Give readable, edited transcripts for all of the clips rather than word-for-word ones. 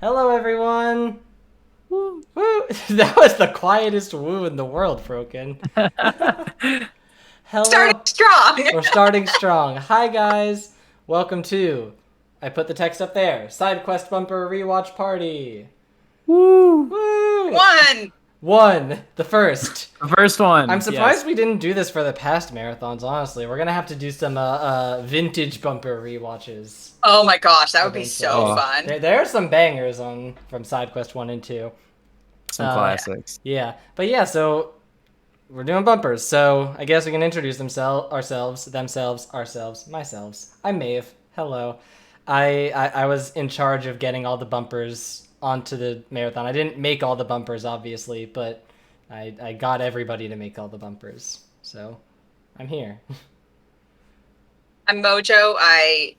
Hello, everyone. Woo, woo. That was the quietest woo in the world, Broken. Starting Hello. strong. We're starting strong. Hi, guys. Welcome to. I put the text up there. Side quest bumper rewatch party. Woo! Woo! One. One. The first. The first I'm one, yes. surprised we didn't do this for the past marathons, honestly. We're gonna have to do some vintage bumper rewatches Oh my gosh, that would be so eventually. Oh, fun. There are some bangers on from Side Quest 1 and 2. some Uh, classics. yeah. But yeah, so we're doing bumpers. So I guess we can introduce myselves. I'm Maeve. Hello. I was in charge of getting all the bumpers onto the marathon. I didn't make all the bumpers, obviously, but I got everybody to make all the bumpers. So I'm here. I'm MoJo. I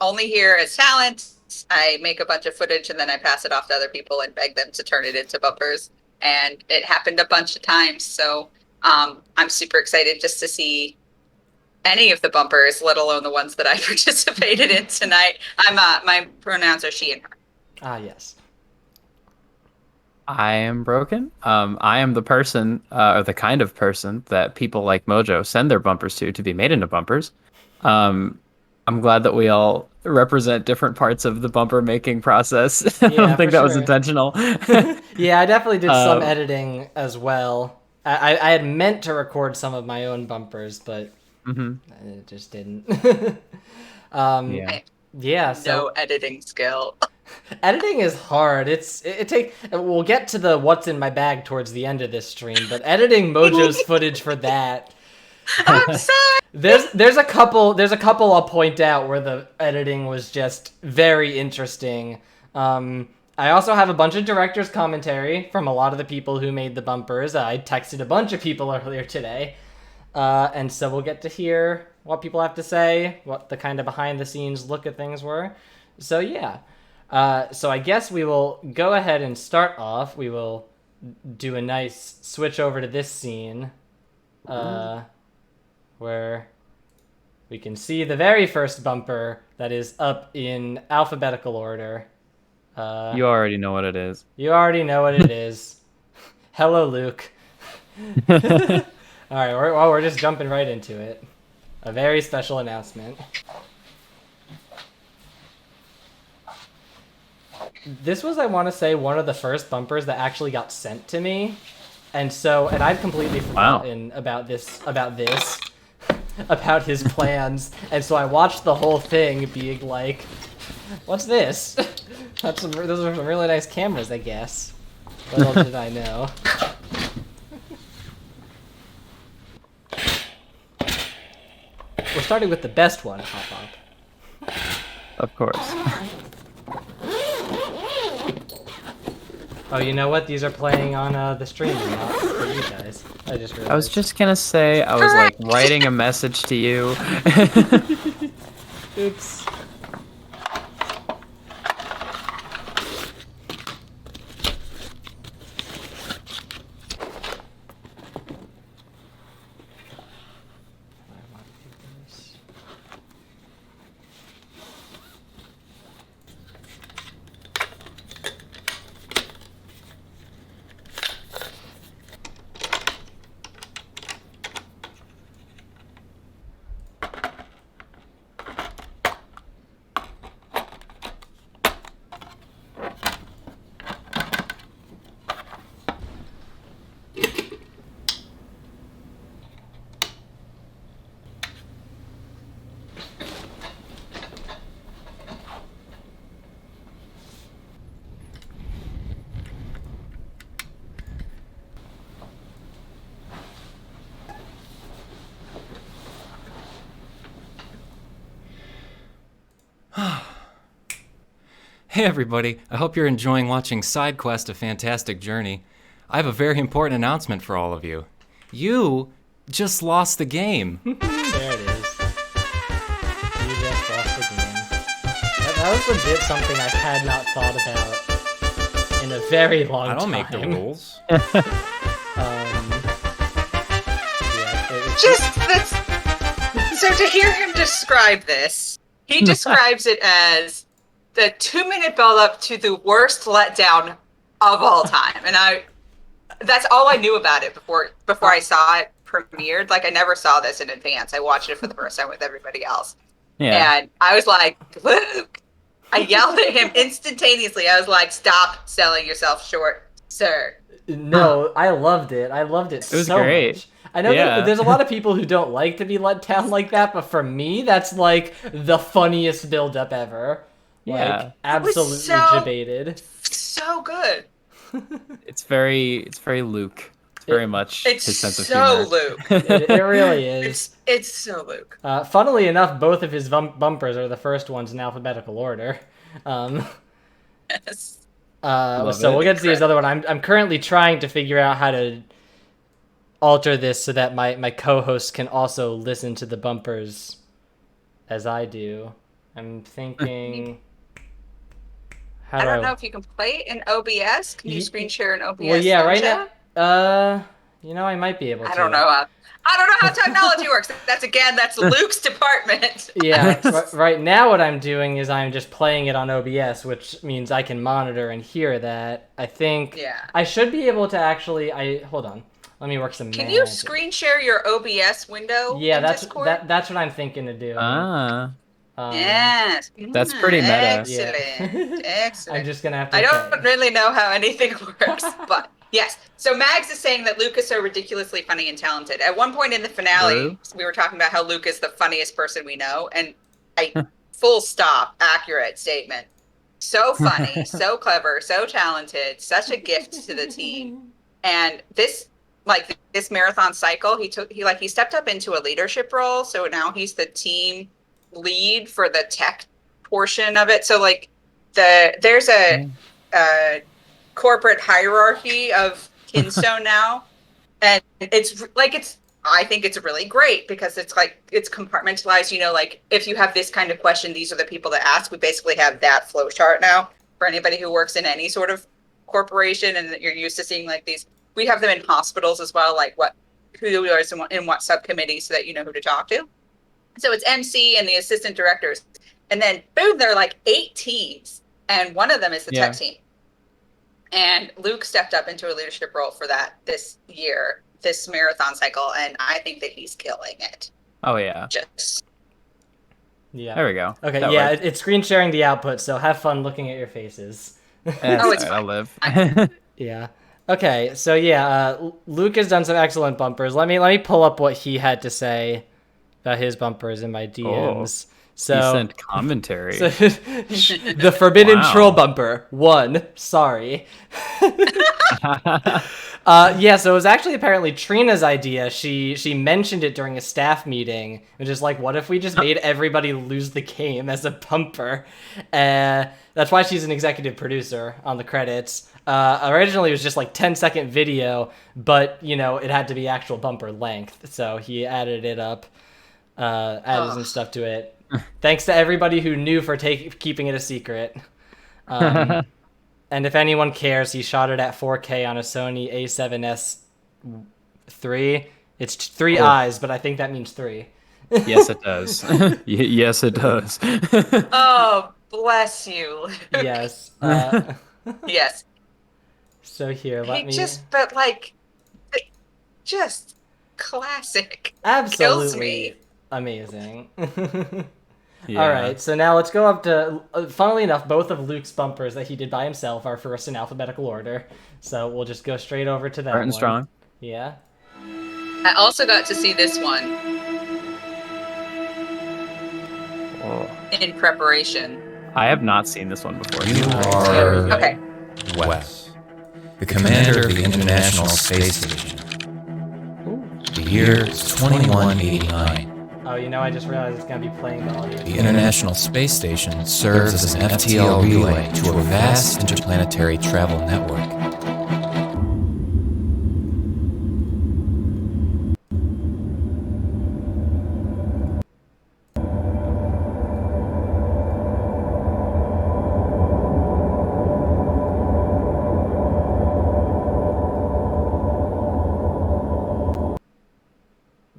only here as talent. I make a bunch of footage and then I pass it off to other people and beg them to turn it into bumpers. And it happened a bunch of times. So I'm super excited just to see any of the bumpers, let alone the ones that I participated in tonight. My pronouns are she and her. Ah, yes. I am broken. I am the person, or the kind of person that people like Mojo send their bumpers to be made into bumpers. Um, I'm glad that we all represent different parts of the bumper making process. I Yeah, don't for think that was sure. intentional. Yeah, I definitely did some Um, editing as well. I had meant to record some of my own bumpers, but mhm. it just didn't. um, Yeah. I yeah, have no so editing skill. editing is hard. It take. We'll get to the what's in my bag towards the end of this stream, but editing Mojo's footage for that. I'm sorry. There's a couple I'll point out where the editing was just very interesting. I also have a bunch of director's commentary from a lot of the people who made the bumpers. I texted a bunch of people earlier today, and so we'll get to hear what people have to say, what the kind of behind the scenes look at things were. So yeah, so I guess we will go ahead and start off. We will do a nice switch over to this scene. Where we can see the very first bumper that is up in alphabetical order. You already know what it is. You already know what it is. Hello, Luke. All right, we're just jumping right into it. A very special announcement. This was, I want to say, one of the first bumpers that actually got sent to me, and I'd completely forgotten about this, about his plans, and so I watched the whole thing, being like, "What's this?" Those are some really nice cameras, I guess. Little did I know. We're starting with the best one, Hop Up. Of course. Oh, you know what? These are playing on the stream, not for you guys. I just realized. I was just gonna say, I was like writing a message to you. Oops. Hey everybody, I hope you're enjoying watching SideQuest A Fantastic Journey. I have a very important announcement for all of you. You just lost the game. There it is. You just lost the game. That was legit something I had not thought about in a very long time. I don't make the rules. Yeah, Just that's so to hear him describe this, he describes it as the 2-minute build up to the worst letdown of all time, and that's all I knew about it before I saw it premiered. Like, I never saw this in advance. I watched it for the first time with everybody else. Yeah. And I was like, Luke, I yelled at him instantaneously. I was like, stop selling yourself short, sir. No, I loved it. I loved it was so great. much. I know Yeah. there's a lot of people who don't like to be let down like that, but for me, that's like the funniest build-up ever. Yeah. Like, absolutely so- debated. So good. It's very Luke. It's very much It's his sense of so humor. Luke. It really is. It's so Luke. Funnily enough, both of his bumpers are the first ones in alphabetical order. Yes. So we'll get to see his other one. I'm currently trying to figure out how to alter this so that my co-hosts can also listen to the bumpers as I do. I'm thinking... I don't know if you can play it in OBS. Can you screen share in OBS? Well, yeah, right MoJo? now... I might be able to. I don't know. I don't know how technology works. That's Luke's department. Yeah, right now what I'm doing is I'm just playing it on OBS, which means I can monitor and hear that. I think I should be able to actually... Hold on. Let me work some Can magic. you screen share your OBS window in Discord? That's what I'm thinking of doing. Yes. That's pretty meta. Excellent. Excellent. I'm just going to have to... I don't really know how anything works, but yes. So Mags is saying that Luke is so ridiculously funny and talented. At one point in the finale, we were talking about how Luke is the funniest person we know, and full stop, accurate statement. So funny, so clever, so talented, such a gift to the team. And this marathon cycle, he stepped up into a leadership role, so now he's the team lead for the tech portion of it. So like there's a corporate hierarchy of Kinstone now, and I think it's really great because it's compartmentalized. Like if you have this kind of question, these are the people to ask. We basically have that flow chart now for anybody who works in any sort of corporation, and you're used to seeing like these. We have them in hospitals as well, like who is in what subcommittee, so that you know who to talk to. So it's MC and the assistant directors, and then boom, there are like 8 teams, and one of them is the tech team. And Luke stepped up into a leadership role for that this year, this marathon cycle, and I think that he's killing it. Oh yeah. Yeah. There we go. Okay. That yeah, worked. it's screen sharing the output, so have fun looking at your faces. It's I'll fine. live. Yeah. Okay. So yeah, Luke has done some excellent bumpers. Let me pull up what he had to say about his bumpers in my DMs. So he sent commentary. The forbidden troll bumper 1. Sorry. Yeah, so it was actually apparently Trina's idea. She mentioned it during a staff meeting, which is like, what if we just made everybody lose the game as a bumper? That's why she's an executive producer on the credits. Originally it was just like 10-second video, but it had to be actual bumper length, so he added it up, added some stuff to it. Thanks to everybody who knew for keeping it a secret. And if anyone cares, he shot it at 4K on a Sony A7S III. It's 3 eyes, but I think that means 3. Yes, it does. Yes, it does. Oh, bless you. Yes. Yes. So here, let me... Just classic. Absolutely Kills me. amazing. Yeah. All right, so now let's go up to, funnily enough, both of Luke's bumpers that he did by himself are first in alphabetical order. So we'll just go straight over to that Starting one. strong. Yeah. I also got to see this one in preparation. I have not seen this one before. You are Okay. Wes, the commander of the International Space Station. The year is 2189. Oh, I just realized it's going to be playing the audio. The International Space Station serves as an FTL relay to a vast interplanetary travel network.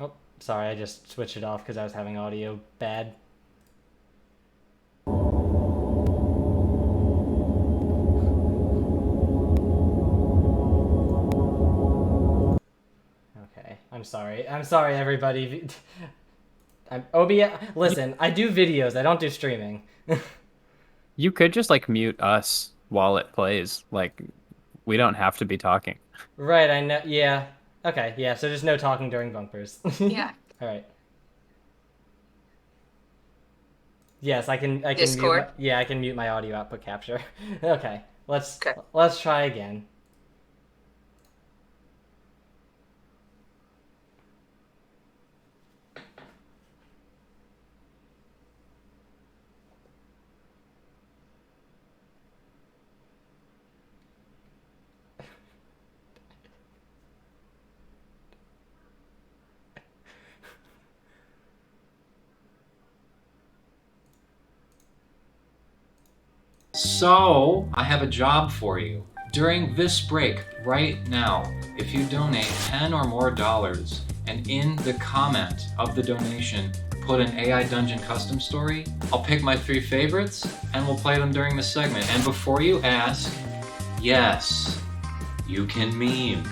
Oh, sorry, I just switched it off because I was having audio bad. I'm sorry. I'm sorry, everybody. OBS. Listen, I do videos. I don't do streaming. You could just like mute us while it plays. Like, we don't have to be talking. Right. I know. Yeah. Okay. Yeah. So just no talking during bumpers. Yeah. All right. Yes, I can. I can. Discord? Yeah, I can mute my audio output capture. Okay. Let's try again. So, I have a job for you. During this break, right now, if you donate 10 or more dollars, and in the comment of the donation, put an AI Dungeon custom story, I'll pick my 3 favorites, and we'll play them during the segment. And before you ask, yes, you can meme.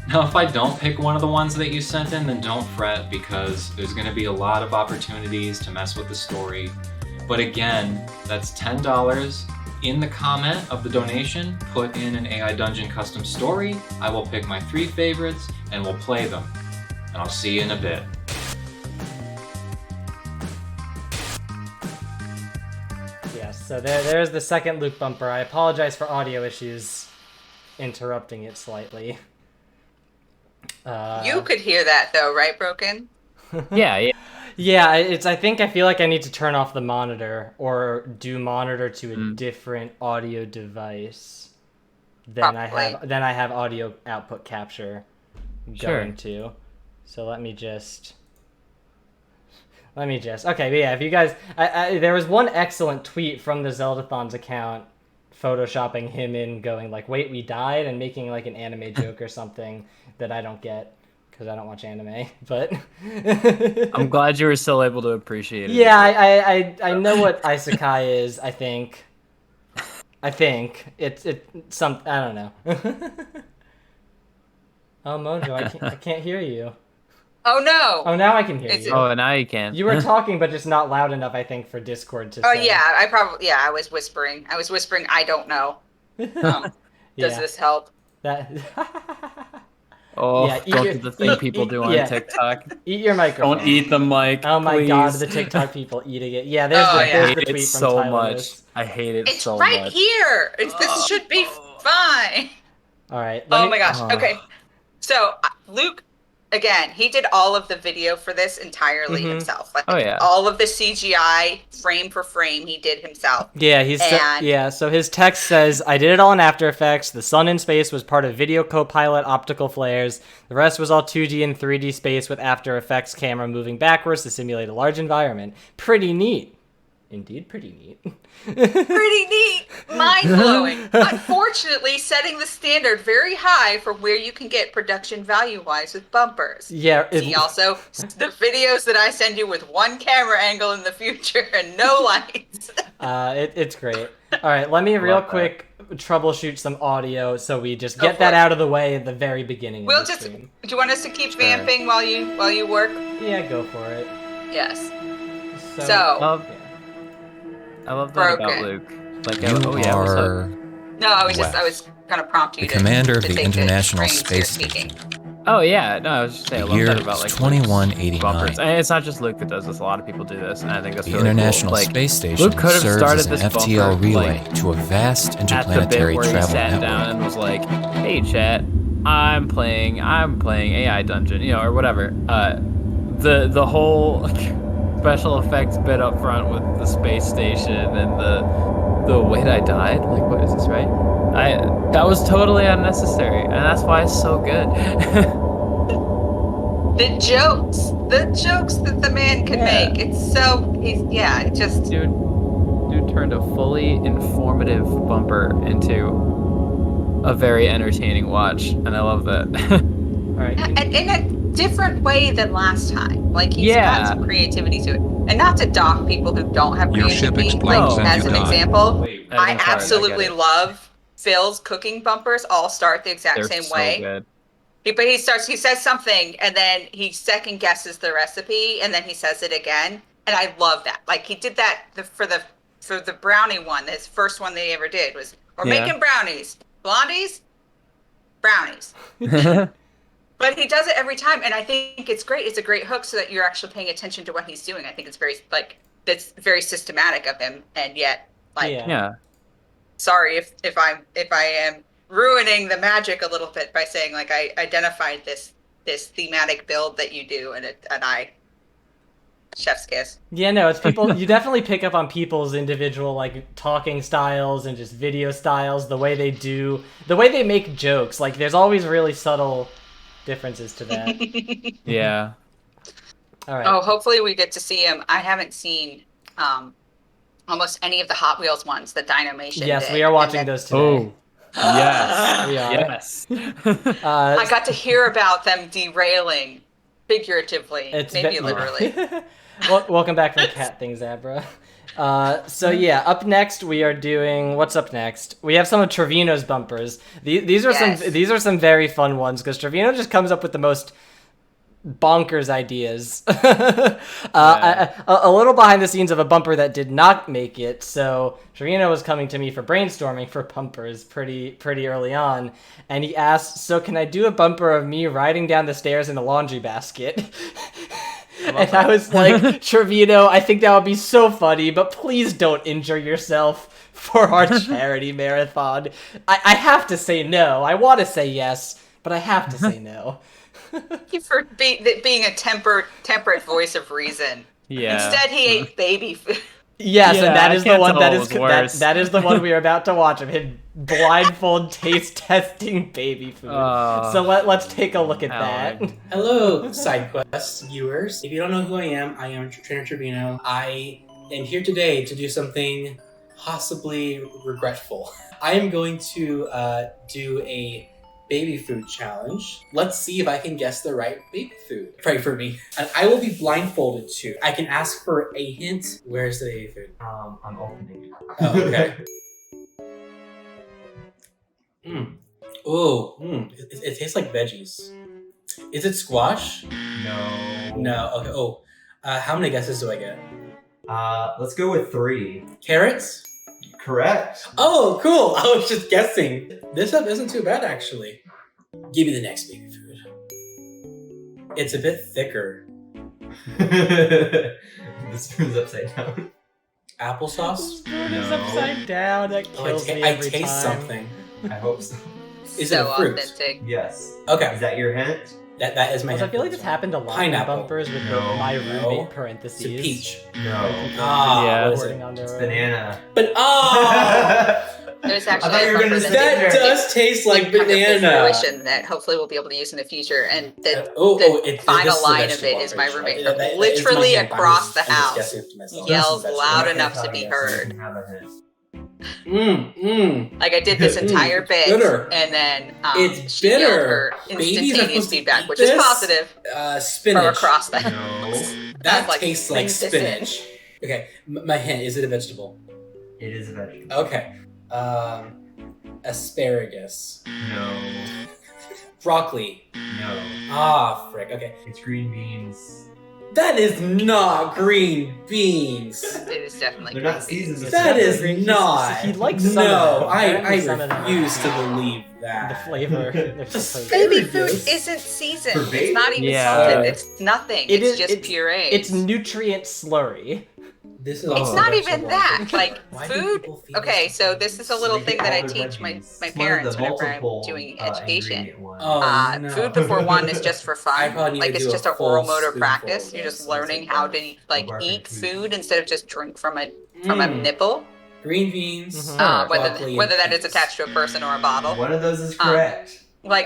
Now, if I don't pick one of the ones that you sent in, then don't fret, because there's going to be a lot of opportunities to mess with the story. But again, that's $10. In the comment of the donation, put in an AI Dungeon custom story. I will pick my 3 favorites and we'll play them. And I'll see you in a bit. Yes. So there's the second loop bumper. I apologize for audio issues, interrupting it slightly. You could hear that though, right, Broken? Yeah. Yeah, I think I feel like I need to turn off the monitor or do monitor to a different audio device than I have audio output capture going to. So let me just okay, but yeah, if you guys there was one excellent tweet from the Zeldathon's account photoshopping him in going like, "Wait, we died," and making like an anime joke or something that I don't get. Because I don't watch anime, but I'm glad you were still able to appreciate it. Yeah, I know what isekai is. I think it's some, I don't know. Oh, MoJo, I can't hear you. Oh no! Oh, now I can hear you. Oh, now you can. You were talking, but just not loud enough, I think, for Discord to. Oh say. yeah, I was whispering. I don't know. Does this help? That. Oh, Yeah, don't do the thing people do on TikTok. Eat your microphone. Don't eat the mic. Oh my please. God, the TikTok people eating it. Yeah, there's the tweet from so Tyler much. Lewis. I hate it It's so much. right here. This should be fine. All right. Oh my gosh. Okay. So Luke, again, he did all of the video for this entirely himself. Like, all of the CGI frame for frame he did himself. Yeah, so his text says, "I did it all in After Effects. The sun in space was part of Video Copilot optical flares. The rest was all 2D and 3D space with After Effects camera moving backwards to simulate a large environment. Pretty neat." Indeed, pretty neat. Pretty neat. Mind-blowing. Unfortunately, setting the standard very high for where you can get production value-wise with bumpers. Yeah. See also the videos that I send you with one camera angle in the future and no lights. It's great. All right, let me real quick troubleshoot some audio so we just get that out of the way at the very beginning of the stream. Do you want us to keep vamping while you work? Yeah, go for it. Yes. So I love that about Luke. Like, You are No, I was gonna prompt you the commander of to the take International the Space speaking. Oh yeah, no, I was just saying. I love that about like 2189. bumpers. And it's not just Luke that does this. A lot of people do this, and I think that's The really International cool. Like, Space Station Luke could have serves started as an this FTL bumper, relay like, to a vast at the bit interplanetary where he travel sat network. down and was like, "Hey, chat, I'm playing AI Dungeon," or whatever. The whole special effects bit up front with the space station and the wait, I died. Like, what is this, right? That was totally unnecessary, and that's why it's so good. The jokes that the man can make. It's so Dude turned a fully informative bumper into a very entertaining watch, and I love that. All right. And in a different way than last time. Like, he's got some creativity to it. And not to dock people who don't have creativity. Like, as an example, I absolutely love Phil's cooking bumpers all start the exact same way. Good. He says something, and then he second guesses the recipe, and then he says it again, and I love that. Like he did that for the brownie one. His first one that he ever did was, "We're making brownies, blondies, brownies." But he does it every time, and I think it's great. It's a great hook, so that you're actually paying attention to what he's doing. I think it's that's very systematic of him, and yet sorry if I am ruining the magic a little bit by saying like I identified this thematic build that you do, and I chef's kiss. Yeah, no, it's people. You definitely pick up on people's individual like talking styles and just video styles, the way they make jokes. Like there's always really subtle differences to that. Yeah. All right. Oh, hopefully we get to see him. I haven't seen almost any of the Hot Wheels ones that Dynamation Yes, did. we are watching those today. Oh. Yes. We are. Yes. I got to hear about them derailing figuratively, It's maybe literally. Well, welcome back from Cat Things, Abra. So yeah, up next we are doing. What's up next? We have some of Trevino's bumpers. These are some very fun ones because Trevino just comes up with the most bonkers ideas. A little behind the scenes of a bumper that did not make it. So Trevino was coming to me for brainstorming for bumpers pretty early on, and he asked, "So can I do a bumper of me riding down the stairs in a laundry basket?" And I was like, Trevino, I think that would be so funny, but please don't injure yourself for our charity marathon. I have to say no. I want to say yes, but I have to say no. Thank you for being a temperate voice of reason. Yeah. Instead, he ate baby food. Yes, Yeah, and that is I the one can't that tell is what was worse. that is the one we are about to watch of him blindfold taste testing baby food. So let's take a look at that. Hello, SideQuest viewers. If you don't know who I am Trainer Trevino. I am here today to do something possibly regretful. I am going to do a baby food challenge. Let's see if I can guess the right baby food. Pray for me. And I will be blindfolded too. I can ask for a hint. Where's the baby food? I'm opening it. Oh, okay. It tastes like veggies. Is it squash? No. No. Okay. Oh, how many guesses do I get? Let's go with 3. Carrots? Correct. Oh, cool. I was just guessing. This stuff isn't too bad, actually. Give me the next baby food. It's a bit thicker. The spoon's upside down. Applesauce? It's upside down. That kills me I every taste time. something. I hope so. Is So it a fruit? authentic. Yes. Okay. Is that your hint? That is my Also, I hint. feel like this happened a lot Pineapple. in bumpers with No. my No. roommate parentheses. It's a peach. No. Yeah. What is Reporting it? on their It's own. banana. But There's I actually thought you a were gonna bumper say that that does taste like come to full banana. fruition that hopefully we'll be able to use in the future. And the This final is the line of vegetable it is my version. roommate That from is my literally hint. across the I'm just house guessing it to myself. yells This is loud vegetable. enough to be heard. Have a hint. Like I did this entire bit, bitter. and then It's she yelled bitter. her Babies are instantaneous supposed to feedback, eat which is this? positive Spinach. from across the No. house. That Like, tastes like brings this in. spinach. Okay, my hint, is it a vegetable? It is a vegetable. Okay. Asparagus. No. Broccoli. No. Ah, frick. Okay. It's green beans. That is not green beans. It is definitely They're not green beans. seasoned with That is Green- not. he likes some of No, them. I Apparently some of them. refuse to believe that. The flavor. They're so crazy. Baby food Asparagus. isn't seasoned. For It's baby? not even Yeah. salted. It's nothing. It It's is- just puree. It's nutrient slurry. This is It's also not vegetable. even that. Like Why do food. people feed Okay, us so this is a little They thing get that I all the teach my veggies. It's one of parents the whenever I'm multiple, doing education. ingredient ones. Oh, no. Food before one is just for I fun. probably need Like to it's do a just an full oral motor spoonful practice. of You're this. just learning how to barking eat food. food instead of just drink from a Mm. nipple. Green beans. Mhm. broccoli, Whether and that is peas. attached to a person or a bottle. One of those is correct. But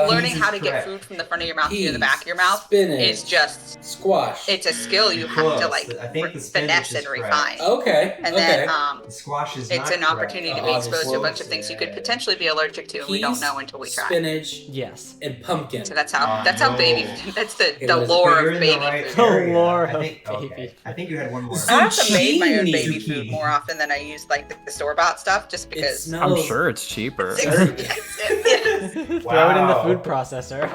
learning Peas how is to get correct. food from the front of your mouth to Peas, the back of your mouth spinach, is just squash. it's a skill you have to Close. like I think the spinach finesse is and correct. refine. Okay. And okay. then The squash is it's not an opportunity to be Obviously. exposed to a bunch of things you could potentially be allergic to, and we don't Peas, know until we try. Spinach Yes. and pumpkin. So that's how No. baby. That's the Okay, the what is it? lore But you're of in baby the right food. The area. lore I of think, baby okay. I think you had one more. I also made my own Zucchini. baby food more often than I use like the store bought stuff, just It because. smells. I'm sure it's cheaper. Yes. Throw it in the food processor.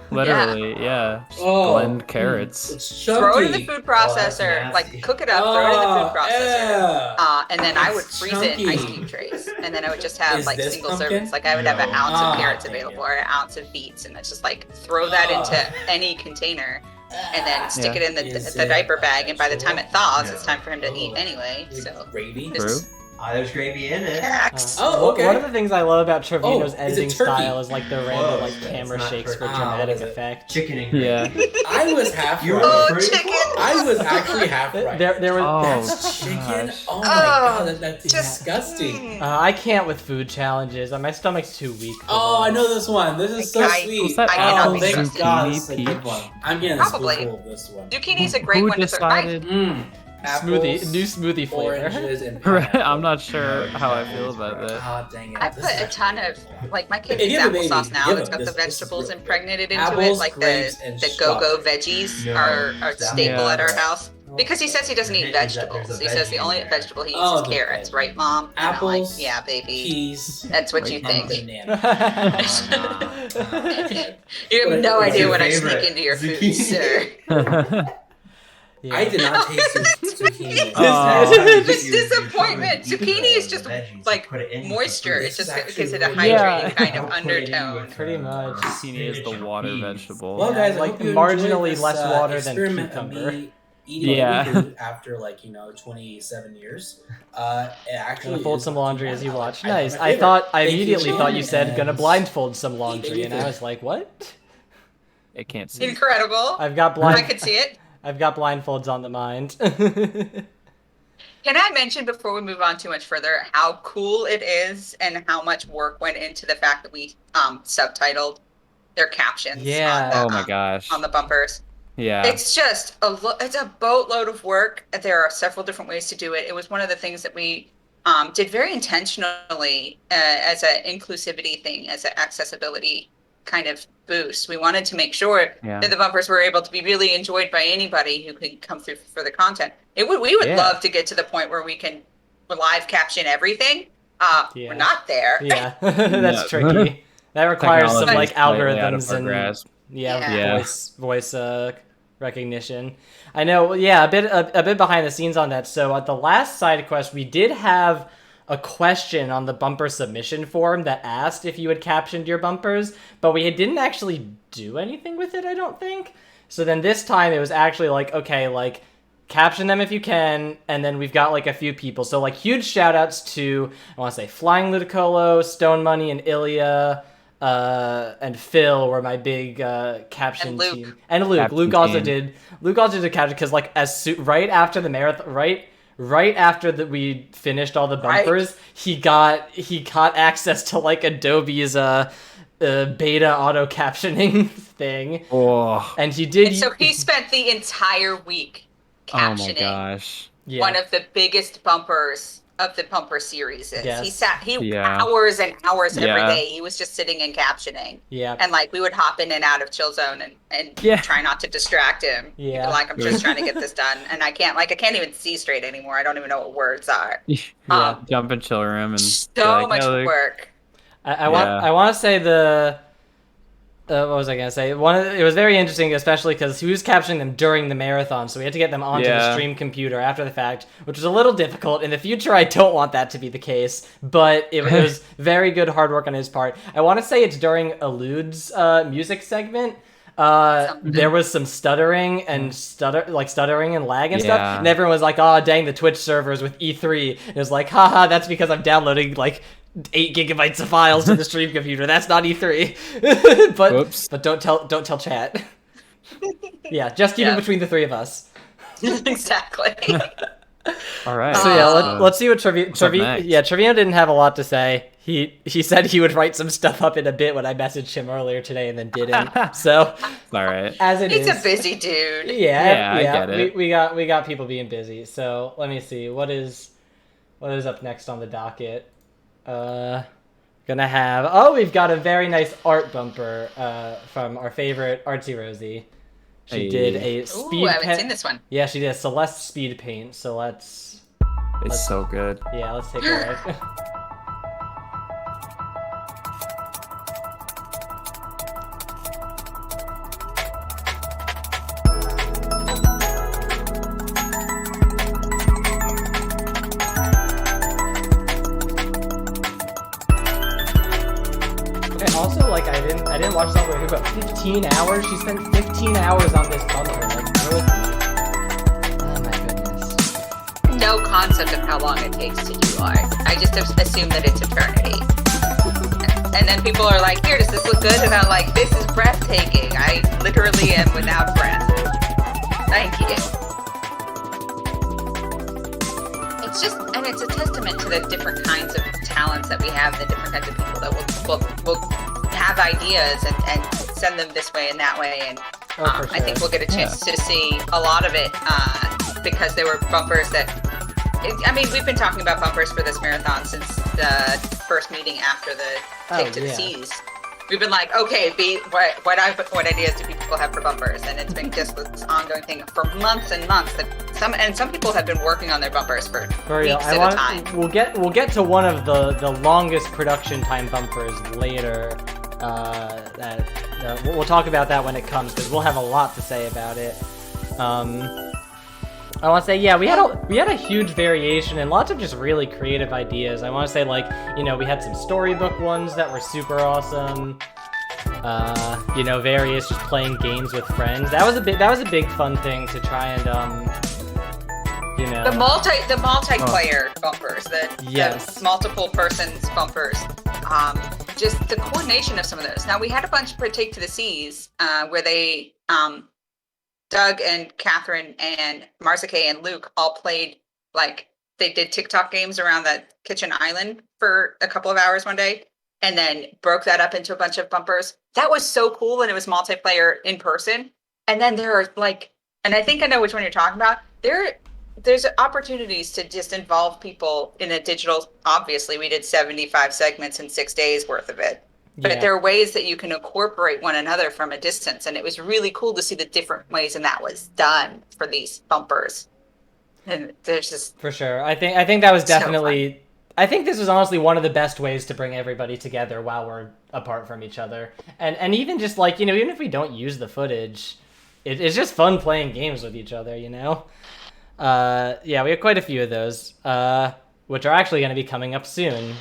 Literally, yeah. Just Oh, blend carrots. It's chunky. Throw it in the food processor, that's like nasty. cook it up, throw it in the food processor. Yeah. And then I would It's freeze it in ice chunky. cube trays. And then I would just have Is like this single pumpkin? servings. Like I would have an ounce Ah, of carrots dang available it. or an ounce of beets. And it's just like throw that into any container and then stick Yeah. it in Is the it diaper bag. And by the time it thaws, No. it's time for him to eat Oh. anyway. Like So gravy? True. There's gravy in it. Oh, okay. One of the things I love about Trevino's Oh, is it editing turkey? style is like the random Whoa, like it's camera not shakes for turkey. dramatic what is it? effect. Chicken and gravy. Yeah. I was half You were right. Oh, pretty chicken! close. I was actually half right. There was. Oh, That's chicken. gosh. Oh my Oh, god, that's disgusting. I can't with food challenges. My stomach's too weak. For Oh, I them. know this one. This is so I- sweet. What's that I cannot Oh, be thank trusted. God, this is a Zucchini good peach? one. I'm getting a Probably. spoonful of this one. Zucchini's a great Who one to throw. decided? Smoothie, new smoothie flavor. Oranges and Right, pineapple. I'm not sure how I feel about that. Oh, dang it. I This put is a ton of like my kid Hey, eats give the baby. applesauce now. Give It's him. got the This is vegetables really good. impregnated into Apples, it, like grapes, the and go-go strawberries. veggies No, are that staple one. at our house. Because he says he doesn't eat There's a vegetables. He says the veggie only in there. vegetable he eats Oh, is the carrots, veggie. right, Mom? And I'm like, Apples, yeah, baby. peas, That's what you and think. banana. You have no What's idea your what I favorite? sneak into your food, Zucchini. sir. Yeah. I did not taste this zucchini. Oh. This disappointment. Zucchini is just like moisture. It This is just actually gives it a really hydrating good. kind of I'll put it in undertone. with, Pretty much. Zucchini is the water vegetable. Well, guys, I Like hope you marginally enjoyed this, less water than experiment cucumber. Of me eating Yeah. food after 27 years. It actually Gonna fold is some not too laundry bad. as you watch. I love Nice. my I favorite. thought I Thank you, immediately thought you Jen, said gonna and blindfold some laundry, and I anything. was like, what? It can't see. Incredible. I've got I blind. could see it. I've got blindfolds on the mind. Can I mention before we move on too much further how cool it is and how much work went into the fact that we subtitled their captions Yeah. on Oh the, my gosh. on the bumpers. Yeah. It's just it's a boatload of work. There are several different ways to do it. It was one of the things that we did very intentionally as an inclusivity thing, as an accessibility kind of boost. We wanted to make sure Yeah. that the bumpers were able to be really enjoyed by anybody who could come through for the content. We would Yeah. love to get to the point where we can live caption everything. Yeah. We're not there. Yeah, that's Yeah. tricky. That requires some Technology like is slightly out of algorithms our and grasp. yeah. voice recognition. I know. Yeah, a bit behind the scenes on that. So at the last side quest, we did have a question on the bumper submission form that asked if you had captioned your bumpers, but we didn't actually do anything with it, I don't think. So then this time it was actually like, okay, like caption them if you can, and then we've got like a few people. So like huge shout outs to, I want to say Flying Ludicolo, Stone Money, and Ilya, and Phil were my big caption And Luke. team. And Luke. Caption Luke also team. did a caption because like right after the marathon, right after that we finished all the bumpers, he got access to like Adobe's beta auto captioning thing, Oh. and he did. And so he spent the entire week Oh my captioning gosh. yeah. one of the biggest bumpers of the bumper series. Yes. Yeah. Hours and hours every Yeah. day. He was just sitting and captioning. Yeah. And like we would hop in and out of chill zone and Yeah. try not to distract him. Yeah. Like I'm just trying to get this done. And I can't even see straight anymore. I don't even know what words are. Yeah. Jump in chill room and be So like, much "Yeah, Luke." work. I want to say the. What was I gonna say? It was very interesting, especially because he was capturing them during the marathon, so we had to get them onto the Yeah. stream computer after the fact, which was a little difficult. In the future, I don't want that to be the case, but it was very good hard work on his part. I want to say it's during Elude's music segment. There was some stuttering and stuttering and lag and stuff, Yeah. and everyone was like, "Oh, dang, the Twitch servers with E3." And it was like, "Haha, that's because I'm downloading like 8 gigabytes of files to the stream computer. That's not E3." but Whoops. but don't tell chat. Yeah, just keep Yeah. it between the three of us. Exactly. All right. So yeah, So- let's see what up Trevino. next? Yeah, Trevino didn't have a lot to say. He said he would write some stuff up in a bit when I messaged him earlier today, and then didn't. So all right. as it He's is. a busy dude. Yeah, I get it. We got people being busy. So let me see what is up next on the docket. We've got a very nice art bumper from our favorite Artsy Rosie. She Hey. did a speed Ooh, I haven't paint. seen this one. Yeah, she did a Celeste speed paint. So let's It's so good. take a look. didn't watch the whole way through, but 15 hours. She spent 15 hours on this bumper. Like, really? Oh my goodness. No concept of how long it takes to UI. I just assume that it's eternity. And then people are like, here, does this look good? And I'm like, this is breathtaking. I literally am without breath. Thank you. It's just, and it's a testament to the different kinds of talents that we have, the different kinds of people that will have ideas and send them this way and that way. And sure. I think we'll get a chance to see a lot of it because there were bumpers that, I mean, we've been talking about bumpers for this marathon since the first meeting after the Take to the Seas. We've been like, okay, what ideas do people have for bumpers? And it's been just this ongoing thing for months and months. That some people have been working on their bumpers for weeks at a time. We'll get to one of the longest production time bumpers later. We'll talk about that when it comes because we'll have a lot to say about it. I want to say, we had a huge variation and lots of just really creative ideas. I want to say, like, we had some storybook ones that were super awesome. Various just playing games with friends. That was a big fun thing to try and the multiplayer bumpers, the multiple persons bumpers. Just the coordination of some of those. Now we had a bunch for Take to the Seas, where they Doug and Catherine and Marzuke and Luke all played, like, they did TikTok games around the kitchen island for a couple of hours one day and then broke that up into a bunch of bumpers. That was so cool, and it was multiplayer in person. And then there are, like, and I think I know which one you're talking about. There's opportunities to just involve people in a digital, obviously we did 75 segments in 6 days worth of it. But there are ways that you can incorporate one another from a distance, and it was really cool to see the different ways and that was done for these bumpers. And there's just for sure. I think that was definitely. I think this was honestly one of the best ways to bring everybody together while we're apart from each other, and even just like even if we don't use the footage, it's just fun playing games with each other. We have quite a few of those, which are actually going to be coming up soon.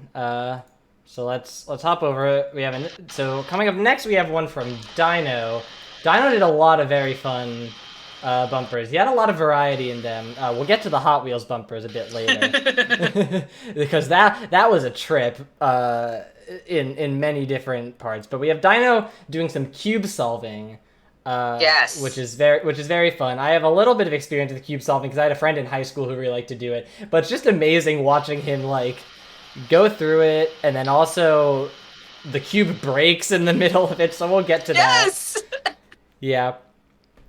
So let's hop over it. So coming up next, we have one from Dino. Dino did a lot of very fun bumpers. He had a lot of variety in them. We'll get to the Hot Wheels bumpers a bit later because that was a trip in many different parts. But we have Dino doing some cube solving. Which is very fun. I have a little bit of experience with cube solving because I had a friend in high school who really liked to do it. But it's just amazing watching him like go through it, and then also the cube breaks in the middle of it, so we'll get to that. Yeah,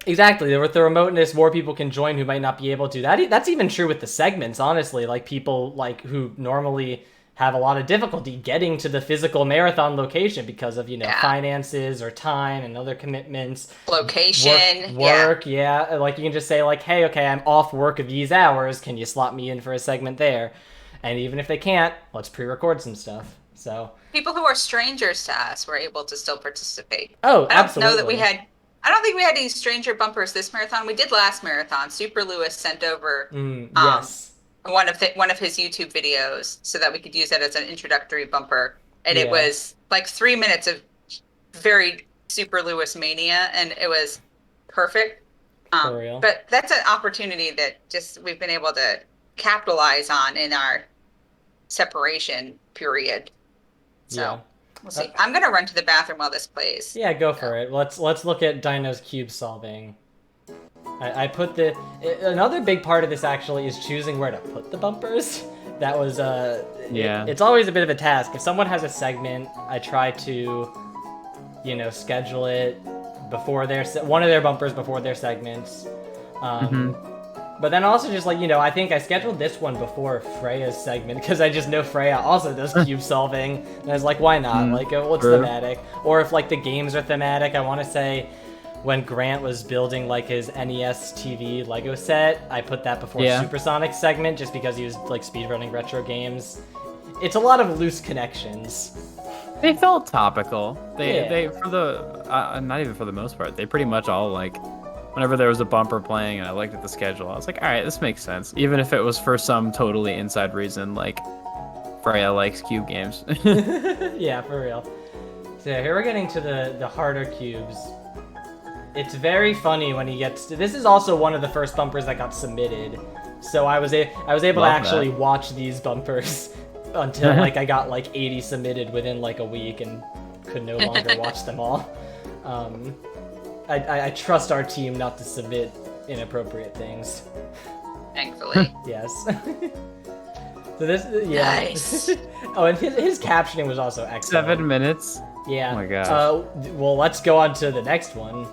exactly. With the remoteness, more people can join who might not be able to. That's even true with the segments, honestly. Like people like who normally have a lot of difficulty getting to the physical marathon location because of finances or time and other commitments, location, work. Like you can just say like, hey, okay, I'm off work of these hours. Can you slot me in for a segment there? And even if they can't, let's pre-record some stuff. So people who are strangers to us were able to still participate. Oh, absolutely. I don't think we had any stranger bumpers this marathon. We did last marathon. Super Lewis sent over one of his YouTube videos so that we could use that as an introductory bumper. And it was like 3 minutes of very Super Lewis mania, and it was perfect. For real. But that's an opportunity that just we've been able to capitalize on in our separation period. So we'll see. I'm gonna run to the bathroom while this plays. Yeah, go for it. Let's look at Dino's cube solving. I put another big part of this actually is choosing where to put the bumpers. That was it's always a bit of a task. If someone has a segment, I try to schedule it before one of their bumpers before their segments. But then also just like, I think I scheduled this one before Freya's segment because I just know Freya also does cube solving. And I was like, why not? Like, what's thematic? Or if like the games are thematic, I want to say when Grant was building like his NES TV Lego set, I put that before Supersonic's segment just because he was like speedrunning retro games. It's a lot of loose connections. They felt topical. They for the not even for the most part. They pretty much all like. Whenever there was a bumper playing and I looked at the schedule, I was like, all right, this makes sense. Even if it was for some totally inside reason, like Freya likes cube games. Yeah, for real. So here we're getting to the harder cubes. It's very funny when he gets to... This is also one of the first bumpers that got submitted. So I was able to actually watch these bumpers until like I got like 80 submitted within like a week and could no longer watch them all. I trust our team not to submit inappropriate things. Thankfully. Yes. So this, yeah. Nice. Oh, and his captioning was also excellent. 7 minutes. Yeah. Oh my gosh. Well, let's go on to the next one.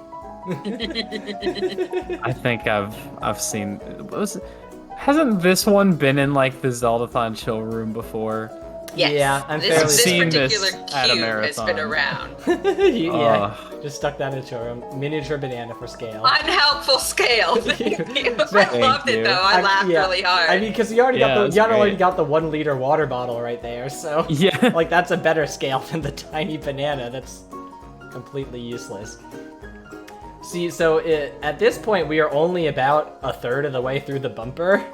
I think I've seen. Hasn't this one been in like the Zeldathon chill room before? Yes. Yeah, I'm this, fairly- this Seen particular this at a cube has been marathon. around. Yeah. Just stuck that into a miniature banana for scale. Unhelpful scale. Thank you. I Thank loved it you. though. I laughed really hard. I mean, because you already Yeah, that's already great. got the 1 liter water bottle right there, so Yeah. like that's a better scale than the tiny banana. That's completely useless. See, so at this point we are only about a third of the way through the bumper.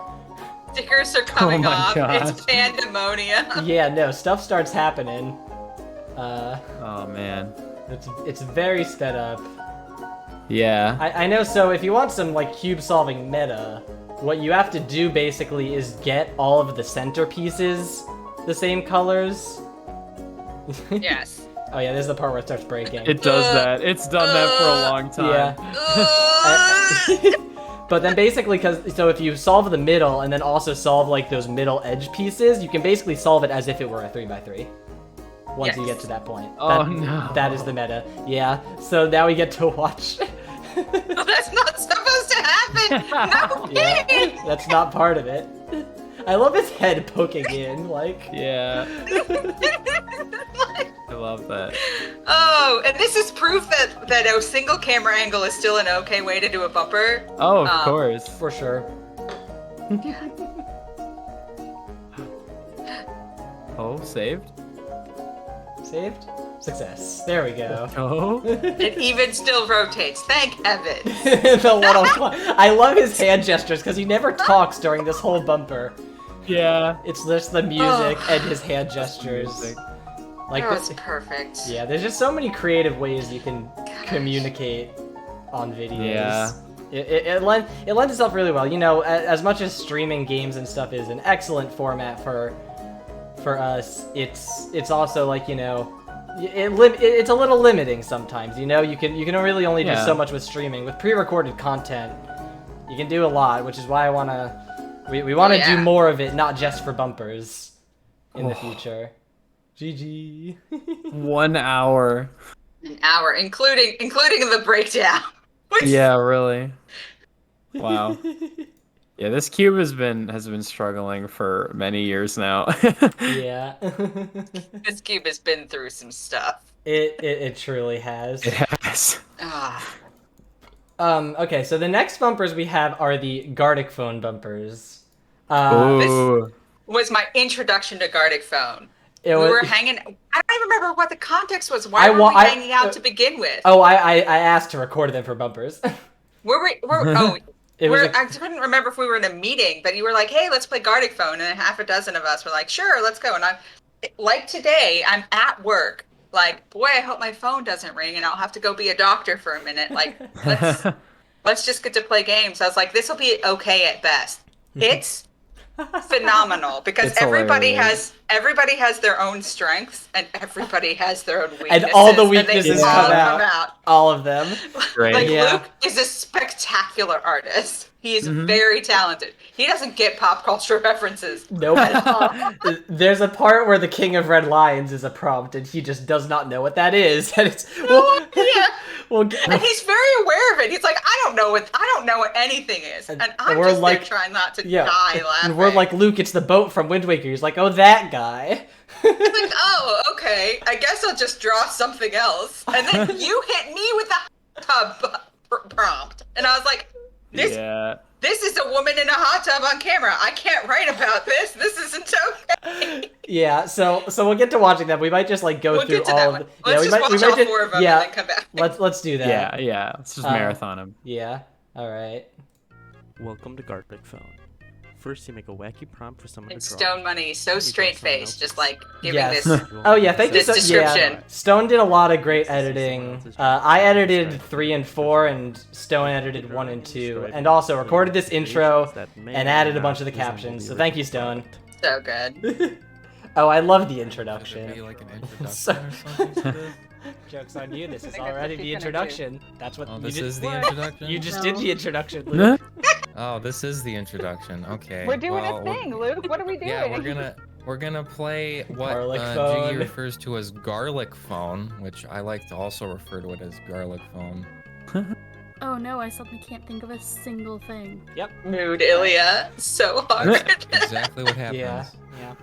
Stickers are coming my off. gosh. It's pandemonium. Yeah, no, stuff starts happening. Oh man. It's very sped up. Yeah. I know, so if you want some like cube solving meta, what you have to do basically is get all of the centerpieces the same colors. Yes. Oh yeah, this is the part where it starts breaking. It does that. It's done that for a long time. Yeah. But then basically, so if you solve the middle and then also solve like those middle edge pieces, you can basically solve it as if it were a 3x3. Once you Yes. get to that point. Oh, no. That is the meta. Yeah. So now we get to watch. That's not supposed to happen. No Yeah. kidding. That's not part of it. I love his head poking in, like. Yeah. I love that. Oh, and this is proof that a single camera angle is still an okay way to do a bumper. Oh, of course. For sure. Oh, saved. Saved? Success. There we go. Oh. It even still rotates. Thank heaven. The little I love his hand gestures because he never talks during this whole bumper. Yeah. It's just the music Oh. and his hand gestures. Music. Like That was this, perfect. yeah, there's just so many creative ways you can communicate on videos. Yeah. It lends itself really well. You know, as much as streaming games and stuff is an excellent format for us, it's also like, you know, it's a little limiting sometimes. You know, you can really only do Yeah. so much with streaming. With pre-recorded content, you can do a lot, which is why I we want to Oh, yeah. do more of it, not just for bumpers in the Oh. future. GG. 1 hour. An hour, including the breakdown. Which- Yeah, really. Wow. Yeah, this cube has been struggling for many years now. Yeah. This cube has been through some stuff. It truly has. Yes. Ah, Okay, so the next bumpers we have are the Gardic phone bumpers. Ooh. was my introduction to Gardic Phone. It We was- were hanging. I don't even remember what the context was. Why I were wa- we I- hanging out to begin with? Oh, I asked to record them for bumpers. It was a- I couldn't remember if we were in a meeting, but you were like, "Hey, let's play Gardic Phone," and half a dozen of us were like, "Sure, let's go." And I'm like, today, I'm at work. Like, boy, I hope my phone doesn't ring, and I'll have to go be a doctor for a minute. Like, let's just get to play games. I was like, this will be okay at best. It's phenomenal because It's everybody hilarious. has their own strengths and everybody has their own weaknesses. And all the they weaknesses all come out. All of them. Great. Like Yeah. Luke is a spectacular artist. He's Mhm. very talented. He doesn't get pop culture references. Nope. There's a part where the King of Red Lions is a prompt, and he just does not know what that is. And it's idea. well, And he's very aware of it. He's like, I don't know what anything is. And I'm we're just like- there trying not to yeah. die laughing. And we're like, Luke, it's the boat from Wind Waker. He's like, oh, that guy. Like, oh, okay. I guess I'll just draw something else. And then you hit me with the tub prompt. And I was like, Yeah. This is a woman in a hot tub on camera. I can't write about this. This isn't okay. Yeah, so we'll get to watching them. We might just like go We'll through get to all that of one. the, Let's we just might, we watch might all just, 4 of them yeah, and then come back. let's do that. Yeah. Let's just Uh, marathon him. Yeah. All right. Welcome to Gardic Phone. First, you make a wacky prompt for someone And to draw. Stone Money, so Then you draw straight someone faced, else's. just like giving Yes. this. Oh yeah, thank you. This So, description. yeah, Stone did a lot of great editing. I edited 3 and 4, and Stone edited 1 and 2, and also recorded this intro and added a bunch of the captions. So thank you, Stone. So good. Oh, I love the Should introduction. there be like an introduction So- or something to this? Joke's on you. This I is think that's already what the she's gonna introduction. That's what Oh, you this just, is the introduction? You just No. did the introduction, Luke. Oh, this is the introduction. Okay. We're doing well, a thing, Luke. What are we doing? Yeah, we're gonna play what Garlic Jiggy phone. refers to as garlic phone, which I like to also refer to it as garlic phone. Oh no, I suddenly can't think of a single thing. Mood Ilya. So hard. Exactly what happens. Yeah, yeah.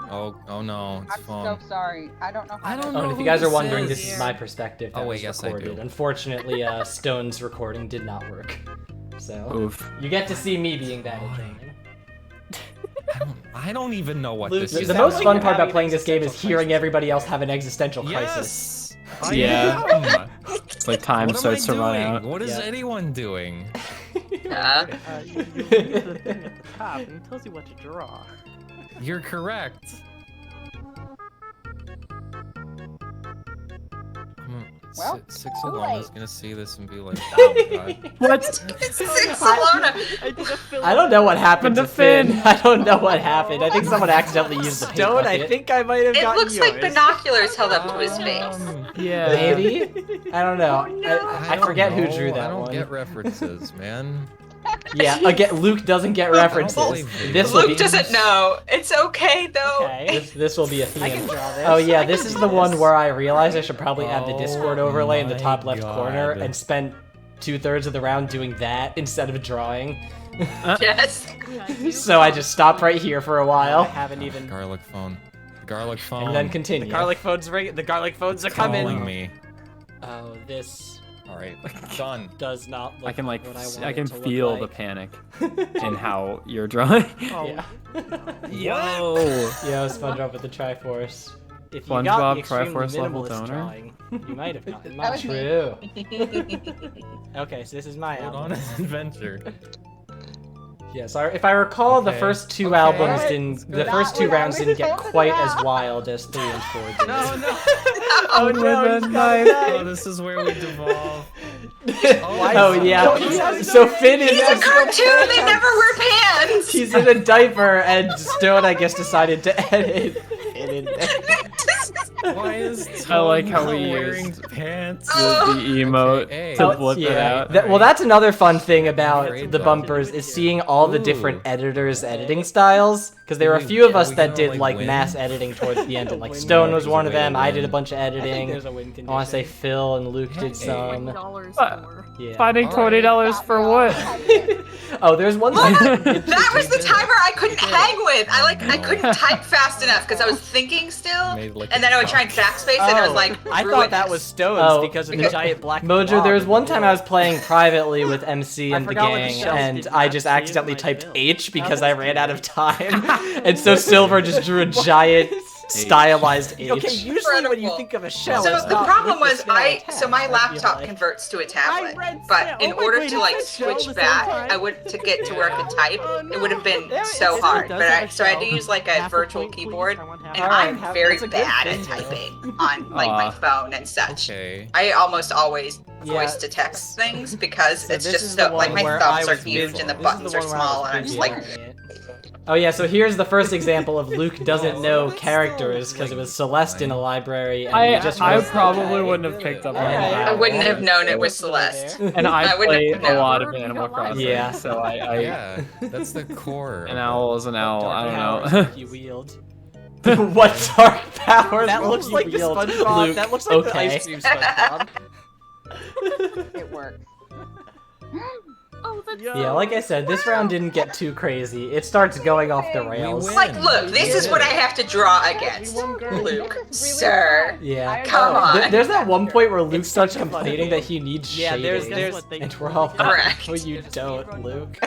Oh no, it's I'm phone. so sorry. I don't know how I don't to- Oh, and know if you who guys are this wondering, is. this is my perspective that Oh, wait, was yes, I do. recorded. Unfortunately, Stone's recording did not work. So, Oof. you get to see me being bad at gaming. I don't even know what Luke, this the is. most fun you're part about having playing an this game is existential hearing crisis. everybody else have an existential crisis. Yes. I Yeah. am. It's like time What am starts I to run doing? out. What is Yeah. anyone doing? Yeah. You leave the thing at the top, and it tells you what to draw. You're correct. Well, Six too Alona's late. gonna see this and be like, oh god. What? Six Alona. I did a fill. I don't know what happened to The Finn. Finn. I don't know what happened. I think someone accidentally used the paint Stone, I bucket. think I might have It gotten looks yours. like binoculars held up to his face. Yeah. Maybe? I don't know. I don't forget who know. drew that I don't one. get references, man. Yeah, again, Luke doesn't get references. believe This will be Luke doesn't know. It's okay though. Okay. This will be a theme. I can draw this. Oh yeah, I this can is do the one this. where I realized I should probably add the Oh Discord overlay in the my top left corner God. and spend 2/3 of the round doing that instead of drawing. Yes. So I just stopped right here for a I while haven't even. Garlic phone. Garlic phone. and then continue. The garlic phones ring. The garlic phones are calling coming. me. Oh, this All right, done. does not look I can like what I want I it can to look feel like. the panic in how you're drawing. Yeah. Yo. Yo, SpongeBob with the Triforce. If you got the SpongeBob extremely Triforce level minimalist donor. drawing, you might have gotten That mine. was me. True. Okay, so this is my Hold album. on an adventure. Yeah, so if I recall, the Okay. first two Okay. albums Alright, didn't. The Not first two what I rounds was didn't get hoping quite about. as wild as 3 and 4 did. No, no. Oh no, he's got Oh, this is where we devolve. Oh yeah. So Finn is He's a cartoon. They never wear pants. He's in a diaper, and Stone, I guess, decided to edit Finn in there. Why is I like how Tom we wearing used pants? the emote Okay, to hey. blip it out. Well, that's another fun thing about Great the though. bumpers is seeing all the Ooh. different editors' editing styles. Because there were a Wait, few of are us we that gonna, did like, like win? mass editing towards the end, and like Win. Stone Yeah, was there's one a of way to them. I did a win. bunch of I think editing. there's a win condition. I want to say Phil and Luke did Hey. some. $20 What? for. Yeah. Finding Alright. $20 for what? Oh, there's one time. That was the timer I couldn't hang with. I couldn't type fast enough because I was thinking still, Made like and then I would try and backspace, and I was like, I thought that was Stone's Oh, because of the Mo- giant black Mojo, blob there was in one the time I was middle. playing privately with MC I and the forgot what the gang, shells and did I not just see in accidentally my typed bill. H because How I does ran that out of time, and so Silver just drew a giant stylized H. Okay, usually when you Incredible. think of a shell, So it's the not problem with the was snail so my attached, I feel laptop like. converts to a I tablet, read but snail. in Oh my order God, to it like said shell switch the same back, time. I would to get to where I could type. It would have been Yeah, so it hard, does but have I a so I had to shell. use like a Half a virtual point, please. keyboard, I want half and a I'm point. very That's a good bad at thing, though. typing on like my phone and such. Okay. I almost always Yeah. voice to text things because So it's this just is the so like one my where thumbs I are was huge busy. and the This is the buttons are one where I small, was and I'm just busy like. editing it. Oh yeah, so here's the first example of Luke doesn't know characters because it was Celeste in a library, and he just I wrote- probably wouldn't have picked up on Alright. that. I wouldn't have known it was Celeste. And I I wouldn't play have a known. lot of Animal Crossing, Yeah. so I Yeah, that's the core. an owl is an owl. I Powers don't know. you wield. What dark powers? That will looks you like the wield? SpongeBob. Luke, That looks like the okay. ice cream SpongeBob. It works. Oh, that's Yeah, like I said, this round didn't get too crazy. It starts going off the rails. win. Like, look, this is what I have to draw against, Luke, sir. Yeah. Come on. There's that one point where Luke starts complaining that he needs Yeah, shading, there's and we're all Correct. like, "No, you don't, Luke."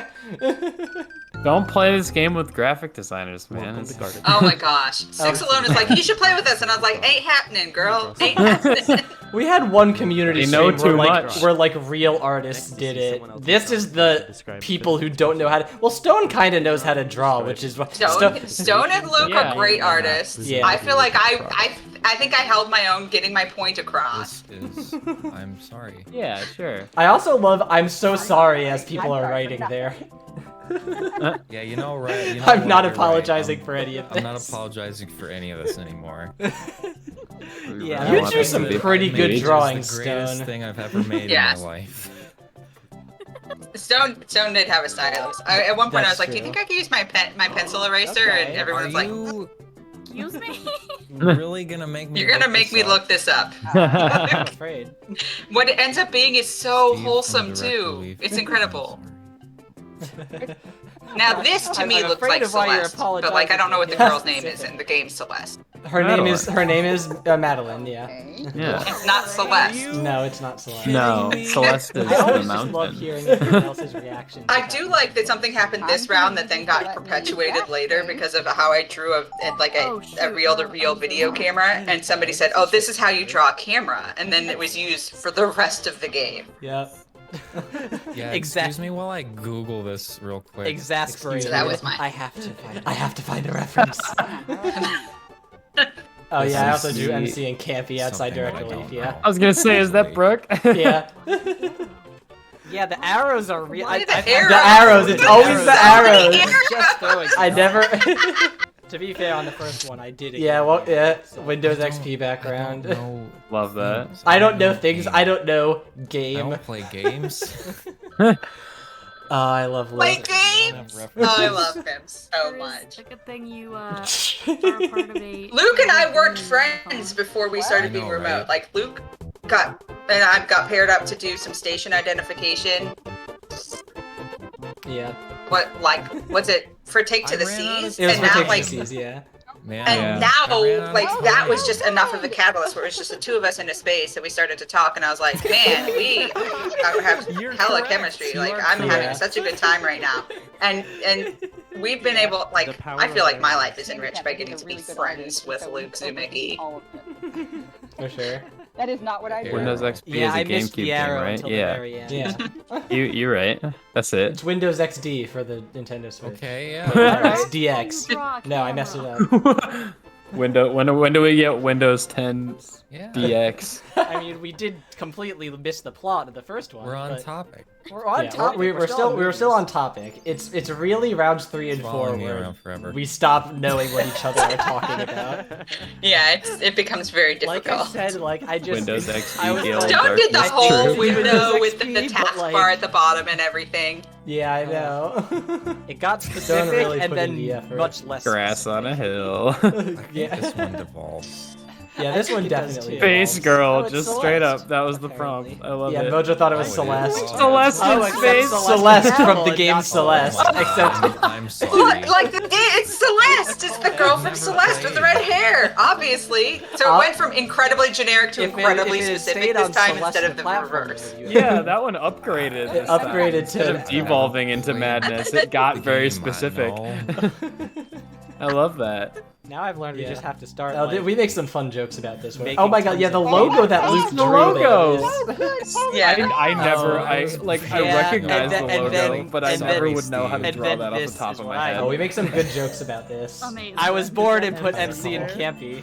Don't play this game with graphic designers, man. Welcome It's to garden. Oh my gosh. Six Alone is like, you should play with us. And I was like, ain't happening, girl. Ain't happening. We had one community They know stream where too much. where like real artists did it. This is the people who don't know how to. Well, Stone kind of knows how to draw, which is what Stone and Luke Yeah. are great artists. Yeah. I feel like I think I held my own getting my point across. This is. I'm sorry. Yeah, sure. I also love "I'm so sorry" as people are writing there. Yeah, you know, right? You know I'm what, not you're apologizing right. for any of this. I'm not apologizing for any of this anymore. Yeah, you drew some pretty good It's drawings, the greatest Stone. thing I've ever made Yes. in my life. Stone did have a stylus. At one point, I was That's like, "Do you true. think I could use my pencil eraser?" Okay. And everyone Are was like, you Excuse me? really gonna make me? "You're gonna look make this me up? look this up." I'm afraid. What it ends up being is so Steve from wholesome Direct too. Relief. It's incredible. Now this to me I'm looks afraid like of why you're Celeste, but like I don't know what the apologizing. girl's name is in the game Celeste. Her name is Madeline. Yeah. Okay. Yeah. It's not Celeste. No, it's not Celeste. No, Celeste is I the always just love mountain. hearing everyone else's reaction. to I that. do like that something happened this round that then got perpetuated later because of how I drew a reel-to-reel video camera, and somebody said, "Oh, this is how you draw a camera," and then it was used for the rest of the game. Yep. Yeah, Exact- excuse me while I Google this real quick. Exasperated. So that was mine. I have to find a reference. Oh This yeah, I is also drew the- MC and Campy outside something Direct I Relief. don't Yeah. know. I was gonna say, is that Brooke? Yeah. Yeah, the arrows are real. Why the The arrows? arrows. It's always the arrows. Just throwing. I never. To be fair, on the first one, I did it. Yeah. Well. Yeah. Windows I XP don't background. know Love that. things. I don't know know things. games. I don't know I game. don't play games. Oh, I love Play Luke. games. Oh, I love him so much. It's a good thing you are a part of a. Luke and I weren't friends before we started I being know, remote. right? Like Luke got and I got paired up to do some station identification. Yeah. What's it for Take to I the ran out of Seas? It was And for now Take like the Seas, yeah. Man, and Yeah. now I ran out of like time. that was just enough of a catalyst where it was just the two of us in a space and we started to talk and I was like, man, we have You're hella correct. chemistry. You Like are I'm having correct. such a good time right now. And we've been able like I feel like my life is enriched by getting to be friends with Luke Zumicki. For sure. That is not what I do. Windows XP Yeah, is a I missed GameCube the game, arrow right? until the Yeah. very end. Yeah. You're right. That's it. It's Windows XD for the Nintendo Switch. Okay, yeah. It's Alright. DX. Draw a No, I messed it camera. up. When do we get Windows 10 Yeah. DX? I mean, we did completely miss the plot of the first one. We're on but topic. We're on Yeah, topic. we were still on on topic. It's really rounds 3 and 4 Following me where around forever. we stop knowing what each other are talking about. Yeah, it becomes very Like difficult. I said, like I just Windows XP I was Gale like- Stone did the Darkness. whole True. window Windows with the XP, but, taskbar like- at the bottom and everything. Yeah, I know. It got specific really and put in then the effort. much less. Grass on a hill. Yeah. This one devolves. Yeah, this I one think it does definitely. too. Face evolves. girl, Oh, it's just Celeste, straight up. That was the apparently. prompt. I love Yeah, it. Mojo thought it was Oh, it is. Celeste. Celeste Oh, in except space. Celeste from the Apple game and not Celeste. Celeste. Except I'm sorry. Like it's Celeste. It's the girl from Never Celeste with the played. red hair, obviously. So it went from incredibly generic to If it- incredibly if it specific stayed this on time Celeste, instead of the platform reverse. review. Yeah, that one upgraded. It upgraded Instead of to. devolving into madness, it got The very game, I specific. know. I love that. Now I've learned we Yeah. just have to start. Oh, like, we make some fun jokes about this one. Making Oh my god, tons yeah, the of- logo that Luke the drew. logo. there is- Yeah. I never, Oh, I yeah, recognize and the then- logo, and but I then- never would know how to and draw then that off this the top is of what my I head. Oh, we make some good jokes about this. Amazing. I was bored and put MC and Campy.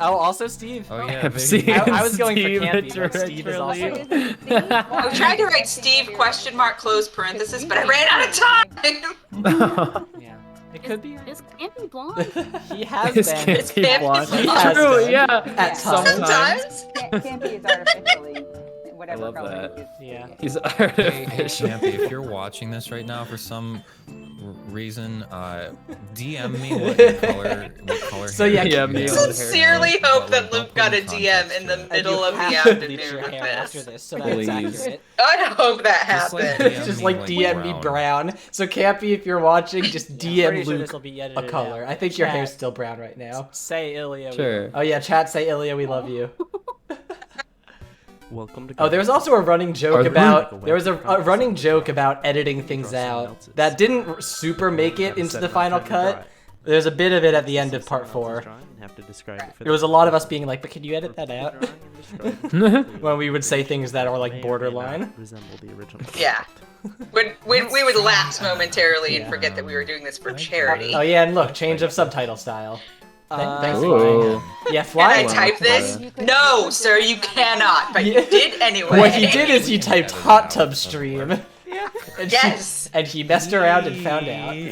Oh, also Steve. Oh yeah, I'm video seeing games. I was going for Steve Campy, at but Direct Steve is also- Relief. I tried to write Steve question mark close parenthesis, but I ran out of time. Yeah. It could be. Is Campy blonde? He has This been. can't It's be been- blonde. He has True, been. yeah. At times. Sometimes. Campy is artificially whatever love color that. it is. Yeah. He's Hey, artificial. Champy, if you're watching this right now for some reason, DM me what color. So, yeah, Yeah, you me have. on the Sincerely But, hope like, that don't Luke put got a in DM context in the for it. middle of the have to bleach afternoon your with hair after this. this, so that it's Please. accurate. I hope that Just like happens. DM Just me, like like, DM me brown. brown. So Campy, if you're watching, just I'm DM pretty sure Luke this will be a edited color. out. I think your Chat, hair's still brown right now. Say Ilya. Sure. Oh yeah, chat, say Ilya, we love you. Welcome to. Oh, there was also a running joke Are about there was a running joke about editing things out that didn't super make it into the final cut. There's a bit of it at the end of part 4. There was a lot of us being like, but can you edit that out? When we would say things that are like borderline. Yeah. When we would lapse momentarily and forget that we were doing this for charity. Oh yeah, and look, change of subtitle style. Thanks, Ooh. Flying. Yeah, Can Flying. I type this? No, sir, you cannot. But you did anyway. What he did is he typed hot tub stream. And Yes. and he messed around and found out. He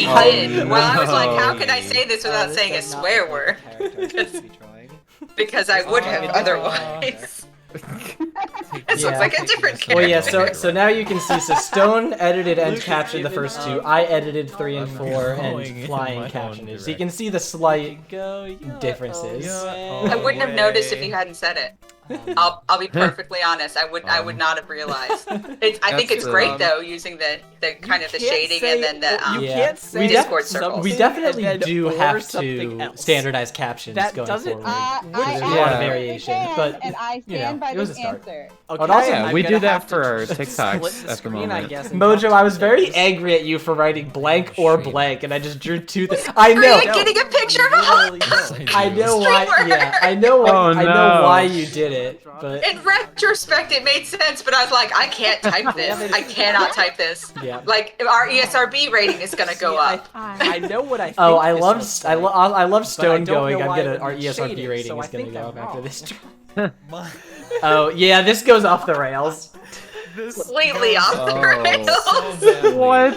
did. Well, I was like, how can I say this without saying a swear word? Because I would have otherwise. This looks like a different character. Well, yeah, so now you can see, so Stone edited and captioned the first 2, I edited 3 and 4, and Flying captioned it. So you can see the slight differences. I wouldn't have noticed if you hadn't said it. I'll be perfectly honest. I would not have realized. I think it's great though, using the kind of the shading and then the Discord circles. We definitely do have to standardize captions going forward. There's a lot of variation, but and I stand by it was a this start. answer. But also, Yeah, we I'm do gonna have that to for our split TikToks the at the screen, I moment. guess, and Mojo, talk I was very about angry at you for writing blank or blank, and I just drew 2 things. I know. Are you getting a picture? I know why. Yeah, I know. I know why you did it, but In retrospect, it made sense, but I was like, I can't type this. I cannot type this. Yeah. Like our ESRB rating is gonna go up. I know what I think. oh, I this love was I love Stone don't going. know I'm why gonna it our would be ESRB shaded, rating so is I gonna think go I'm up after wrong. this. Oh yeah, this goes off the rails. Completely off the rails. What?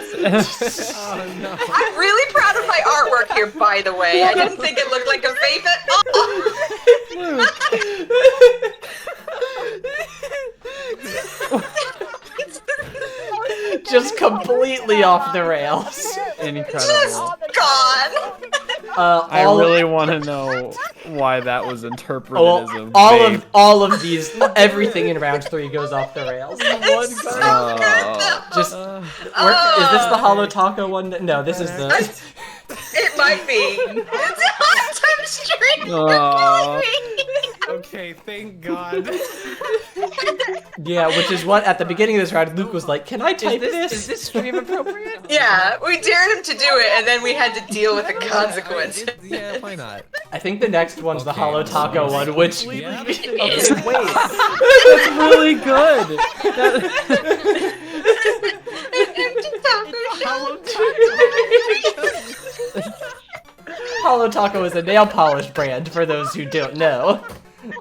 I'm really proud of my artwork here, by the way. I didn't think it looked like a vape at all. Just completely off the rails. Incredible. Gone. I really want to know why that was interpreted as a all vape. of all of these, everything in round 3 goes off the rails. It's so good, though. Just is this the Hollow Taco one? No, this is the. It might be. It's a hot tub stream. Aw. Okay, thank God. Yeah, which is what at the beginning of this round, Luke was like, "Can I type this? Is this stream appropriate? Yeah, we dared him to do it, and then we had to deal with the consequences. Yeah, why not? I think the next one's the Hollow Taco one, which Yeah. Yes. Wait. That's really good. Hollow Taco is a nail polish brand for those who don't know.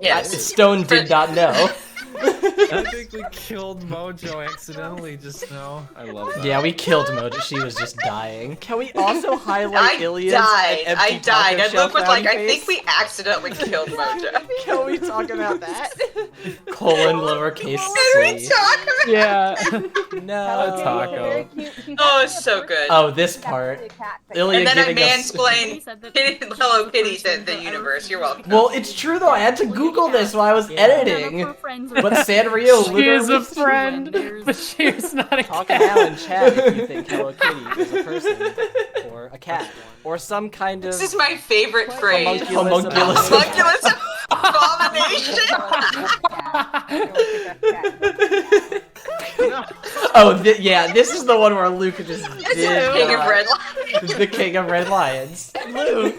Yes. Stone did not know. I think we killed MoJo accidentally just now. I love that. Yeah, we killed Mojo. She was just dying. Can we also highlight I Ilia's died. empty I died. taco And shell Luke was like, frowny I think face? we accidentally killed Mojo. Can we talk about that? Colon lowercase Can we c. talk about Yeah. No. Taco. Oh, it's so good. Oh, this part. Ilya And then I giving us. mansplained said that- Hello Kitty said the universe. You're welcome. Well, it's true though. I had to Google this while I was None of editing. her friends But were Sanrio She is a literally. friend, surrenders. but she is not a Talk cat. now in chat if you think Hello Kitty is a person or a cat or some kind of This is my favorite phrase. Homunculus. Homunculus abomination. Oh, yeah. This is the one where Luke just It's did. the king of not- red lions. The king of red lions. Luke.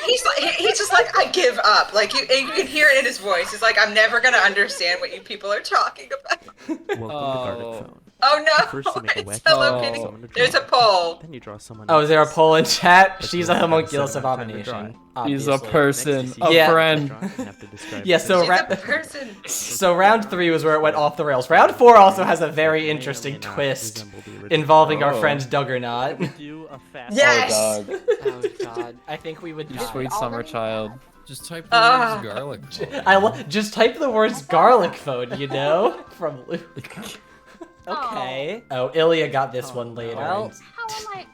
He's just like, I give up. Like you can hear it in his voice. He's like, I'm never gonna understand what you people are talking about. Oh no! First you make a It's wet Hello Oh. Kitty. someone to There's a draw. poll. Then you draw someone Oh, else. is there a poll in chat? She's a Because homunculus set of amount of time to draw abomination. He's a Obviously. person, Next, a Yeah. friend. You have to describe Yeah, it. so He's ra- a person. So round 3 was where it went off the rails. Round 4 also has a very interesting twist involving our Oh. friend Duggernaut. Do a fast Yes! Oh, dog. Oh god, I think we would You die. sweet summer child. Just type the Ah. words garlic. Just type the words garlic phone, you know? From Luke. Okay. Oh, Ilya got this one later. Well, How am I?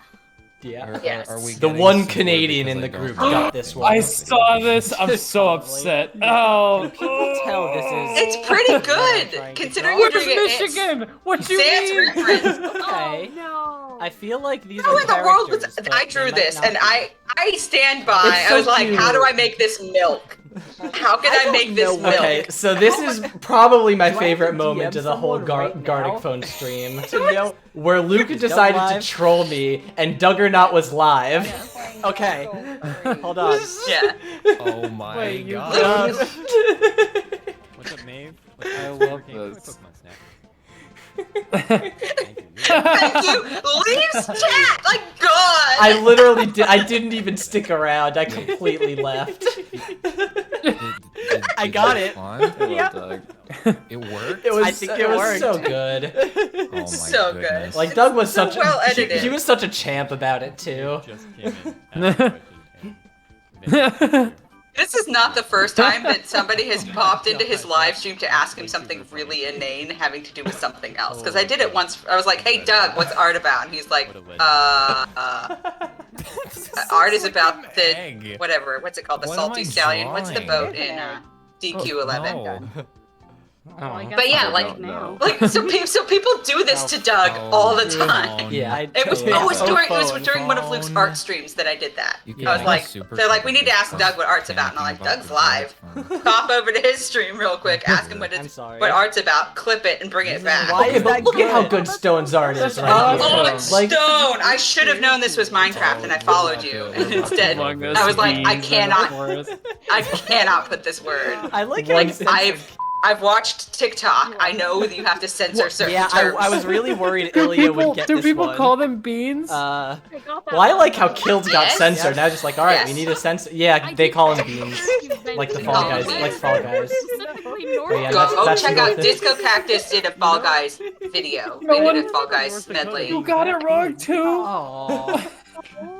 Yeah. Yes. Are we The getting one support Canadian because in I the don't group know? got this one. I saw this. I'm so Probably. upset. Oh. People tell this is. It's pretty Trying good, to considering draw. you're doing it. Michigan. What you Sans mean? reference. Okay. Oh, no. I feel like these How are in the world was characters, but I they drew might this, not and be. I stand by. It's so I was like, cute. how do I make this milk? How can I make this milk? Okay, so this is probably my Do I favorite have to moment DM of the whole someone right now? Gardic phone stream. To know. Where Luke decided to live. troll me and Duggernaut was live. Okay. Gold Hold on. Yeah. Oh my Wait, you god. What's up, Maeve? I love this. Thank you. Leaves chat. Like God. I literally did. I didn't even stick around. I completely left. I got it. Yep. It worked? It was. I think it it was worked. so good. Oh my So good. goodness. Like Doug was such. well he, edited. he was such a champ about it too. Just came in. asked a question, and This is not the first time that somebody has popped into his live stream to ask him something really inane having to do with something else. Because I did it once. I was like, "Hey, Doug, what's art about?" And he's like, "Art is about the Egg. whatever. What's it called? The What am salty I stallion. What's the drawing? boat in DQ11?" No. Well, I guess But yeah, I'll like- do it now. Like so people do this to Doug all the time. phone. Yeah. It was Yeah. during one of Luke's Phone. art streams that I did that. You I was can like, super they're like, we need to ask phone. Doug what art's about, and I'm like, Panicking Doug's about live. the phone. Pop over to his stream real quick, ask him I'm sorry. what art's about, clip it, and bring it back. Why Okay, is but that look at how good? good Stone's art is right Oh, here. it's Like, Stone! I should have known this was Minecraft, and I followed you. And instead, I was like, I cannot put this word. I like how Like, you said I've watched TikTok. I know that you have to censor certain Yeah, terms. I was really worried Ilya would get do this people one. call them beans? I got that well, I like one. how Killed got Yes. censored. Now just like, all right, we Yes. need to censor. Yeah, they call them beans. Like the Fall Guys, Oh, like Fall Guys. Specifically yeah, North. that's Check the out thing. Disco Cactus did a Fall Guys video. They did a Fall Guys medley. You got it wrong too. Aww.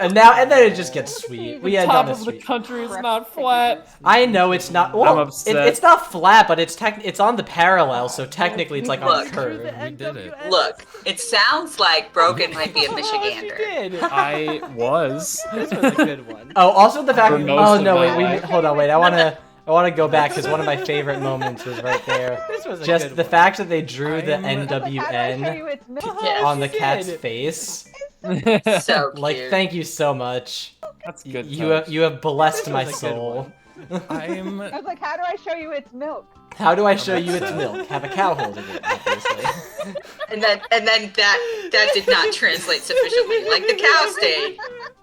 And then it just gets sweet. We end Top on a of the sweet. country is not flat. I know it's not. Well, I'm upset. it's not flat, but it's on the parallel, so technically it's like on Look. a curve. We did it. Look, it sounds like Broken might be a Michigander. did. I was. This was a good one. Oh, also the fact. For most Oh of no, my wait, life. hold on, wait. I wanna go back because one of my favorite moments was right there. This was a Just good the one. fact that they drew the I'm- How do I show NWN you it's milk? Yes. on the you cat's did. face. So cute. Like, thank you so much. That's good. You have blessed This my was a good soul. I'm. I was like, how do I show you it's milk? How do I show you its milk? Have a cow holding it, obviously. And then that did not translate sufficiently. Like the cow stayed,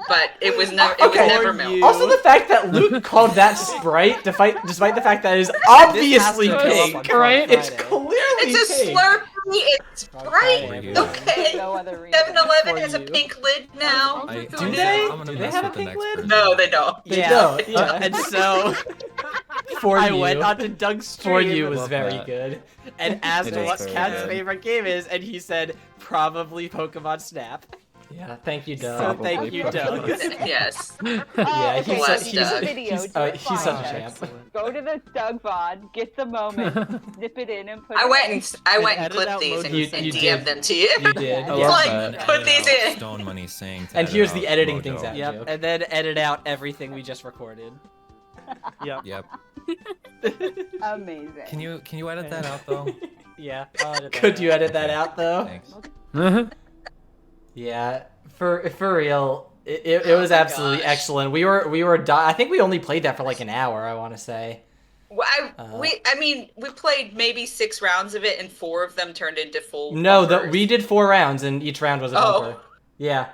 but it was never Okay. milk. Also, the fact that Luke called that Sprite, despite the fact that it is obviously This has to go up pink, on Friday. it's clearly It's a pink. Slurpee. It's Friday. bright. For Okay. No other reason. 7-Eleven For has a you. pink lid now. I, Do I'm they? I'm gonna Do they mess have a with the pink next lid? person. No, they don't. They Yeah. don't. Yeah. And so For I you. went onto Doug's stream For you was Love very that. good. and asked It him is what very Cat's good. favorite game is, and he said probably Pokemon Snap. Yeah, thank you, So Doug. thank you, Doug. Yes. Yeah, okay, he's, Bless he's, Doug. video, he's, do it he's such a fine. champ. Go to the Doug VOD, get the moment, zip it in, and put I it went in. and edit clipped out these and, MoJo's and You DM'd did. them to you. You did. Yeah. I Yeah. love Like, that. put these in. Stone Money saying. to And edit here's the out editing Mojo. things out. Yep, joke. and then edit out everything we just recorded. Yep. Yep. Amazing. Can you edit that out though? Yeah. I'll edit that Could out. you edit that out though? Thanks. Yeah, for real, it was my absolutely gosh. excellent. We were I think we only played that for like an hour. I want to say. Well, we played maybe 6 rounds of it, and 4 of them turned into full. No, bumpers. we did 4 rounds, and each round was a Oh. bumper. Yeah,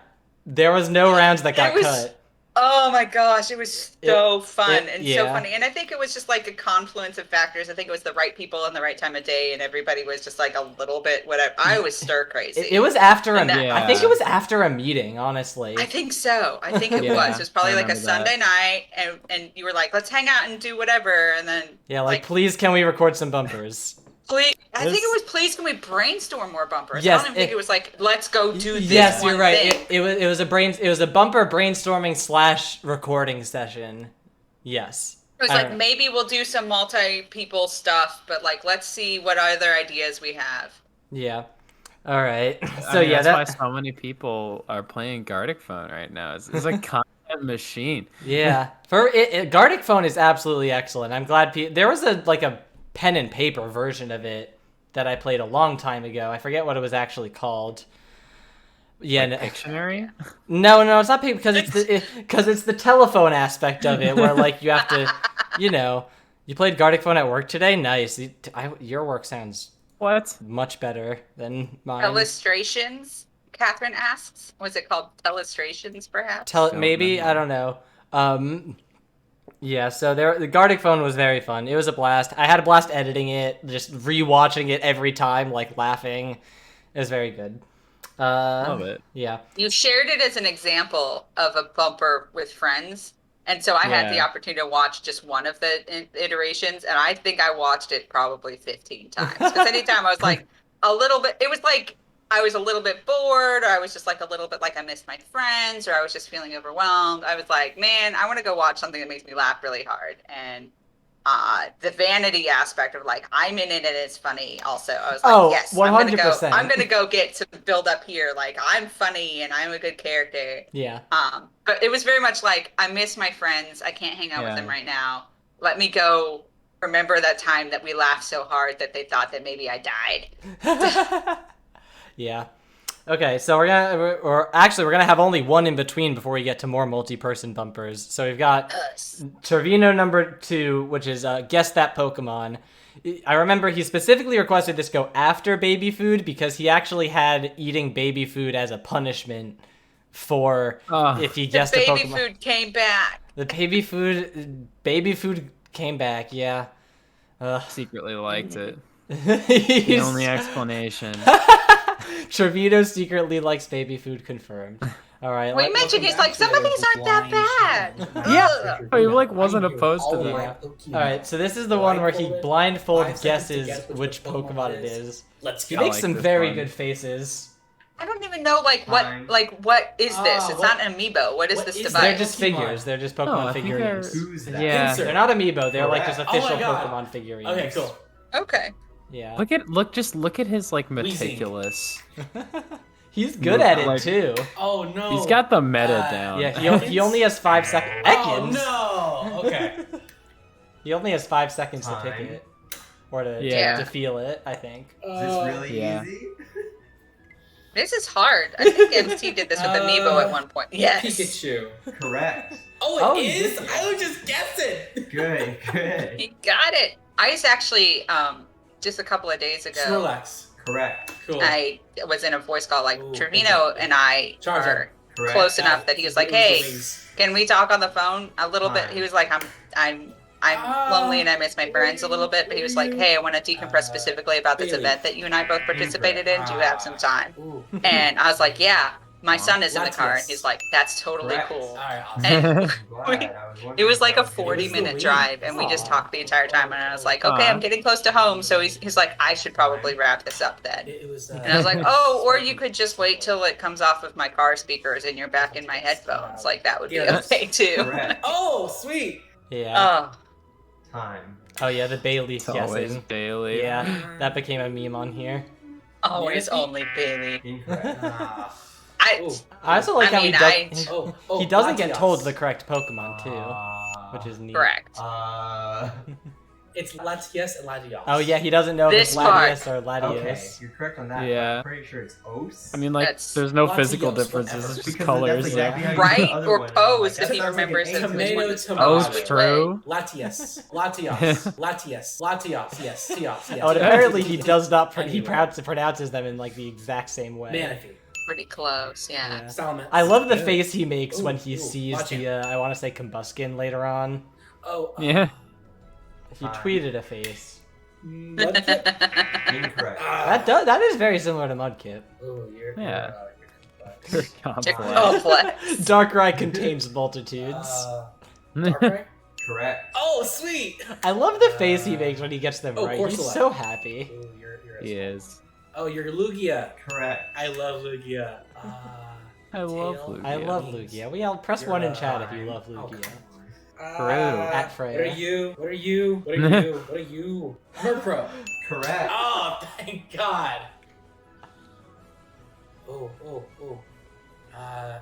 there was no rounds that got It was- cut. Oh my gosh, it was so fun and so yeah. funny. And I think it was just like a confluence of factors. I think it was the right people and the right time of day, and everybody was just like a little bit whatever. I was stir crazy. It was after And a. that- I think it was after a meeting. Honestly. I think so. I think it Yeah, was. It was probably I like a remember that. Sunday night, and you were like, "Let's hang out and do whatever." And then Yeah, like please, can we record some bumpers? please, I think This- it was please can we brainstorm more bumpers? Yes, I don't even think it was like let's go do this. Yes, you're one right. thing. It was a bumper brainstorming / recording session. Yes. It was I like don't know. maybe we'll do some multi-people stuff, but like let's see what other ideas we have. Yeah. All right. I So mean, yeah, that's that. why so many people are playing Gartic Phone right now. It's a content machine. Yeah. For Gartic Phone is absolutely excellent. I'm glad there was a pen and paper version of it that I played a long time ago. I forget what it was actually called. Yeah. Like Pictionary? No, it's not paper because it's the telephone aspect of it where like you have to, you played Gartic Phone at work today. Nice. Your work sounds What? much better than mine. Illustrations. Catherine asks. Was it called Telestrations, perhaps? Maybe, I don't know. Yeah, so the Gardic phone was very fun. It was a blast. I had a blast editing it, just rewatching it every time, like laughing. It was very good. Love it. Yeah. You shared it as an example of a bumper with friends. And so I had the opportunity to watch just one of the iterations, and I think I watched it probably 15 times. Because anytime I was like a little bit, it was like I was a little bit bored, or I was just like a little bit like I missed my friends, or I was just feeling overwhelmed. I was like, man, I want to go watch something that makes me laugh really hard. And the vanity aspect of like I'm in it and it's funny. Also, I was like, yes, 100%. I'm gonna go get some build up here. Like I'm funny and I'm a good character. Yeah. But it was very much like I miss my friends. I can't hang out with them right now. Let me go remember that time that we laughed so hard that they thought that maybe I died. Yeah. Okay, so we're gonna have only one in between before we get to more multi-person bumpers. So we've got Trevino number 2, which is Guess That Pokemon. I remember he specifically requested this go after baby food because he actually had eating baby food as a punishment for if he guessed a Pokemon. The baby food came back. The baby food came back, yeah. Secretly liked it. The only explanation. Trevino secretly likes baby food, confirmed. All right. Well, you mentioned he's like, some of these aren't that bad. Yeah. He like wasn't opposed to that. All right, so this is the one where he blindfold guesses which Pokemon it is. He makes some very good faces. I don't even know what is this? It's not an amiibo. What is this device? They're just figures. They're just Pokemon figurines. Yeah. They're not amiibo. They're like just official Pokemon figurines. Okay, cool. Okay. Yeah. Look at his like meticulous. He's good at it too. Oh no. He's got the meta down. Yeah, he only has 5 seconds. Oh no. Okay. He only has 5 seconds to pick it. Or to feel it, I think. Is this really easy? This is hard. I think MC did this with Amiibo at one point. Yes. Pikachu. Correct. Oh, it is? I would just guess it. Good. He got it. I was actually, just a couple of days ago. Snorlax. Correct. Cool. I was in a voice call, like, Trevino and I are close enough that he was like, hey, can we talk on the phone a little bit? He was like, I'm lonely and I miss my friends a little bit, but he was like, hey, I want to decompress specifically about this event that you and I both participated in. Do you have some time? And I was like, yeah, my son is in the car. And he's like, that's totally cool. And it was like a 40-minute drive, and we just talked the entire time. And I was like, okay, I'm getting close to home. So he's like, I should probably wrap this up then. And I was like, oh, or you could just wait till it comes off of my car speakers and you're back in my headphones. Like, that would be okay too. Oh, sweet. Yeah. Time. Oh yeah, the Bailey Always guessing. Bailey. Yeah, that became a meme on here. Always only Bailey. I also like how he doesn't get told the correct Pokemon too, which is neat. Correct. It's Latias and Latios. Oh yeah, he doesn't know if it's Latias or Latios. Okay, you're correct on that. Yeah. I'm pretty sure it's Os. I mean, like, there's no physical differences. It's just colors. Right? Or pose if he remembers which one is Oh, true. Latias. Yes. Oh, and apparently he does not. He pronounces them in like the exact same way. Manaphy. Pretty close, yeah. I love the face he makes when he sees the, I want to say Combuskin later on. Oh. Yeah. He tweeted a face. Incorrect. That is very similar to Mudkip. Yeah. Complex. Darkrai contains multitudes. Darkrai? Correct. Oh, sweet! I love the face he makes when he gets them right. He's so happy. He is. Oh, you're Lugia. Correct. I love Lugia. I love Lugia. I love Lugia. We all press 1 in chat if you love Lugia. At Freya. What are you? What are you? Murkrow. Correct. Oh, thank God. Oh.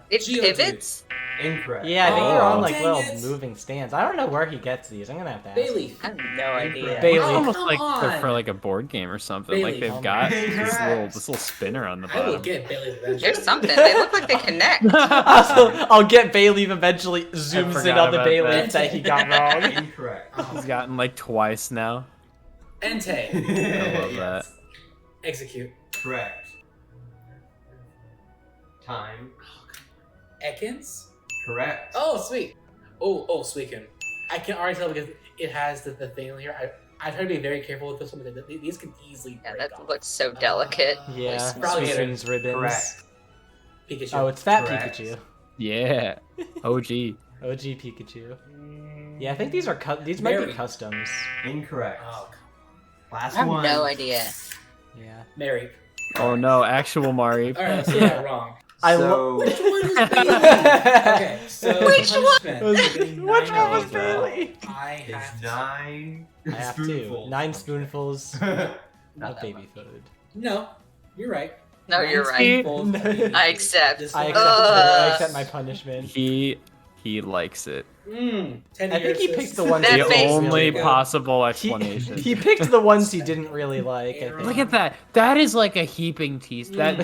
It pivots? Incorrect. Yeah, I think they're on like little it. moving stands. I don't know where he gets these. I'm gonna have to ask. Bailey. I have no idea. Bailey. It's almost come like they're on. for like a board game or something. Bailey. Like they've got this little spinner on the I will bottom. get Bailey eventually. There's something. They look like they connect. Also, I'll get Bailey eventually zooms in forgot on the about Bailey that. that he got wrong. Incorrect. He's gotten like twice now. Entei. I love that. Execute. Correct. time. Ekans? Correct. Oh, sweet. Suicune. I can already tell because it has the thing here. I try to be very careful with this one because these can easily Yeah, break that off. looks so delicate. Yeah, Probably get it. Suicune's ribbons. Correct. Pikachu. Oh, it's Fat Correct. Pikachu. Yeah. OG. OG Pikachu. Yeah, I think these are these might be Mary. customs. Incorrect. Oh, Last I have one. no idea. Yeah. Mary. Oh no, actual Mari. Alright, so yeah, wrong. So, Which one was Bailey? Okay, so Which one? punishment. Which one was Nine Bailey? I it's have 9 I have to. spoonfuls. 9 spoonfuls Not of baby food. No, you're right. No, Nine you're right. spoonfuls of baby I food. accept. This I one- accept, I accept my punishment. He likes it. 10 I think he years picked is- the ones That The he face- only really liked. possible He, explanation. he picked the ones he didn't really like. I think. Look at that. That is like a heaping tease. That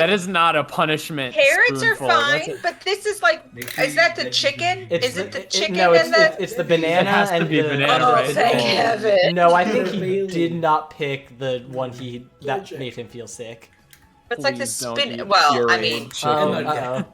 is not a punishment. Carrots are spoonful. That's fine, a- but this is like, Make sure is that you- the chicken? It's Is it the it- chicken no, and the? it's the banana has to and be the banana, Oh, right? thank heaven. No, I think he Bailey. did not pick the one that Chicken. made him feel sick. It's like the Please don't spin. eat Well, I pureed mean, chicken. Oh,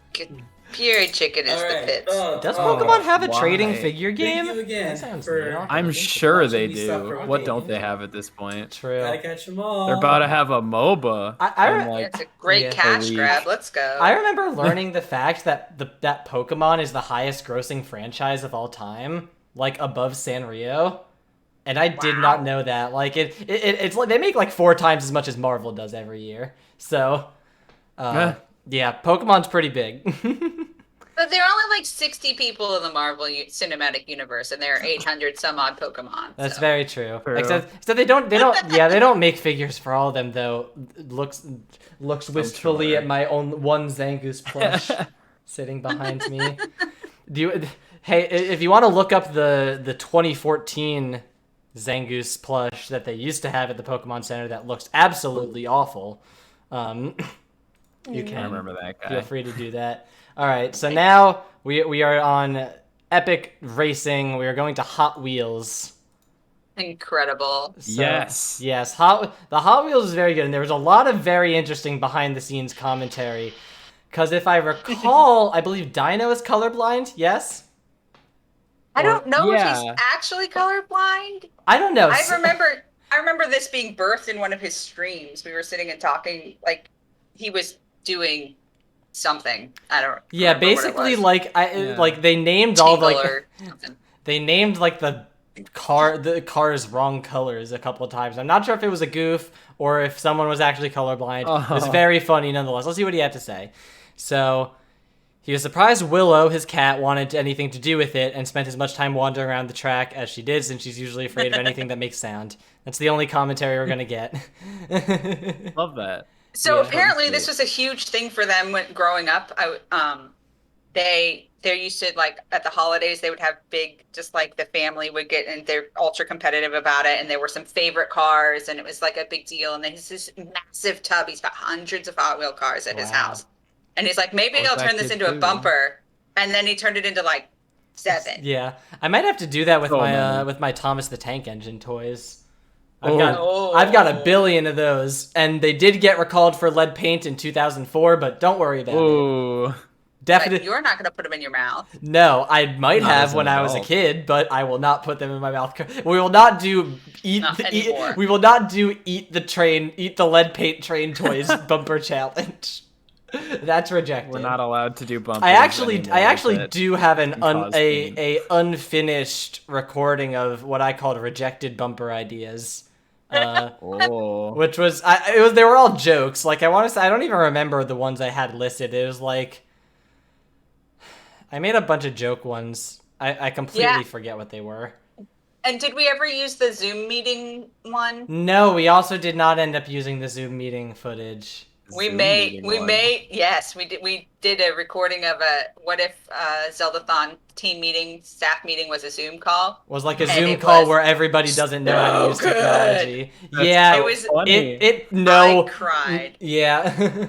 Okay. pureed chicken is the Alright, pits. Does oh, Pokemon have a why? trading figure game? Thank you again That sounds for- neat. I'm Think sure watching they me do. suffer. What Okay. don't they have at this point? True. Gotta catch them all. They're about to have a MOBA. I in, like, It's a great Yeah. cash Holy- grab. Let's go. I remember learning the fact that that Pokemon is the highest grossing franchise of all time, like above Sanrio. And I did not know that. Like it's like they make like 4 times as much as Marvel does every year. So yeah, Pokemon's pretty big. But there are only like 60 people in the Marvel Cinematic Universe, and there are 800 some odd Pokemon. That's so. very true. True. Except they don't they don't make figures for all of them though. Looks wistfully sure. at my own one Zangoose plush sitting behind me. Hey, if you want to look up the 2014 Zangoose plush that they used to have at the Pokemon Center that looks absolutely awful, you can I remember that guy. feel free to do that. All right, so now we are on Epic Racing. We are going to Hot Wheels. Incredible. So, Yes. Yes. The Hot Wheels is very good, and there was a lot of very interesting behind-the-scenes commentary. Because if I recall, I believe Dino is colorblind. Yes. I don't know if yeah. he's actually colorblind. I don't know. I remember this being birthed in one of his streams. We were sitting and talking, like he was doing something. I don't. Yeah, remember what it basically, was. like they named all Tingle like or something. they named like the car's wrong colors a couple of times. I'm not sure if it was a goof or if someone was actually colorblind. It was very funny nonetheless. Let's see what he had to say. So he was surprised Willow, his cat, wanted anything to do with it and spent as much time wandering around the track as she did, since she's usually afraid of anything that makes sound. That's the only commentary we're gonna get. Love that. So Yeah. apparently this was a huge thing for them when growing up. They're used to, like, at the holidays they would have big, just like the family would get, and they're ultra competitive about it, and there were some favorite cars, and it was like a big deal. And then he's this massive tub. He's got hundreds of Hot Wheel cars at his Wow. house, and he's like, maybe Well, I'll that turn this kid into a too. bumper. And then he turned it into like 7. Yeah, I might have to do that with So my many. with my Thomas the Tank Engine toys. Oh. I've got a billion of those, and they did get recalled for lead paint in 2004. But don't worry about it. Ooh. But Definitely, you're not gonna put them in your mouth. no. I might Not have as an when I was a adult. kid, but I will not put them in my mouth. We will not do Not anymore. we will not do eat the lead paint train toys bumper challenge. That's rejected. We're not allowed to do bumpers. I actually anymore that do have can cause pain. a unfinished recording of what I called rejected bumper ideas. Oh. Which was they were all jokes. Like, I want to say, I don't even remember the ones I had listed. It was like I made a bunch of joke ones. I completely Yeah. forget what they were. And did we ever use the Zoom meeting one? No, we also did not end up using the Zoom meeting footage. We Zoom may, meeting we one. may, yes, we did a recording of a what if Zeldathon team meeting, staff meeting was a Zoom call. Was like a And Zoom it call was where everybody doesn't know how to use so good. technology. That's Yeah, It was- funny. it no. I cried. Yeah.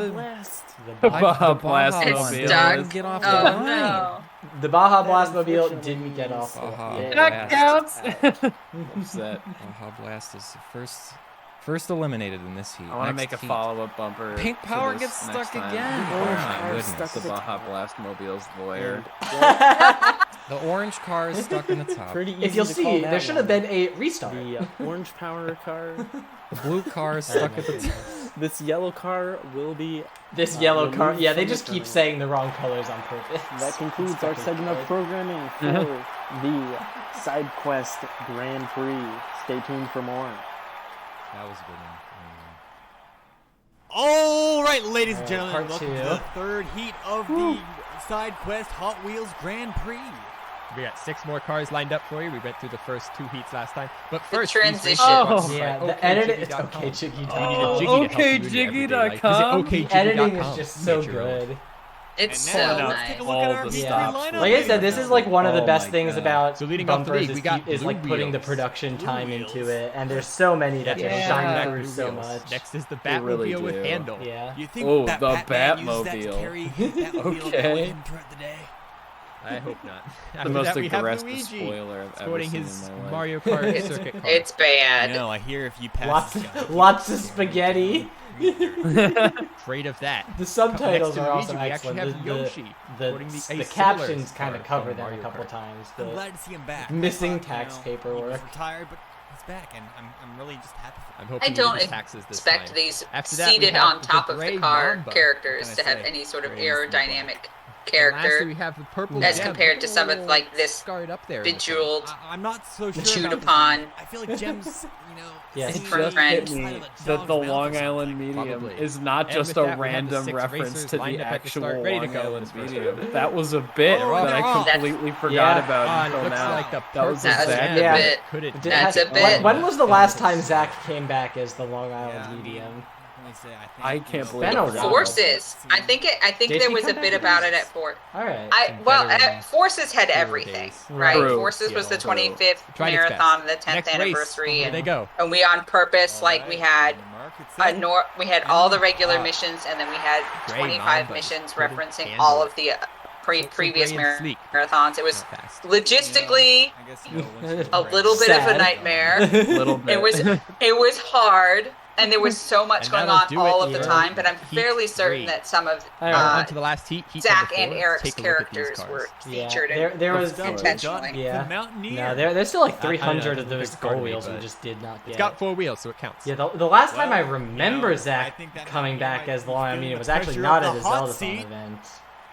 Blast. The Baja Blast Baja will one. be It's stuck. on this. Get off Oh the line. no. The Baja Blast Mobile didn't get off. Baja Yeah. That counts. Upset. Baja Blast is first eliminated in this heat. I want to Next make a heat. follow-up bumper. Pink for Power this gets next stuck time. again. Oh Oh my my goodness, goodness. the Baja Blast Mobile's lawyer. The orange car is stuck in the top. Pretty easy If you'll to see, call there that should have one. been a restart. The orange power car. The blue car is stuck at the top. This yellow car will be. This yellow car. removed Yeah, they from the just keep tournament. saying the wrong colors on purpose. That concludes our segment of programming for the Side Quest Grand Prix. Stay tuned for more. That was a good one. All right, ladies and All gentlemen, right, welcome part to two. the third heat of the Side Quest Hot Wheels Grand Prix. We got 6 more cars lined up for you. We went through the first 2 heats last time. But first, transition. Yeah, the edit. It's OKJiggy.com. OKJiggy.com. Visit The editing is OKJiggy.com. just so Major roll. good. It's so let's take nice. a look at our All the victory stops lineup. Like I said, this is like one of the Oh best my things God. about So leading off the bumpers lead, we got is blue like putting the wheels. production Blue time wheels. into it, and there's so many that just Yeah. shine through Blue so wheels. much. Next is the They really Batmobile with do. handle. Yeah. You think Oh, that the Batman uses that to Batmobile. carry his Batmobile Okay. with him throughout the day? I hope not. The After most that, we have aggressive Luigi spoiler I've ever sporting seen his in my life. Mario Kart circuit car. It's bad. No, I hear if you pass Lots, this guy. lots of spaghetti. Afraid of that. The subtitles Next to are also Luigi, we actually excellent. have The, Yoshi the, sporting the the Ace captions Sailor's kind of car cover from them a Mario couple Kart. times. I'm The glad to see him back. missing I thought, tax he was paperwork. retired, but he's back, and I'm really just happy for I'm him. hoping I don't he taxes this expect time. these After that, we seated have on top of gray the car Mamba. characters What to can I have say? any sort of Gray is the aerodynamic And lastly, character we have the purple as gem. compared to some of like this Scarred up there. in the bejeweled, I'm not so sure chewed about this upon. one. I feel like Gems, Yeah, It it's from just friends. hit me Inside of a that dog's the mouth or Long something. Island medium Probably. is not And just with a that, we have the random 6 reference racers to lined the up at the actual start, ready to Long go in Island this first medium. round. That was a bit Oh, that I wow. completely forgot Yeah. about It until looks now. like the That was That was exactly a Yeah. bit. Couldn't That's a do bit. When was the last time Zach came back as the Long Island Yeah, I mean, medium? let me say, I think, can't you know, believe Been a while. Forces. I think Did there he was a come bit back? about it at Fort. All right. Veteran Forces had hero everything, days. right? Right. Forces was the Yeah. 25th Tried its best. marathon, the 10th Next race, anniversary, where they and, go. and we on purpose, like we had we had all the regular Ah. missions, and then we had Gray 25 Mamba, missions put it referencing in all handle. of the So previous gray and sleek. marathons. It was Not fast. logistically I guess, you know, once you're a little bit of a Sad. nightmare. little bit. It was hard, and there was so much And going that'll on do all it of the for time. But I'm Heat fairly certain 3. that some of On to the last heat. Heat Zach number and 4. Eric's Take a look at these characters cars. were Yeah, featured there was intentionally. Yeah. The Mountaineer. No, there's still like I know, 300 it's of a those big part goal of me, wheels we but just did not get. It's got 4 wheels, so it counts. Yeah, the last time I Well, remember you know, I Zach think that coming Mountaineer back might as the be Long Island feeling medium the was actually pressure not of at the a hot Zeldathon seat. event.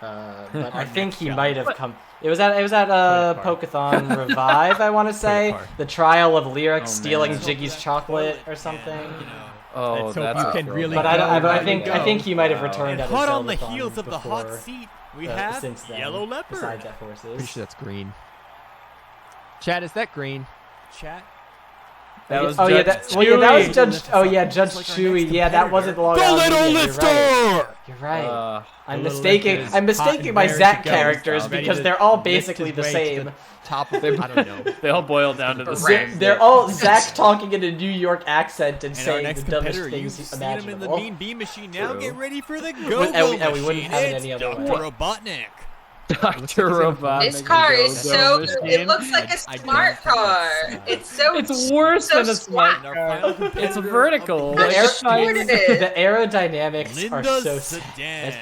But I Our think next he challenge. might have come. It was at a Pokeathon Revive, I want to say. Card. The trial of Lyric Oh, stealing man. Jiggy's chocolate or something. You know, Oh, Let's hope that's you a can throwback. really But go, I really think he might have Wow. returned and at a hot on the Zeldathon heels of the hot before, seat, we have since then, Yellow Leopard. Besides at Pretty Forces. sure that's green. Chad, is that green? Chat. That was Oh yeah, Judge that was Chewie. Judge. Oh yeah, Judge Like our Chewie. next Yeah, that wasn't the Long The Island Little medium, Lifter! You're right. I'm The Little mistaking. Lifter is I'm hot mistaking and my raring to Zach go. characters Ready because to they're all lift basically his the way to same. the top of I don't know. They all boil down to the They're, same. they're all Zach talking in a New York accent and And our saying next the dumbest competitor, you've things seen him in the imaginable. Mean Bean Machine. Now True. get ready for the And Go-Go we- and we wouldn't Machine. have it It's any other Dr. way. Robotnik. Dr. Robotnik. This car is Go-Go so good. It machine. looks like a I smart don't think car. it's, It's so It's worse so than a smart And our car. final It's competitor vertical. of The, the aer- What it is. the aerodynamics are Linda's so Sedan.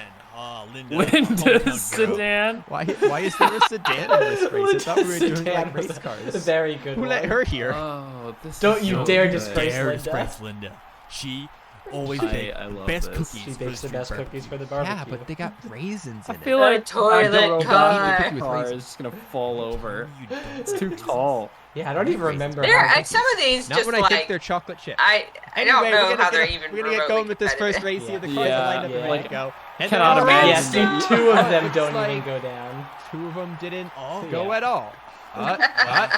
Linda. Linda's Hometown girl. sedan. Why is there a sedan in this race? I thought we were doing Sedan like was race a cars. very good Who one. let her here? Oh, this Don't is you so dare good. disgrace Dare Linda. disgrace Linda. She always I bakes love best this. cookies. She for bakes the best street cookies for the Yeah, barbecue. but they got raisins in I it. feel like toilet Dr. car. Robotnik car is just gonna fall over. It's too tall. Yeah, I don't even remember. There, how and some of these Not just when I like think they're chocolate chips. I Anyway, don't we're know gonna how they're get, even we're gonna get remotely going with this first competitive. race here. The Yeah. cars Yeah. are lined up and Yeah. ready to go. And Cannot then- imagine. Yeah, see, two of them Looks don't like even go down. 2 of them didn't Oh, go yeah. at all. What?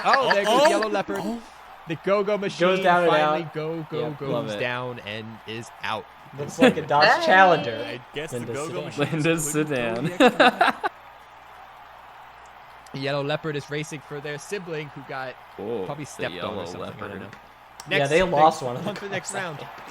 Oh, there goes Yellow Leopard. The Go-Go machine Goes down and finally out. goes love it. down and is out. Looks like a Dodge Challenger. I guess Linda's the Go-Go sedan. machine. Linda's sedan. Yellow Leopard is racing for their sibling who got Oh, probably the stepped on yellow or something. I don't leopard. know. Yeah, they lost one of On the to the next cars, I round. think.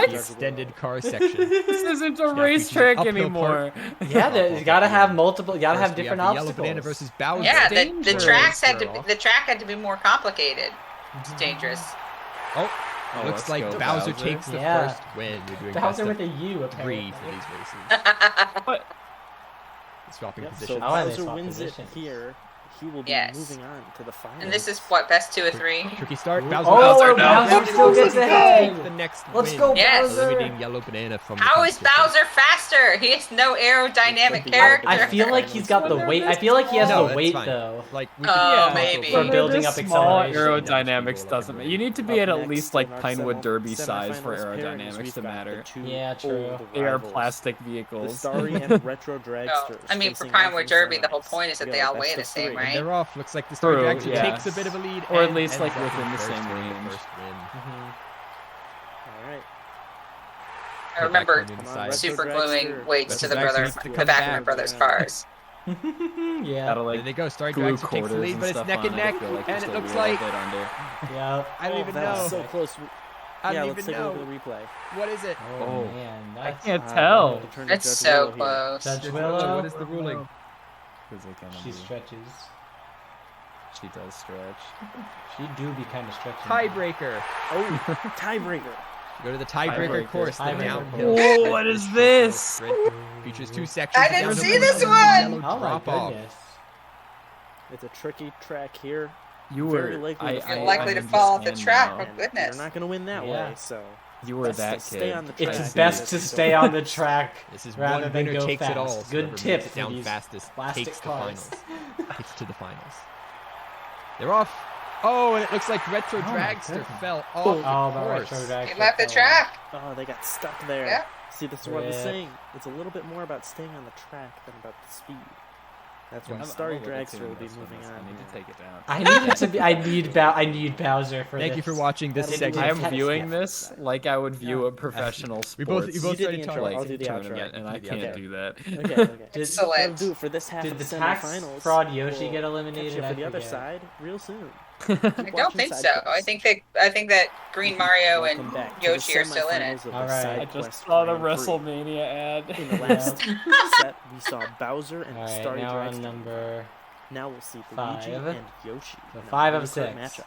What? The extended car section. This isn't a feature racetrack uphill anymore. Yeah, you gotta have multiple. You gotta have First, we different the Yellow Banana obstacles. versus Bowser. Yeah, the Dangerous, tracks had to girl. be, the track had to be more complicated. It's dangerous. Oh, Oh, looks let's like go, Bowser Bowser. takes the Yeah. first win. We're doing Bowser best with of a U, 3 apparently. for these races. swapping Yep, positions. so Oh, and they Bowser swap wins positions. it here. He will be Yes. moving on to the final. And this is what, best 2 or 3? Tricky start. Bowser. Oh, Bowser Bowser still gets ahead. The next Let's win. go, Yes. Bowser. Eliminating Yellow Banana from the How is competition. Bowser faster? He has no aerodynamic character. I feel like he's got the weight. I feel like he has No, the that's weight fine. though. Like we Oh, could maybe. For building up Small acceleration. aerodynamics doesn't matter. You need to be Up at next least in like our Pinewood Derby size for semifinals pairings, aerodynamics we've to got the matter. two Yeah, true. old They are rivals, plastic the vehicles. Starry and Retro No, Dragsters. I mean, for facing Pinewood off in Derby, the whole semis. point is that We they got all best weigh of the same, three. right? They're off. Looks like the Star True, Dragster yeah. takes a bit of a lead. Or at and least, ends like, up within in the first same with the range. first win. All right. I remember Come on, Retro super Dragster. gluing weights to Retro the Dragster brother, needs to the come back of back. my brother's Yeah. cars. Yeah. Gotta There like they go. Star glue Dragster takes the quarters lead, and but it's stuff neck on and it. I neck, feel like and you're it still looks a little like bit under. Yeah. I don't even that was know. so close. I Yeah, don't let's even take a look know. at the replay. What is it? Oh man, I that's can't We'll tell. turn to It's Judge so Willow here. close. Judge Willow, Willow. what is the ruling? Is it gonna She be? stretches. She does stretch. She do be kind of stretching. Tiebreaker. Oh, tiebreaker. Go to the tiebreaker Tiebreaker. course, the Tiebreaker. downhill. Oh, what is this? Features 2 sections. I of didn't downhill see this and one! yellow Oh my drop off. goodness. It's a tricky track here. You Very were likely to You're likely to fall off the track. Oh, And goodness. You're not going to win that Yeah. way, so You were best that to stay kid. on the track. It's best to stay on the track This is rather one than winner go takes fast. it all. So Good whoever tip makes it for down these fastest plastic takes the cars. finals. Takes to the finals. They're off. Oh, and it looks like Retro Oh my Dragster goodness. fell off Oh, the but course. Retro Dragster He left the fell track. Oh, they got stuck there. Yeah. See, this is what I was Rip. saying. It's a little bit more about staying on the track than about the speed. That's why I'm Starry a little Dragster will tuned be this moving one. on. I need to take it down. I need it to be. I need Bowser for Thank this. you for watching this That'll segment. be I'm Catch viewing step. this like I would view a professional sports We both You already did the intro, tried. I'll do the outro. tournament, and I Okay. can't do that. Okay, okay. Excellent. That'll do it for this half Did of the the tax semifinals. fraud Yoshi We'll get catch eliminated? you I for the other forget. side real soon. I don't think so. I think that Green Mario and Welcome back to the Yoshi are still in it. semifinals of the All right. Side I just Quest saw the Grand Prix. WrestleMania ad. In the last set, we saw Bowser and All right, Starry now we're on Dragster. number. Now we'll see Luigi 5. and Yoshi. So in a 5 of really quick 6. Matchup.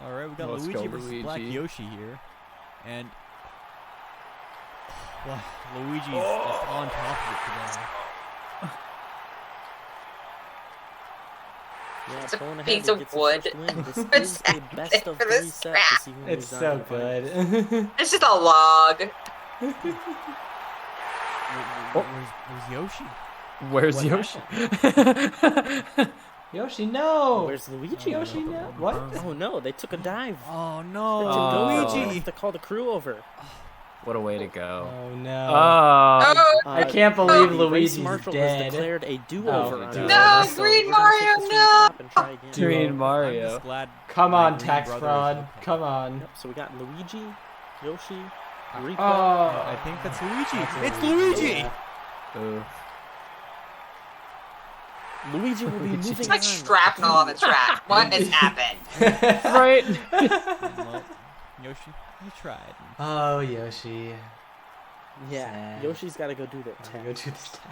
All right, we got Let's Luigi go, versus Black Luigi. Yoshi here, and well, Luigi's just on top of it today. Yeah, It's a pulling ahead, piece he of gets his wood. first win. This What's is a best of for 3 this set crap? to see who It's moves on so to the finals. good. It's just a log. Where's Yoshi? Where's What Yoshi? Yoshi, no. Where's Luigi? Yoshi, no. What? Oh no, they took a dive. Oh no, Oh. Luigi! To call the crew over. What a way to go. Oh no. Oh. Oh, I can't believe the race Luigi's marshal dead. has declared a do-over Oh, on dude. us, No, so Green we're gonna take Mario, this from the no! top and try again. Green I'm Mario. just glad Come my on, green tax brother is fraud. okay. Come on. Yep, so we got Luigi, Yoshi, replay. Oh. I think that's Luigi. That's It's Luigi. Yeah. Ooh. Luigi will be moving It's like on. shrapnel on the track. What has happened? Right. Well, Yoshi, you tried. Oh, Yoshi. Yeah, Sad. Yoshi's got to go do that I'm tag. gonna go do this tax.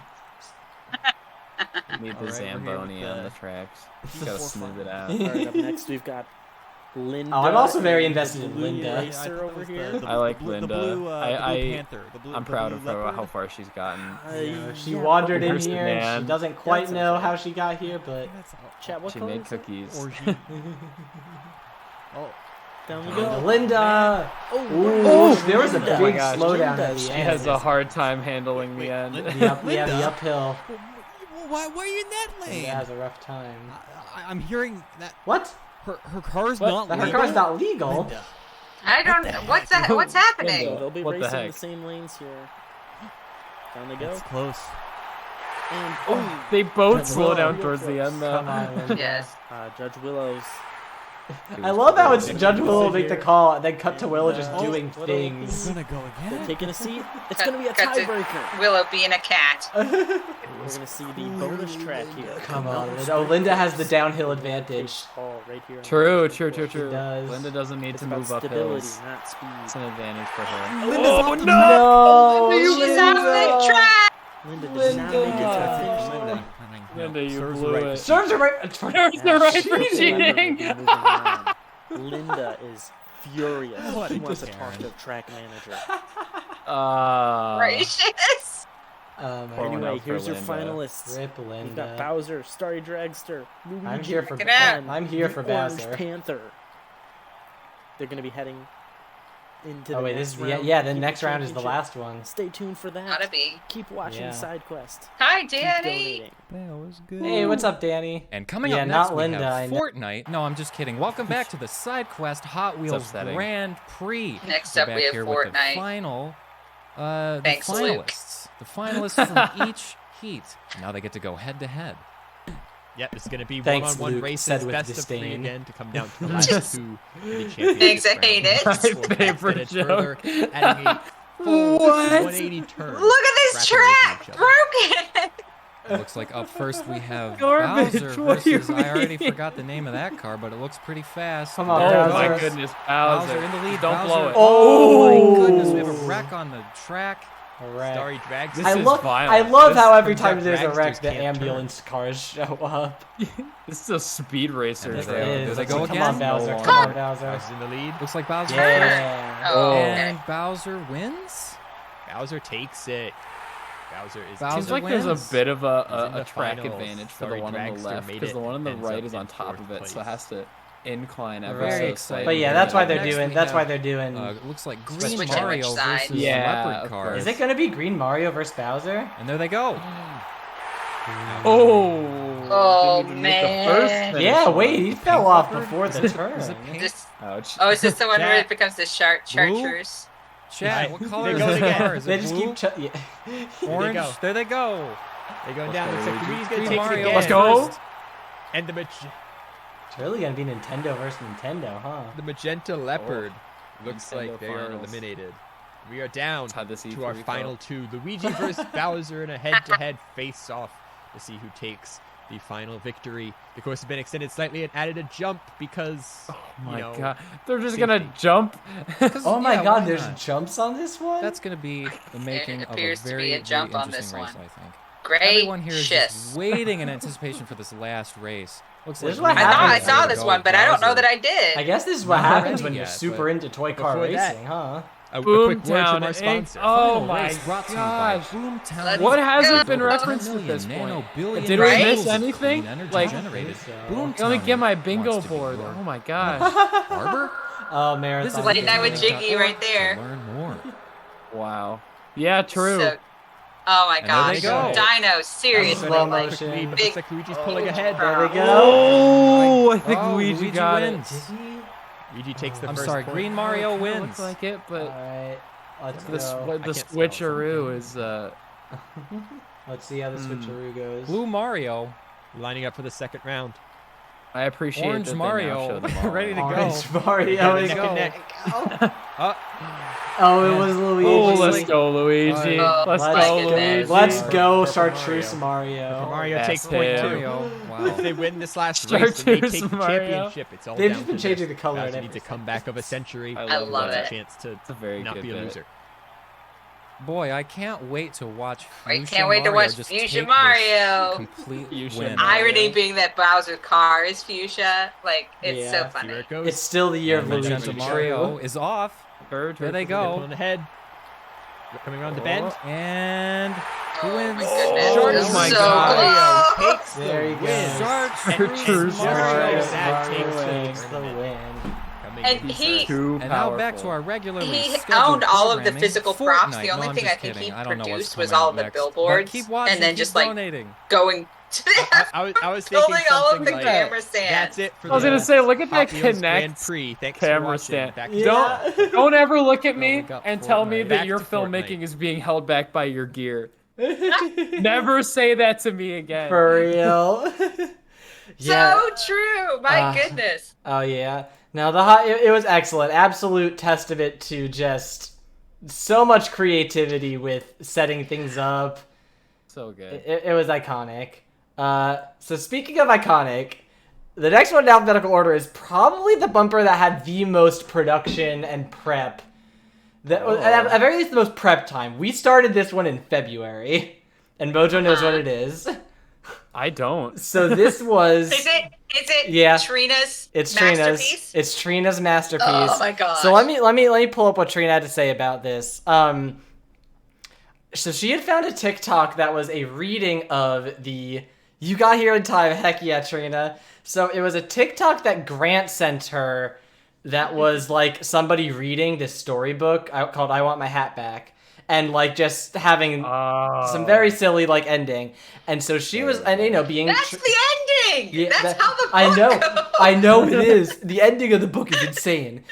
Need the All right, we're here Zamboni with on the the tracks. Gotta smooth it out. All right, up next we've got Linda. Oh, I'm also very and invested in Blue Linda. Racer over here. I like the Linda. blue Panther. I'm proud of her how far she's gotten. She Yeah, wandered what in person, here. man. She doesn't quite That know sounds how she got here, but Chat, what She color made is it? cookies. Orgy. Oh, down we Oh, go. Linda. Oh, Ooh, there was a Linda. big gosh, slowdown at Linda. the She end. has a hard time handling the end. Yeah, the uphill. Why are you in that lane? Linda has a rough time. I'm hearing that What? her car's What? not Her legal. car's not legal. Linda. I don't know. What's that? What's So happening? they'll be What the racing heck? the same lanes here. Down they go. That's close. And oh, They both Judge slow Willow. down towards the end though. Come on, Linda. Yes. Judge Willow's. I love how it's Judge Willow Sit make the here. call and then cut to Willow just Oh, doing what things. Gonna go They're again. taking a seat. It's Cut- going to be a cut to- tiebreaker. Willow being a cat. We're going to see the bonus track here. Come on, Linda. Oh, Linda has the downhill advantage. Hall right here on the True. course. does. Linda doesn't need It's to about move up stability, hills. not speed. It's an advantage for her. Oh, No, She's off the track. Linda did not make it to the Linda. finish line. Linda, you serves blew right. it. Serves her right. Serves her right for Linda will cheating. be moving on. Linda is furious. What She a wants to Karen. talk to the track manager. Gracious. Anyway, here's your finalists. Rip We've Linda. got Bowser, Starry Dragster, Luigi, I'm here for and I'm here for the Orange Bowser. Panther. They're gonna be heading into Oh the wait, next this round. yeah, the Keep next round is the championship. last one. Stay tuned for that. Gotta be. Keep watching Yeah. SideQuest. Hi, Keep Danny. donating. That was good. Hey, what's up, Danny? And coming Yeah, up next, not we Linda, I have know. Fortnite. No, I'm just kidding. Welcome back to the SideQuest Hot Wheels upsetting. Grand Prix. Next We're up, back we have here with the Fortnite. final, Thanks, the Luke. finalists. The finalists from each heat. Now they get to go head to head. Yep, it's going to be Thanks, one-on-one Luke, races, said with best of disdain. 3 again to come down to the last 2 in the championship Thanks, I round. hate it. My We'll favorite finish further, joke. adding a full 180 turn. Look at this wrapping track! into each other. Broken! It looks like up first we have Garbage, Bowser what do you versus, I already mean? forgot the name of that car, but it looks pretty fast. Come on, Oh Bowser. my goodness, Bowser Bowser. in the lead. Don't Bowser. blow it. Oh my goodness, we have a wreck on the track. Alright. Starry Dragster. This I is love violent. how This every comes time up, there's a wreck, dragsters the can't ambulance cars show up. This is a speed racer. And This there they is. go. They It's go like, again. Come on, Bowser. No Come on, one. Bowser. Bowser's in the lead. Looks like Bowser. Yeah. Oh, And Bowser wins. Bowser takes it. Bowser is. Bowser Seems like wins. there's a bit of He's in a the track finals. advantage for the Starry one on the Dragster left made because it, the one on the ends right up is in on top of fourth it, so it place. has to incline ever Very so exciting. slightly. But yeah, that's why they're Next doing. we That's why have, they're doing. It looks like Green Switch it, Mario which side? versus Yeah, Leopard of Cars. Is it gonna be Green Mario versus Bowser? And there they go. Oh. Oh, Didn't even make the first man. finish Yeah, line. wait, he fell off before the turn. Is it pink? This, Ouch. oh, is this the one where Chat. it becomes the chartreuse? Chat, what color is They're this going car? again. Is They it just blue? keep. Yeah. Orange? go. There they go. They're going down. Looks like Luigi's going Green to take Mario it again. Let's go. first. And the It's really gonna be Nintendo versus Nintendo, huh? the magenta leopard looks Nintendo like they are finals. eliminated. We are down That's how this to our E3 final felt. 2. Luigi versus Bowser in a head-to-head face-off to see who takes the final victory. The course has been extended slightly and added a jump because, Oh my you know, god, they're just safety. gonna jump. Oh my Yeah, god, why there's not? jumps on this one? That's going to be the making of a appears to be very, a jump very on this interesting race, one. I think. Great Everyone here is shit. just waiting in anticipation for this last race. Looks This is like what I thought I happens. saw this one, but I don't know that I did. I guess this is what Not happens ready when you're yet, super but into toy car before that- racing, huh? a quick word from Boomtown our Inc. sponsor. Oh Final my race brought to you by gosh. Boomtown. Let's What hasn't go. been referenced at this point? Did we Right? miss anything? Clean energy Like, generated. let me get my bingo wants to be board. your Oh my gosh. Barber? Oh, marathon. Late night with Jiggy right there. To learn more. Wow. Yeah, true. So, oh my And there they gosh, go. Dino, seriously, Slow like, motion. Quickly, but big- looks like Luigi's pulling ahead. There we go. Oh, I think Oh, Luigi got wins. Did he? Luigi takes the I'm first sorry, point. Green Mario Kinda wins. Looks like it, but Alright, let's the, go. the can't spell switcheroo is Let's see how the switcheroo goes. Blue Mario, Lining up for the second round. I appreciate Orange that they now Mario, show them all. ready to go. Orange Mario Neck is and going. neck. Oh, it was Luigi. Oh, let's go, Luigi. Oh, Let's my go, goodness. Luigi. Let's go, Purple Chartreuse Mario. Mario. Mario That's takes point him. 2. Mario. If Wow. they win this last race, then they Chartreuse take the Mario. championship. It's all They've down just been to changing this. the color and Bowser needs a everything. comeback of a century. I love Has it. a chance to It's a very not good be a bit. loser. Boy, I can't wait to watch. I Fuchsia can't wait to Mario watch just Fuchsia take this Mario. Complete Fuchsia win. Mario. Irony being that Bowser's car is fuchsia, like it's Yeah. so Here funny. it goes. It's still the year of And Luigi. Magenta Mario is off. Third, There they They're go. pulling ahead. They're coming around the bend. And who Oh wins? my goodness, Short this is my so God. close. Takes There the he win. goes. Chartreuse Mario. Mario. That takes takes the tournament. win. Coming And in he- third. Too And now back powerful. to our regularly He scheduled owned all of the programming. physical props. Fortnite. The only No, I'm thing I just think kidding. he I don't know what's produced was coming all up the next. billboards, But keep watching, and then keep just like donating. going to I was thinking pulling all of something the like, camera stand. that's it for I was the gonna say, look at that Hot Wheels Grand Connect Prix. Thanks for camera watching. stand. Back to Yeah. Don't ever look at Well, me we got and tell me Fortnite. that Back your to filmmaking Fortnite. is being held back by your gear. Never say that to me again. For real. Yeah. So true. My goodness. Oh yeah. No, it was excellent. Absolute testament to just so much creativity with setting things up. So good. It was iconic. So speaking of iconic, the next one in alphabetical order is probably the bumper that had the most production and prep. At the very least, the most prep time. We started this one in February, and MoJo knows what it is. I don't. So this was. Is it Yeah. Trina's It's masterpiece? Trina's. It's Trina's masterpiece. Oh my gosh. So let me pull up what Trina had to say about this. So she had found a TikTok that was a reading of the You Got Here in Time, heck yeah, Trina. So it was a TikTok that Grant sent her that was like somebody reading this storybook called I Want My Hat Back. And like just having some very silly like ending. And so she was, and you know, being That's the ending. Yeah, That's how the book I goes. know it is. The ending of the book is insane.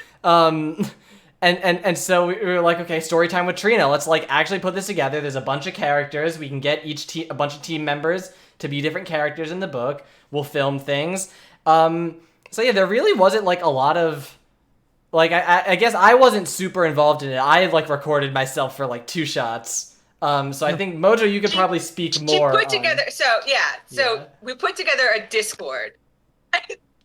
And so we were like, okay, story time with Trina. Let's like actually put this together. There's a bunch of characters. We can get a bunch of team members to be different characters in the book. We'll film things. So yeah, there really wasn't like a lot of like I guess I wasn't super involved in it. I like recorded myself for like 2 shots. So I think MoJo, you could probably speak more. She put together. So we put together a Discord.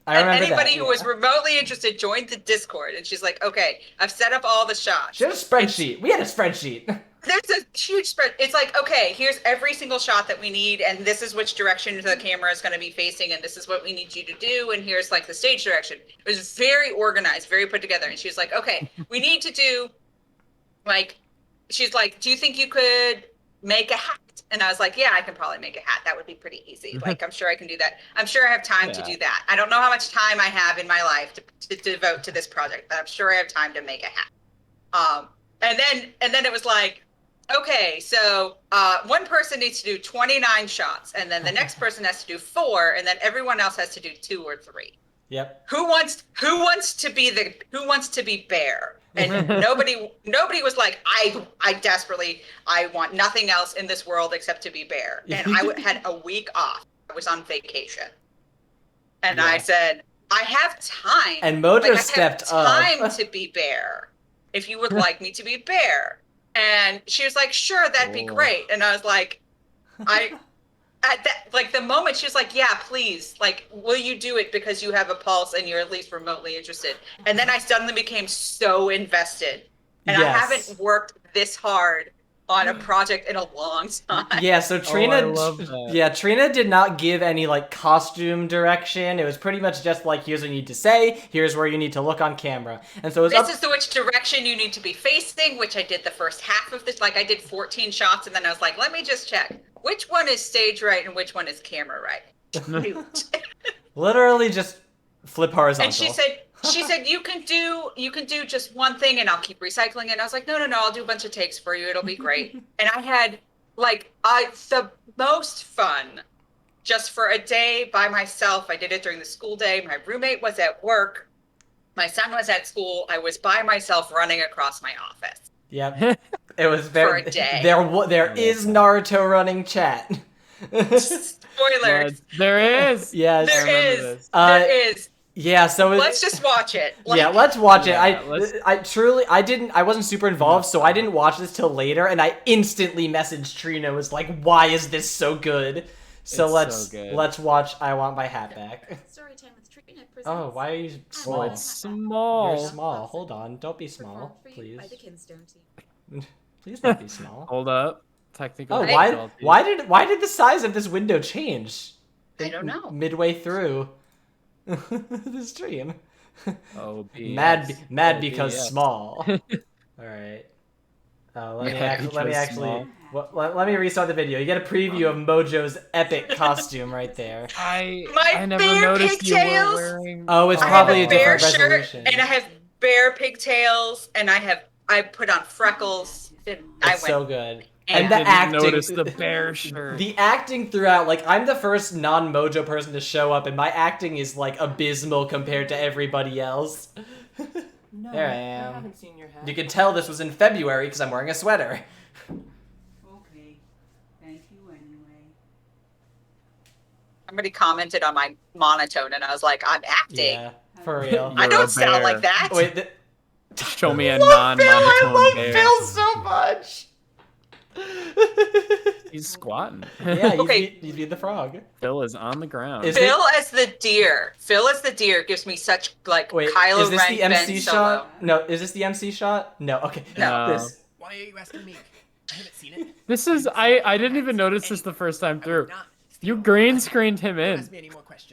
I remember anybody that, who was remotely interested joined the Discord, and she's like, "Okay, I've set up all the shots." She had a spreadsheet. We had a spreadsheet. There's a huge spread. It's like, okay, here's every single shot that we need, and this is which direction the camera is going to be facing, and this is what we need you to do, and here's like the stage direction. It was very organized, very put together, and she was like, okay, we need to do, like, she's like, do you think you could make a hat? And I was like, yeah, I can probably make a hat. That would be pretty easy. Like, I'm sure I can do that. I'm sure I have time to do that. I don't know how much time I have in my life to devote to this project, but I'm sure I have time to make a hat. And then it was like, okay, so one person needs to do 29 shots, and then the next person has to do 4, and then everyone else has to do 2 or 3. Yep. Who wants to be Bear? And nobody was like, I want nothing else in this world except to be Bear. And I had a week off. I was on vacation, and I said, I have time. And MoJo stepped up. I have time to be Bear. If you would like me to be Bear. And she was like, sure, that'd be great. And I was like, at that, like the moment she was like, yeah, please, like, will you do it because you have a pulse and you're at least remotely interested? And then I suddenly became so invested. And I haven't worked this hard on a project in a long time. Yeah, so Trina, Trina did not give any like costume direction. It was pretty much just like, here's what you need to say, here's where you need to look on camera. And so it was this is which direction you need to be facing, which I did the first half of this. Like I did 14 shots, and then I was like, let me just check which one is stage right and which one is camera right. Literally just flip horizontal. And she said you can do just one thing and I'll keep recycling it. And I was like, no, I'll do a bunch of takes for you. It'll be great. And I had like the most fun just for a day by myself. I did it during the school day. My roommate was at work. My son was at school. I was by myself running across my office. Yep. It was very for a day. There is Naruto running chat. Spoilers. There is. Yes. There is. Yeah, so let's just watch it. Let's watch it. I wasn't super involved, so I didn't watch this till later, and I instantly messaged Trina, was like, why is this so good? So let's watch I Want My Hat Back. Storytime with Trina presents. Oh, why are you small? Oh, it's small. You're small. Hold on. Don't be small, please. By the Kinstone team. Please don't be small. Hold up. Technical. Oh, why did the size of this window change? I don't know. Midway through the stream. Oh, mad because small. All right. Let me restart the video. You get a preview of MoJo's epic costume right there. I never noticed you were wearing. Oh, it's probably a different resolution. And I have bear pigtails, and I put on freckles. It's so good. And the acting. Notice the bear shirt. The acting throughout, like, I'm the first non-MoJo person to show up, and my acting is like abysmal compared to everybody else. No, there I am. I haven't seen your hat. You can tell this was in February because I'm wearing a sweater. Okay. Thank you anyway. Somebody commented on my monotone, and I was like, I'm acting. Yeah, for real. I don't sound like that. Wait, show me a non-monotone I love bear. Phil so much. He's squatting. Yeah, you be the frog. Phil is on the ground. Phil as the deer. Phil as the deer gives me such like Kylo is this Ren the MC Ben shot? Solo. No, is this the MC shot? No. Okay. No. Why are you asking me? I haven't seen it. This is I didn't even notice this the first time through. You green screened him in.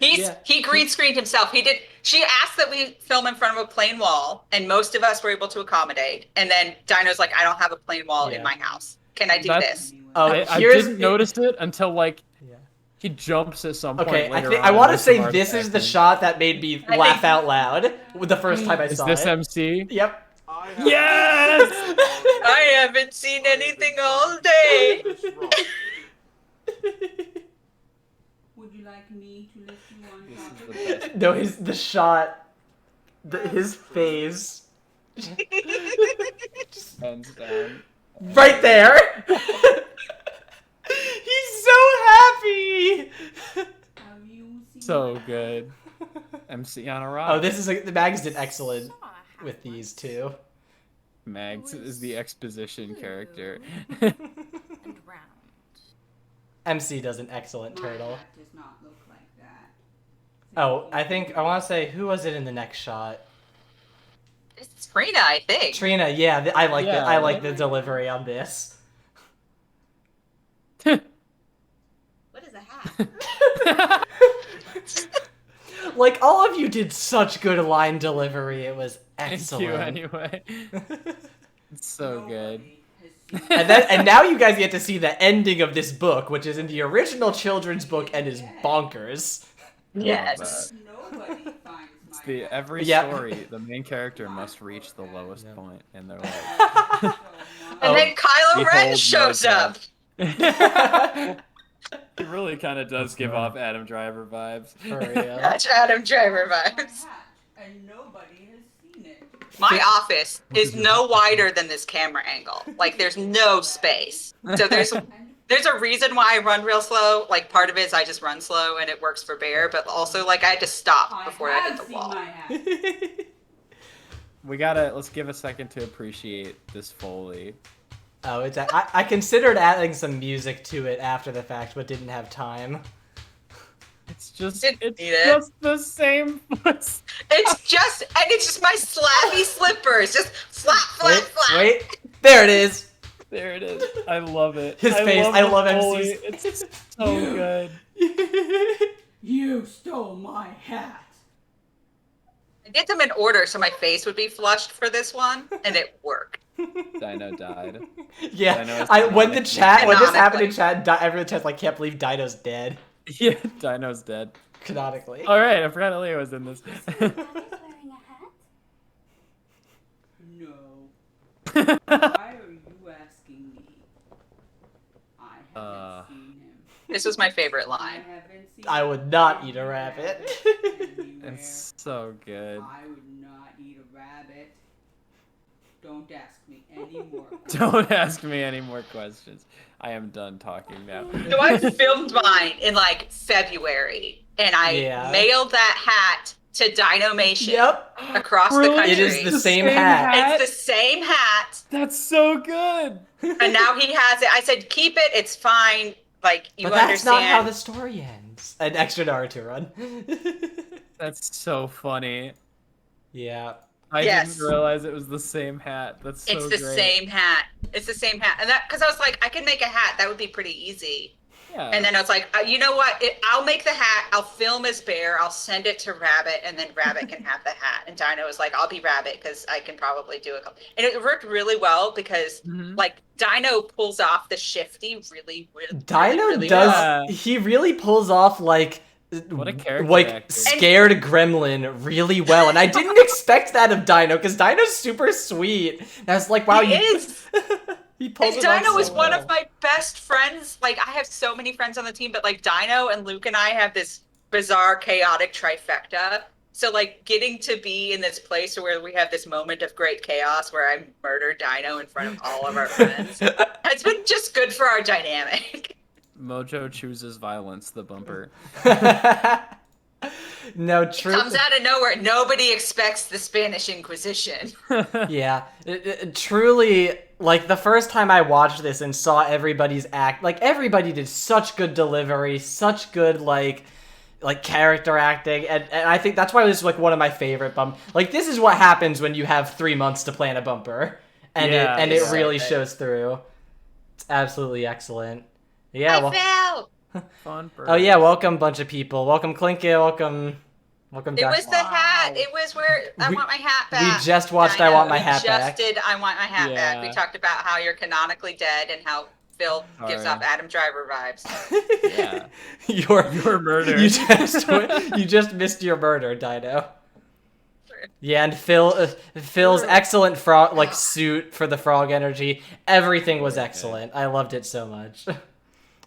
He green screened himself. He did. She asked that we film in front of a plain wall, and most of us were able to accommodate. And then Dino's like, I don't have a plain wall in my house. Can I do this? Oh, I here's didn't notice it until like Yeah. he jumps at some point. Okay, later I on want to with say some this is the artifacting. shot that made me laugh out loud the first time I Is saw this it. MC? Yep. Yes! I haven't seen anything all day. Would you like me to lift you on This top is of the it? best. No, the shot, his face, Hands down. right there. He's so happy. Have you seen So good. MC on a rock. Oh, this is the Mags did excellent with these two. Mags is the exposition character. and round? MC does an excellent turtle. That does not look like that. Oh, I want to say, who was it in the next shot? It's Trina, I think. Trina, yeah, I like Yeah, I like the delivery on this. What is a hat? Like, all of you did such good line delivery. It was Thank excellent. you anyway. It's so good. And now you guys get to see the ending of this book, which is in the original children's book and is bonkers. Yes. Nobody finds It's my the hat. every Yep. story, the main character must reach the lowest point in their life. And then Kylo Ren Behold shows MoJo. up. He really kind of does give off Adam Driver vibes. For real. That's Adam Driver vibes. And nobody has seen it. My office is no wider than this camera angle. Like, there's no space. So there's a reason why I run real slow. Like, part of it is I just run slow and it works for Bear, but also, like, I had to stop before I hit the wall. Let's give a second to appreciate this Foley. Oh, I considered adding some music to it after the fact, but didn't have time. It's just the same. It's just my slappy slippers. Just flap, flap, flap. Wait, there it is. There it is. I love it. His face. I love Foley. MC's. It's so good. You stole my hat. I did them in order so my face would be flushed for this one, and it worked. Dino died. Yeah, Dino is when this happened in Canonically. chat, everyone chat's like, can't believe Dino's dead. Yeah, Dino's dead. Canonically. All right, I forgot Leo was in this. No. Why are you asking me? I haven't seen him. This was my favorite line. I would not eat a rabbit. It's so good. I would not eat a rabbit. Don't ask me any more. Don't ask me any more questions. I am done talking now. So I filmed mine in like February, and I mailed that hat to Dinomation across the country. It is the same hat. It's the same hat. That's so good. And now he has it. I said, keep it. It's fine. Like, you But that's understand. not how the story ends. An extra Naruto run. That's so funny. Yeah. I Yes. didn't realize it was the same hat. That's so It's the great. same hat. It's the same hat. And that, because I was like, I can make a hat. That would be pretty easy. Yeah. And then I was like, you know what? I'll make the hat. I'll film as Bear. I'll send it to Rabbit, and then Rabbit can have the hat. And Dino was like, I'll be Rabbit because I can probably do a couple. And it worked really well because, like, Dino pulls off the shifty really, Dino really does. well. He really pulls off like. What a character like actor. scared gremlin really well, and I didn't expect that of Dino because Dino's super sweet. And I was like, wow, He is. He pulls And it off Dino so is one well. of my best friends. Like, I have so many friends on the team, but like Dino and Luke and I have this bizarre, chaotic trifecta. So like getting to be in this place where we have this moment of great chaos where I murder Dino in front of all of our friends, it's been just good for our dynamic. MoJo chooses violence, the bumper. No, true. Comes out of nowhere. Nobody expects the Spanish Inquisition. Yeah, truly, like the first time I watched this and saw everybody's act, like everybody did such good delivery, such good like character acting, and I think that's why this is like one of my favorite Like this is what happens when you have 3 months to plan a bumper, and it really shows through. It's absolutely excellent. Yeah, well. Fell. Fun. Oh yeah, welcome bunch of people. Welcome Clinky. Welcome. It was the hat. it was where I want my hat back. We just watched I Want My Hat We Back. just did I Want My Hat Back. We Yeah. talked about how you're canonically dead and how Phil gives Sorry. off Adam Driver vibes. Yeah. Your murder. You just missed your murder, Dino. Yeah, and Phil's excellent frog suit for the frog energy. Everything was excellent. I loved it so much.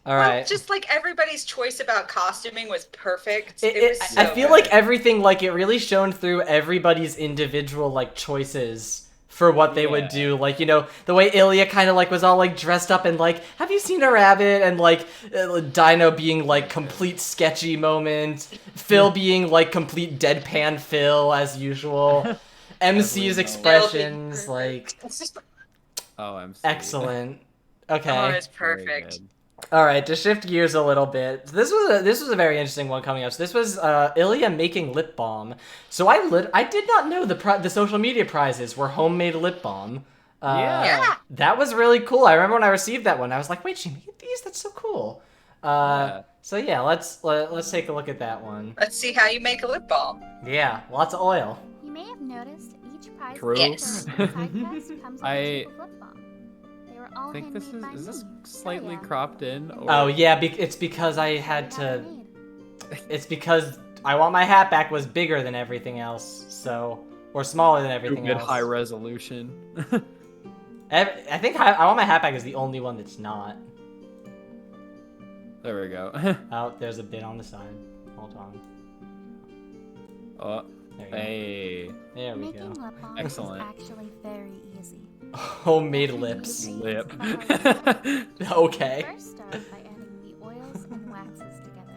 All right. Well, just like everybody's choice about costuming was perfect. It was so I feel good. like everything, like, it really shone through everybody's individual, like, choices for what they would do. Like, you know, the way Ilya kind of, like, was all, like, dressed up and, like, have you seen a rabbit? And, like, Dino being, like, complete sketchy moment. Phil being, like, complete deadpan Phil, as usual. MC's expressions, like... Oh, I'm excellent. Okay. Oh, it's perfect. All right, to shift gears a little bit, this was a very interesting one coming up. So this was Ilya making lip balm. So I did not know the social media prizes were homemade lip balm. Yeah. That was really cool. I remember when I received that one, I was like, "Wait, she made these? That's so cool." So yeah, let's take a look at that one. Let's see how you make a lip balm. Yeah, lots of oil. You may have noticed each prize True. Yes. side quest comes with a tube of lip balm. They were all I think this handmade by is this me. slightly yeah. cropped in? Or... Oh yeah, it's because I had to. It's because I Want My Hat Back was bigger than everything else, so or smaller than everything Good else. high resolution. I think I Want My Hat Back is the only one that's not. There we go. Oh, there's a bit on the side. Hold on. Oh, There you go. hey. There we Making go. lip balm Excellent. is actually very easy. Homemade lips. Lip. Okay. First start by adding the oils and waxes together.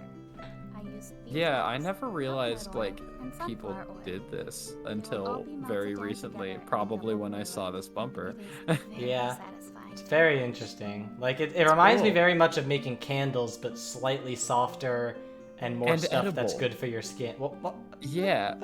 I use Yeah, I beeswax, never realized coconut oil, like and people sunflower oil. did this all until be melted very down recently, together in probably a when I blender. saw this bumper. It is very Yeah. satisfying. It's very interesting. Like it reminds me cool. very much of making candles, but slightly softer and more And stuff that's edible. good for your skin. What? Yeah.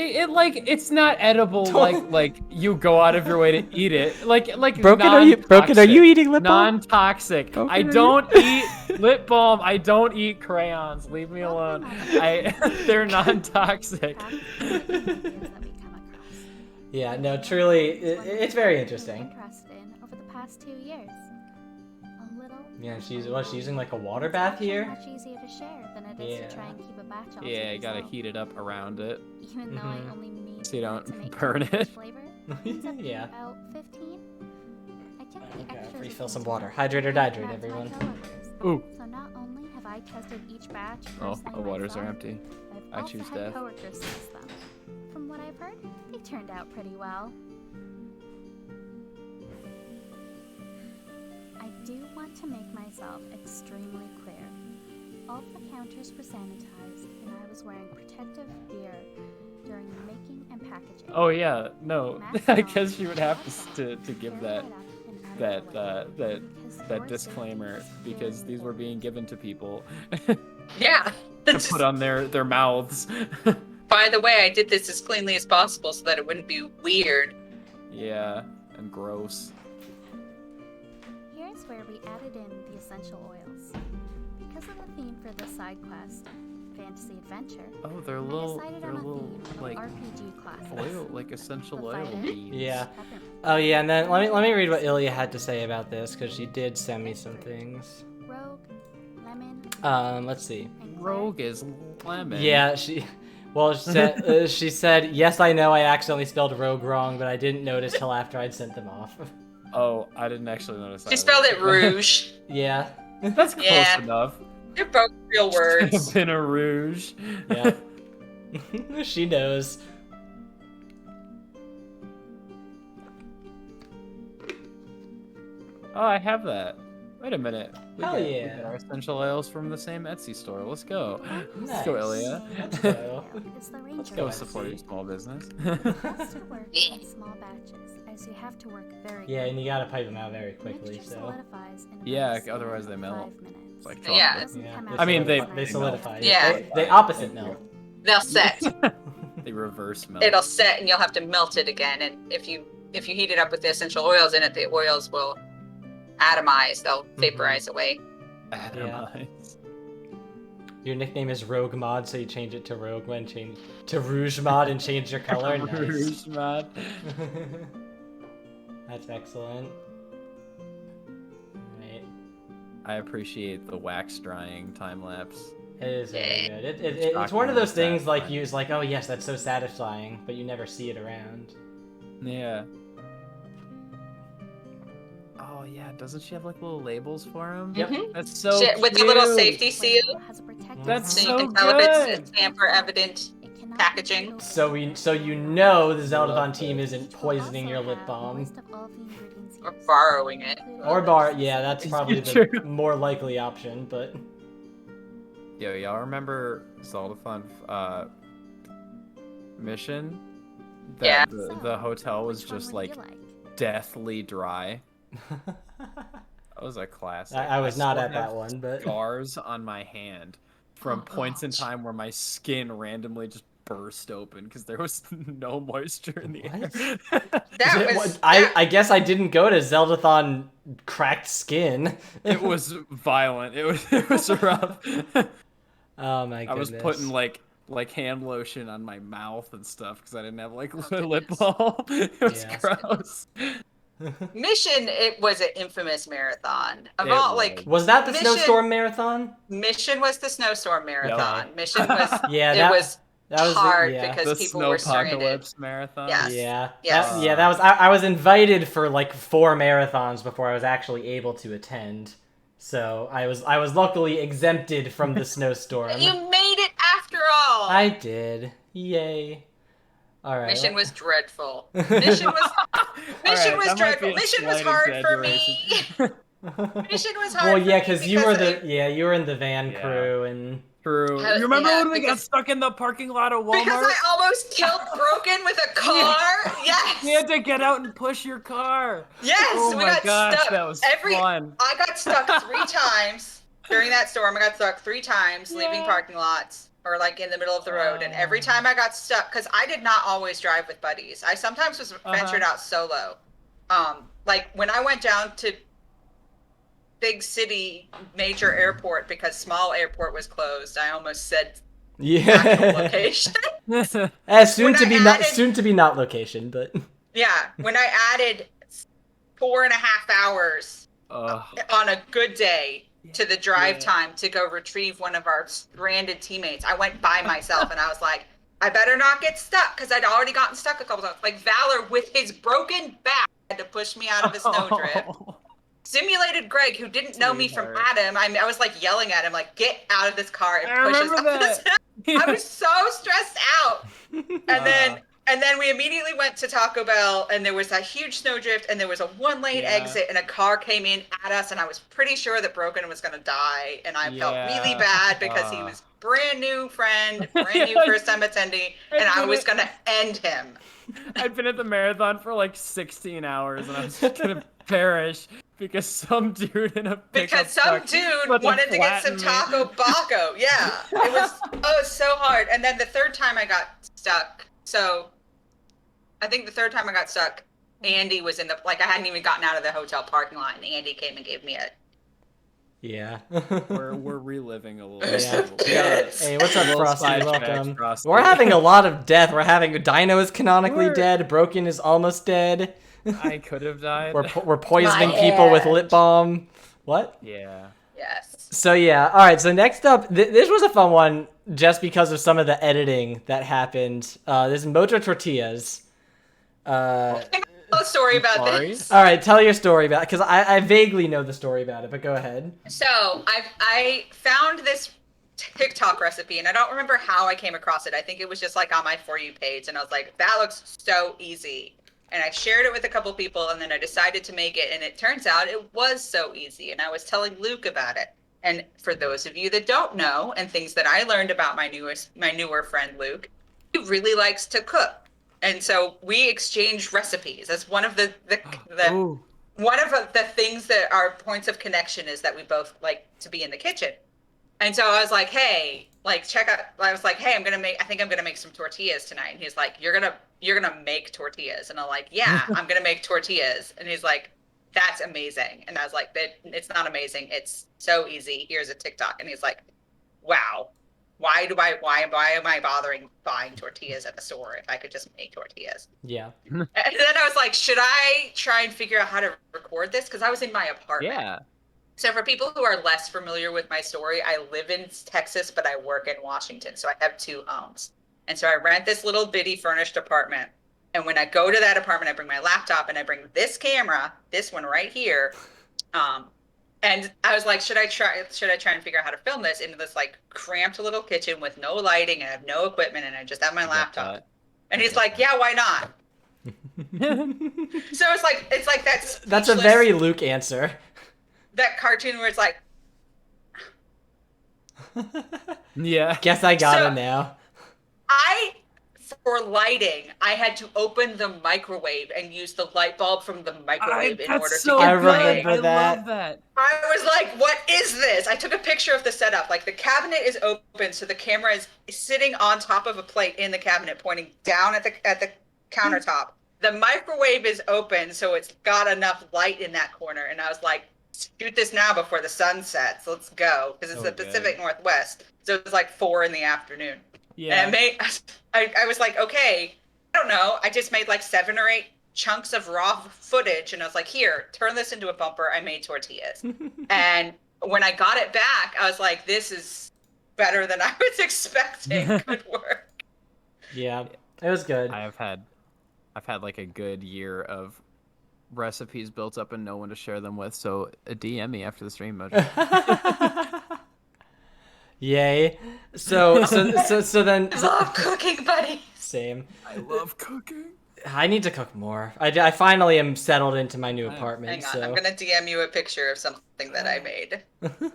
It like it's not edible like you go out of your way to eat it. Like Broken, are you non-toxic. eating lip balm? Non-toxic. Broken, I are you- don't eat lip balm. I don't eat crayons. Leave me alone. They're non-toxic. Practice the ingredients that we come across. Yeah, no, truly, it's very interesting. Interested in over the past 2 years. A little. Yeah, she's using like a water bath here. Much easier to share than it is Yeah. to try and keep a batch all Yeah, to you gotta yourself. heat it up around it. Even though I only need So you one don't to make burn the it. flavor, ends up being Yeah. about 15. I took the Okay, extras refill into some my water. Hydrate or account dihydrate, and everyone. to my coworkers. Ooh. So not only have I tested each batch Oh, personally the waters are myself, empty. I've I also choose had death. coworkers test them. From what I've heard, they turned out pretty well. I do want to make myself extremely clear. All of the counters were sanitized, and I was wearing protective gear during the making and packaging. Oh yeah, no. I guess you would have to give that disclaimer because these were being given to people Yeah. to put on their mouths. By the way, I did this as cleanly as possible so that it wouldn't be weird. Yeah, and gross. Here's where we added in the essential oils. Because of the theme for this side quest, Fantasy Adventure, Oh, they're I little decided on a theme of like RPG classes. oil, like essential The oil fighter, beads. Yeah. peppermint, Oh yeah, and then let me read what Ilya had to say about this because she did send me some things. rogue, lemon, Let's see. and claret. Rogue is lemon. Yeah, she said she said, "Yes, I know I accidentally spelled rogue wrong, but I didn't notice till after I'd sent them off." Oh, I didn't actually notice that. She spelled it rouge. Yeah. That's close Yeah. enough. They're both real words. Been a rouge. Yeah. She knows. Oh, I have that. Wait a minute. We Hell get yeah. our essential oils from the same Etsy store. Let's go. Let's go, Nice. Ilya. Let's go. Is the Let's ranger. Go Etsy. support your small business. Best to work in small batches, as you have to work very Yeah, and quickly. you gotta pipe them out very quickly. Mixture So. solidifies in about Yeah, a otherwise they standard melt. 5 minutes. It's like Yeah. chocolate. Doesn't Yeah. come they out I mean, as they nice. solidify. Yeah. They opposite melt. They'll set. They reverse melt. It'll set and you'll have to melt it again. And if you heat it up with the essential oils in it, the oils will atomize. They'll vaporize away. Atomize. Your nickname is Rogue Mod, so you change it to Rogue when change to Rouge Mod and change your color. Nice. Rouge Mod. That's excellent. Right. I appreciate the wax drying time lapse. It is very good. It's one of those things like it's like, oh yes, that's so satisfying, but you never see it around. Yeah. Oh yeah, doesn't she have like little labels for him? Yep. That's so cute. With the little safety seal. That's so so you can tell if good. it's tamper evident packaging. So you know the Zeldathon team isn't poisoning your lip balm. Or borrowing it. Or yeah, that's probably the more likely option, but... Yo, y'all remember Zeldathon mission? Yeah. The hotel was just like deathly dry. That was a classic. I was not still at that have one, but... Scars on my hand from points in time where my skin randomly just burst open because there was no moisture in the air. I guess I didn't go to Zeldathon cracked skin. It was violent. It was rough. Oh my goodness. I was putting like hand lotion on my mouth and stuff because I didn't have like lip balm. It was gross. Mission, it was an infamous marathon. Was that the snowstorm marathon? Mission was the snowstorm marathon. Mission was that was hard because the people were stranded. Snowpocalypse marathon. Yes. Yeah. Yes. That was I was invited for like 4 marathons before I was actually able to attend. So I was luckily exempted from the snowstorm. You made it after all. I did. Yay. All right. Mission was dreadful. Mission was dreadful. Mission was hard for me. Mission was hard. Well, yeah, because you were in the van crew and. True. You remember when we got stuck in the parking lot of Walmart? Because I almost killed Broken with a car. Yes. We had to get out and push your car. Yes. Oh we my got gosh, stuck. that was fun. I got stuck 3 times during that storm. I got stuck 3 times leaving parking lots or like in the middle of the road. And every time I got stuck, because I did not always drive with buddies. I sometimes was ventured out solo. Like when I went down to big city major airport because small airport was closed, I almost said location. Soon to be not location, but yeah, when I added 4.5 hours on a good day to the drive time to go retrieve one of our stranded teammates, I went by myself and I was like, I better not get stuck because I'd already gotten stuck a couple times. Like Valor with his broken back had to push me out of a snowdrift. Simulated Greg, who didn't know me from Adam, I was like yelling at him, like, get out of this car and push us out of this. I was so stressed out. And then we immediately went to Taco Bell, and there was a huge snowdrift, and there was a 1-lane exit, and a car came in at us, and I was pretty sure that Broken was going to die, and I felt really bad because he was brand new friend, brand new first time attendee, and I was going to end him. I'd been at the marathon for like 16 hours, and I was just going to perish. Because some dude in a pickup truck wanted to get some taco baco. Yeah, it was so hard. And then the third time I got stuck. So I think the third time I got stuck, Andy was in I hadn't even gotten out of the hotel parking lot, and Andy came and gave me a. Yeah. we're reliving a little. Yeah. Hey, what's up, Frosty? Welcome. We're having a lot of death. We're having Dino is canonically dead. Broken is almost dead. I could have died. We're poisoning people with lip balm. What? Yeah. Yes. So yeah. All right. So next up, this was a fun one just because of some of the editing that happened. This is MoJo Tortillas. I have a story about this. All right, tell your story about it because I vaguely know the story about it, but go ahead. So I found this TikTok recipe, and I don't remember how I came across it. I think it was just like on my For You page, and I was like, that looks so easy. And I shared it with a couple people, and then I decided to make it, and it turns out it was so easy. And I was telling Luke about it. And for those of you that don't know, and things that I learned about my newer friend Luke, he really likes to cook. And so we exchanged recipes. That's one of the things that our points of connection is that we both like to be in the kitchen. And so I was like, hey, check out. I was like, hey, I think I'm gonna make some tortillas tonight. And he's like, you're gonna make tortillas. And I'm like, yeah, I'm gonna make tortillas. And he's like, that's amazing. And I was like, it's not amazing. It's so easy. Here's a TikTok. And he's like, wow. why am I bothering buying tortillas at the store if I could just make tortillas? Yeah. And then I was like, should I try and figure out how to record this? Because I was in my apartment. Yeah. So for people who are less familiar with my story, I live in Texas, but I work in Washington. So I have 2 homes. And so I rent this little bitty furnished apartment. And when I go to that apartment, I bring my laptop and I bring this camera, this one right here. And I was like, should I try and figure out how to film this in this like cramped little kitchen with no lighting and I have no equipment and I just have my laptop? And he's like, yeah, why not? So it's like That's a very Luke answer. That cartoon where it's like, Yeah. Guess I got it now. For lighting, I had to open the microwave and use the light bulb from the microwave in order to get I remember I that. love that. I was like, what is this? I took a picture of the setup. Like the cabinet is open, so the camera is sitting on top of a plate in the cabinet, pointing down at the countertop. The microwave is open, so it's got enough light in that corner. And I was like, shoot this now before the sun sets. Let's go. Because it's the Pacific Northwest. So it was like 4 p.m. Yeah. And I was like, okay, I don't know. I just made like 7 or 8 chunks of raw footage. And I was like, here, turn this into a bumper. I made tortillas. And when I got it back, I was like, this is better than I was expecting. Good work. Yeah, it was good. I've had like a good year of recipes built up and no one to share them with. So DM me after the stream, MoJo. Yay. So then. I love cooking, buddy. Same. I love cooking. I need to cook more. I finally am settled into my new apartment. Hang on, so. I'm gonna DM you a picture of something that I made.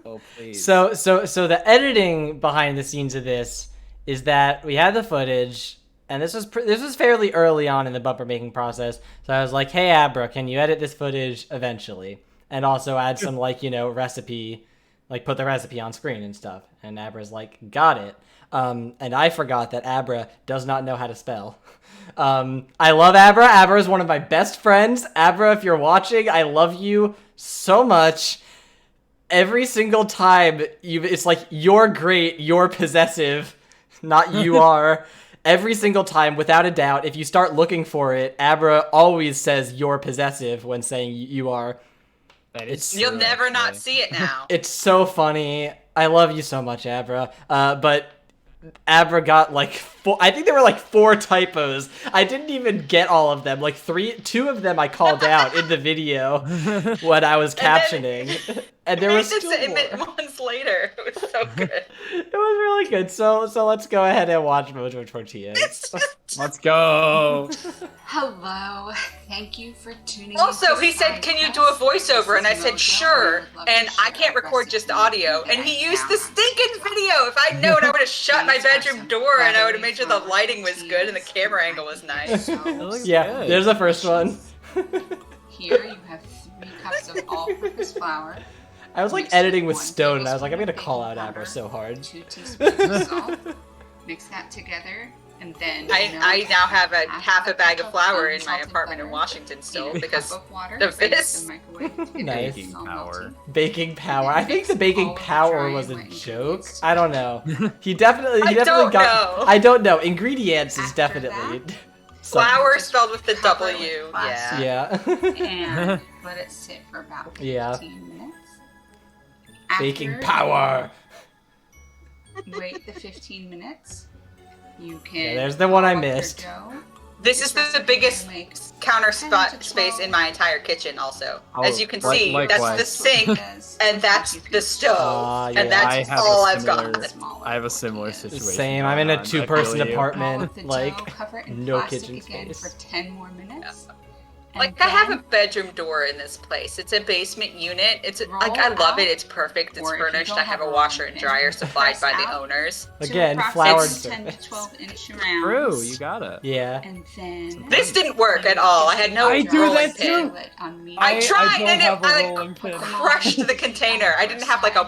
Oh please. So the editing behind the scenes of this is that we had the footage, and this was fairly early on in the bumper making process. So I was like, hey Abra, can you edit this footage eventually, and also add some recipe, like put the recipe on screen and stuff. And Abra's like, got it. And I forgot that Abra does not know how to spell. I love Abra. Abra is one of my best friends. Abra, if you're watching, I love you so much. Every single time, it's like, you're great, you're possessive, not you are. Every single time, without a doubt, if you start looking for it, Abra always says you're possessive when saying you are. You'll never not see it now. It's so funny. I love you so much, Abra. But Abra got like 4, I think there were like 4 typos. I didn't even get all of them. Like 2 of them I called out in the video when I was captioning. And there was still more. Months later. It was so good. It was really good. So let's go ahead and watch MoJo Tortillas. Let's go. Hello. Thank you for tuning Also, in. he said, can you do a voiceover? And I said, sure. And I can't record just audio. And he used the stinking video. If I'd known, I would have shut my bedroom door and I would have made sure the lighting was good and the camera angle was nice. Yeah, there's the first one. Here you have 3 cups of all-purpose flour. I was like editing with Stone, and I was like, I'm gonna call out Abra so hard. 2 teaspoons of salt. Mix that together, and then I now have half a bag of flour in my apartment in Washington still because of this. Nice. Baking power. Baking power. I think the baking power was a joke. I don't know. He definitely got. I don't know. Ingredients is definitely. Flour spelled with the W. Yeah. Yeah. And let it sit for about 15 minutes. Baking power. Wait the 15 minutes. You can. Yeah, there's the one I missed. This is the biggest counter space in my entire kitchen also. As you can see, that's the sink, and that's the stove, and that's all I've got. I have a similar situation. Same, I'm in a 2-person apartment, like, no kitchen space. For 10 more minutes. Like, I have a bedroom door in this place. It's a basement unit. It's like, I love it. It's perfect. It's furnished. I have a washer and dryer supplied by the owners. Again, flowered 10 to 12 inch rounds. True, you got it. Yeah. And then this didn't work at all. I had no rolling pin. I tried and I crushed the container. I didn't have like a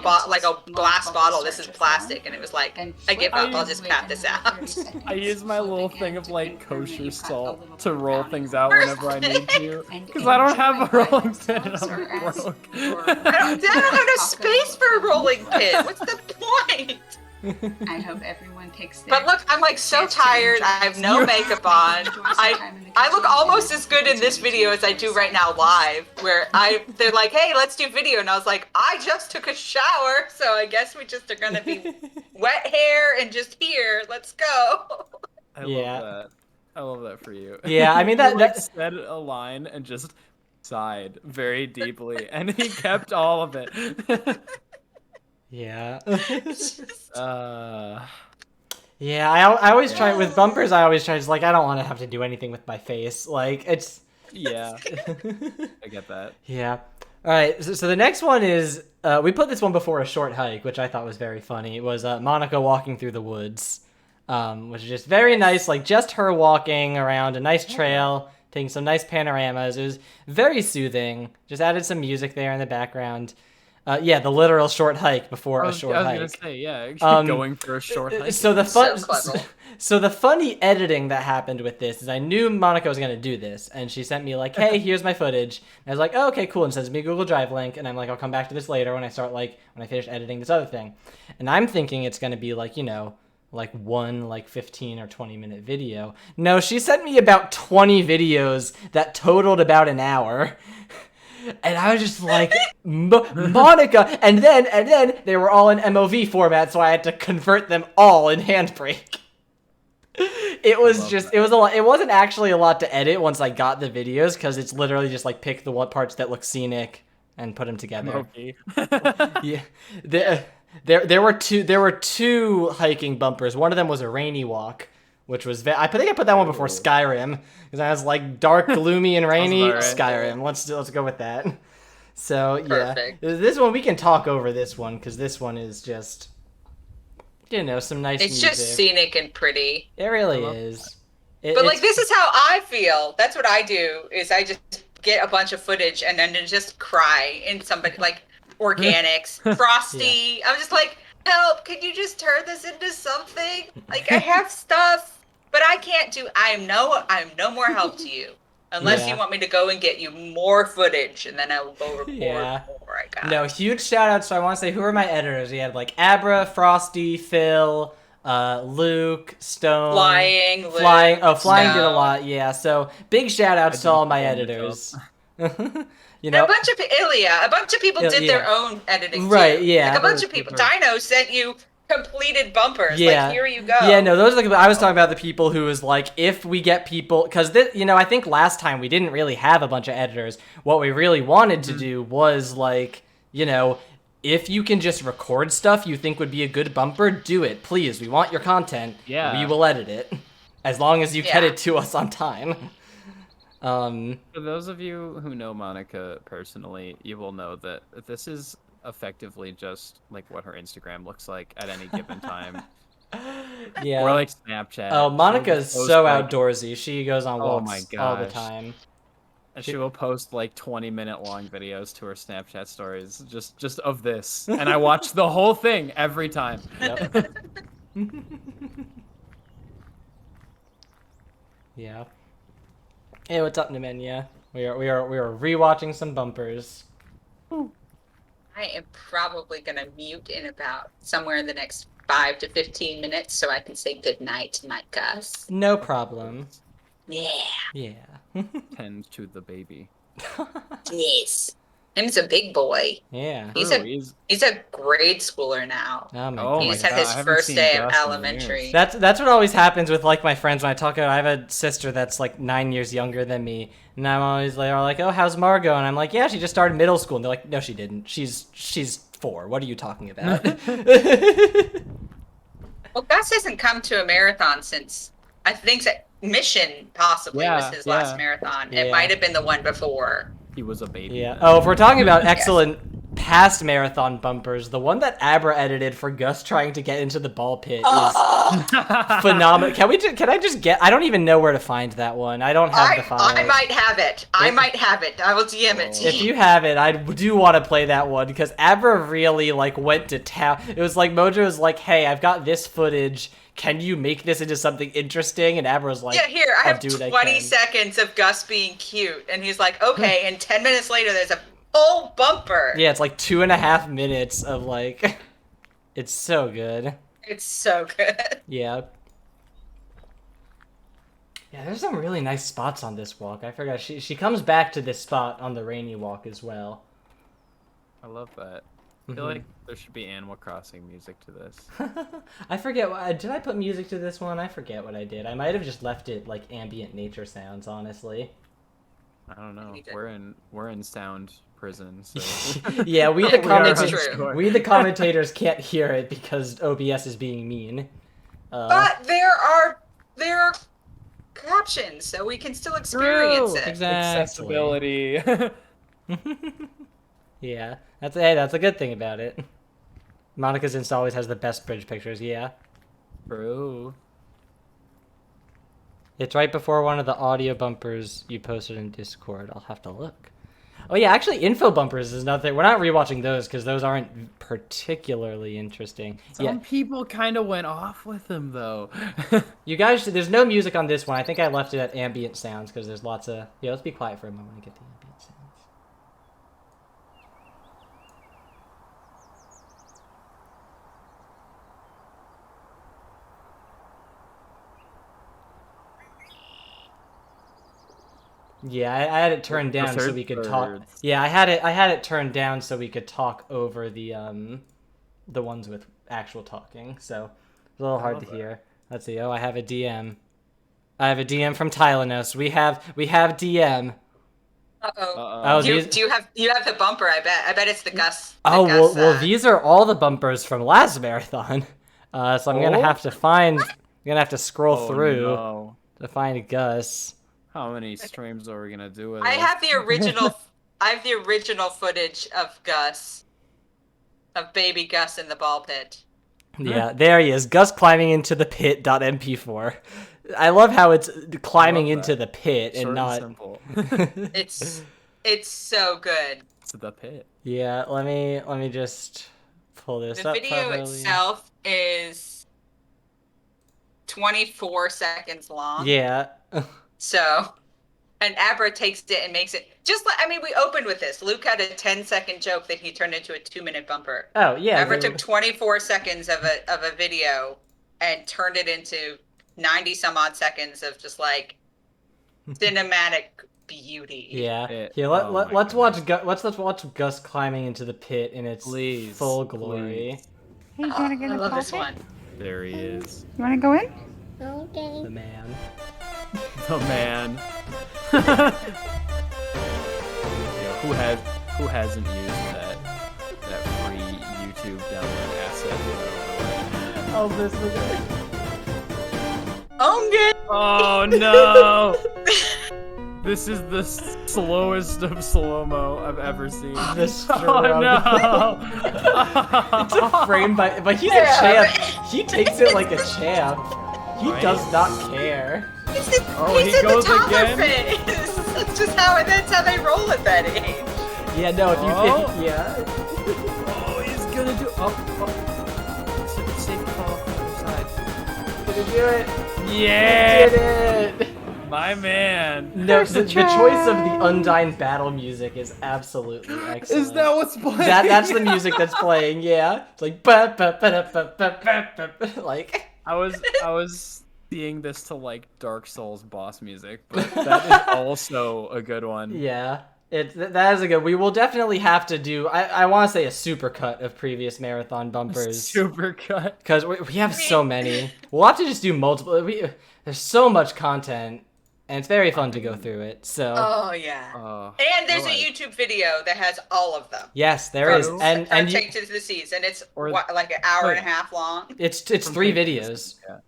glass bottle. This is plastic, and it was like, I give up. I'll just pat this out. I use my little thing of like kosher salt to roll things out whenever I need to. Because I don't have a rolling pin and I'm broke. I don't have no space for a rolling pin. What's the point? I hope everyone takes their But look, I'm like so tired. I have no makeup on. I look almost as good in this video as I do right now live, where they're like, hey, let's do video. And I was like, I just took a shower, so I guess we just are gonna be wet hair and just here. Let's go. I love that. I love that for you. Yeah, I mean, You, like, that said a line and just sighed very deeply, and he kept all of it. Yeah. uh, Yeah, I always try with bumpers. I always try just like I don't want to have to do anything with my face. Like it's. Yeah. I get that. Yeah. All right. So the next one is we put this one before a short hike, which I thought was very funny. It was Monica walking through the woods, which is just very nice. Like just her walking around a nice trail, taking some nice panoramas. It was very soothing. Just added some music there in the background. Yeah, the literal short hike before a short hike. I was gonna say, yeah, going for a short hike. So the funny editing that happened with this is I knew Monica was gonna do this, and she sent me like, "Hey, here's my footage." And I was like, "Oh, okay, cool," and sends me a Google Drive link, and I'm like, "I'll come back to this later when I finish editing this other thing." And I'm thinking it's gonna be like, like one 15 or 20-minute video. No, she sent me about 20 videos that totaled about an hour. And I was just like, Monica, and then they were all in MOV format, so I had to convert them all in Handbrake. It was a lot. It wasn't actually a lot to edit once I got the videos, because it's literally just like pick the parts that look scenic and put them together. Yeah, there were two hiking bumpers. One of them was a rainy walk, which was I think I put that one before Skyrim, because I was like dark, gloomy, and rainy. Right. Skyrim. Let's go with that. So Perfect. Yeah, this one we can talk over this one, because this one is just some nice. It's music. just scenic and pretty. It really is. But like this is how I feel. That's what I do. Is I just get a bunch of footage and then just cry in somebody like organics, Frosty. I'm just like, help! Can you just turn this into something? Like I have stuff, but I can't do. I'm no more help to you unless you want me to go and get you more footage, and then I will go record more. I got. No, huge shout out. So I want to say, who are my editors? We had like Abra, Frosty, Phil, Luke, Stone, Flying. Oh, Flying did a Stone. lot. Yeah. So big shout outs to all my editors. A bunch of Ilya, a bunch of people did their own editing right, too. yeah. Like a bunch of people. Dino sent you completed bumpers. Yeah. Like here you go. Yeah, no, those are I was talking about the people who was like, if we get people, because I think last time we didn't really have a bunch of editors. What we really wanted to do was like, if you can just record stuff you think would be a good bumper, do it, please. We want your content. Yeah. We will edit it, as long as you get it to us on time. For those of you who know Monica personally, you will know that this is effectively just like what her Instagram looks like at any given time. Yeah. Or like Snapchat. Oh, Monica is so outdoorsy. She goes on oh walks my all the gosh. time. And she will post like 20-minute long videos to her Snapchat stories just of this. And I watch the whole thing every time. Yep. Yeah. Hey, what's up, Nemenya? We are rewatching some bumpers. I am probably gonna mute in about somewhere in the next 5 to 15 minutes so I can say goodnight to my Gus. No problem. Yeah. Yeah. Tend to the baby. Yes. Him's a big boy. Yeah. He's a grade schooler now. Oh my He's had his first day of elementary. That's what always happens with like my friends when I talk about. I have a sister that's like 9 years younger than me, and I'm always like, "Oh, how's Margot?" And I'm like, "Yeah, she just started middle school." And they're like, "No, she didn't. She's 4. What are you talking about?" Well, Gus hasn't come to a marathon since I think that Mission possibly was his last marathon. It might have been the one before. He was a baby. Yeah. Oh, if we're talking about excellent past marathon bumpers, the one that Abra edited for Gus trying to get into the ball pit is phenomenal. Can I just get? I don't even know where to find that one. I don't have the file. I might have it. I will DM it to you. If you have it, I do want to play that one, because Abra really like went to town. It was like MoJo was like, "Hey, I've got this footage. Can you make this into something interesting?" And Abra's like, "Yeah, here, I have do what 20 seconds of Gus being cute." And he's like, "Okay." And 10 minutes later, there's a full bumper. Yeah, it's like 2.5 minutes of like, it's so good. It's so good. Yeah. Yeah, there's some really nice spots on this walk. I forgot she comes back to this spot on the rainy walk as well. I love that. I feel like there should be Animal Crossing music to this. I forget did I put music to this one? I forget what I did. I might have just left it like ambient nature sounds, honestly. I don't know. We're in sound prison. So. Yeah, we true. the commentators can't hear it because OBS is being mean. But there are captions, so we can still experience it. Exactly. Accessibility. Yeah, that's a good thing about it. Monica's Insta always has the best bridge pictures. Yeah. Bro. It's right before one of the audio bumpers you posted in Discord. I'll have to look. Oh yeah, actually, info bumpers is nothing. We're not rewatching those because those aren't particularly interesting. Some people kind of went off with them though. You guys, there's no music on this one. I think I left it at ambient sounds because there's lots of. Yeah, let's be quiet for a moment and get the ambient sounds. Yeah, I had it turned down so we could talk. Yeah, I had it turned down so we could talk over the ones with actual talking. So it's a little hard to hear. Let's see. Oh, I have a DM. I have a DM from Tylenus. We have DM. Uh-oh. Do you have the bumper? I bet it's the Gus. Well, these are all the bumpers from last marathon. So I'm gonna have to find. I'm gonna have to scroll through to find Gus. How many streams are we gonna do with I have the original. I have the original footage of Gus, of baby Gus in the ball pit. Yeah, there he is. Gus climbing into the pit. .mp4. I love how it's climbing into the pit and not. Simple. It's so good. It's the pit. Yeah, let me just pull this up. The video itself is 24 seconds long. Yeah. So, and Abra takes it and makes it just like, I mean, we opened with this. Luke had a 10-second joke that he turned into a 2-minute bumper. Oh, yeah. Abra took 24 seconds of a video and turned it into 90 some odd seconds of just like cinematic beauty. Yeah. Let's watch Gus climbing into the pit in its full glory. Hey, do you want to get I a love this pocket? one. There he is. You want to go in? Okay. The man. The man. Yo, who hasn't used that free YouTube download asset? Oh, this was Oh no! This is the slowest of slow-mo I've ever seen. Oh no! It's a frame but he's a champ. He takes it like a champ. He does not care. He's he in goes the toddler again? phase. That's just that's how they roll at that age. Yeah, no, if you yeah. Oh, he's gonna do safe fall from the side. Gonna do it. Yeah! He did it! My man. No, the choice of the Undyne battle music is absolutely excellent. Is that what's playing? That's the music that's playing, yeah. It's like like I was seeing this to like Dark Souls boss music, but that is also a good one. Yeah. That is a good. We will definitely have to do. I want to say a super cut of previous marathon bumpers. Super cut. Because we have so many. We'll have to just do multiple. There's so much content, and it's very fun to go through it. So. Oh yeah. And there's a YouTube video that has all of them. Yes, there is. And Take to the Seas, and it's like an hour and a half long. It's 3 videos. Yeah.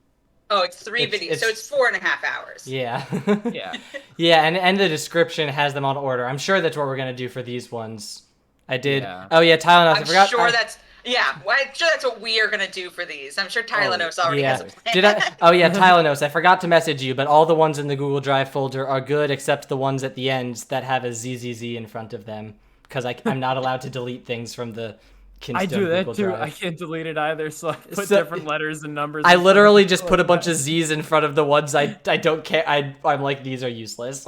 Oh, it's 3 videos, so it's 4.5 hours. Yeah. Yeah. Yeah, and the description has them on order. I'm sure that's what we're gonna do for these ones. I did. Yeah. Oh yeah, Tylenus. I'm sure that's what we are gonna do for these. I'm sure Tylenus already has a plan. Oh yeah, Tylenus. I forgot to message you, but all the ones in the Google Drive folder are good, except the ones at the end that have a ZZZ in front of them, because I'm not allowed to delete things from the. I do that Google too. Drive. I can't delete it either, so I put different letters and numbers. I literally just put a bunch of Z's in front of the ones I don't care. I'm like, these are useless.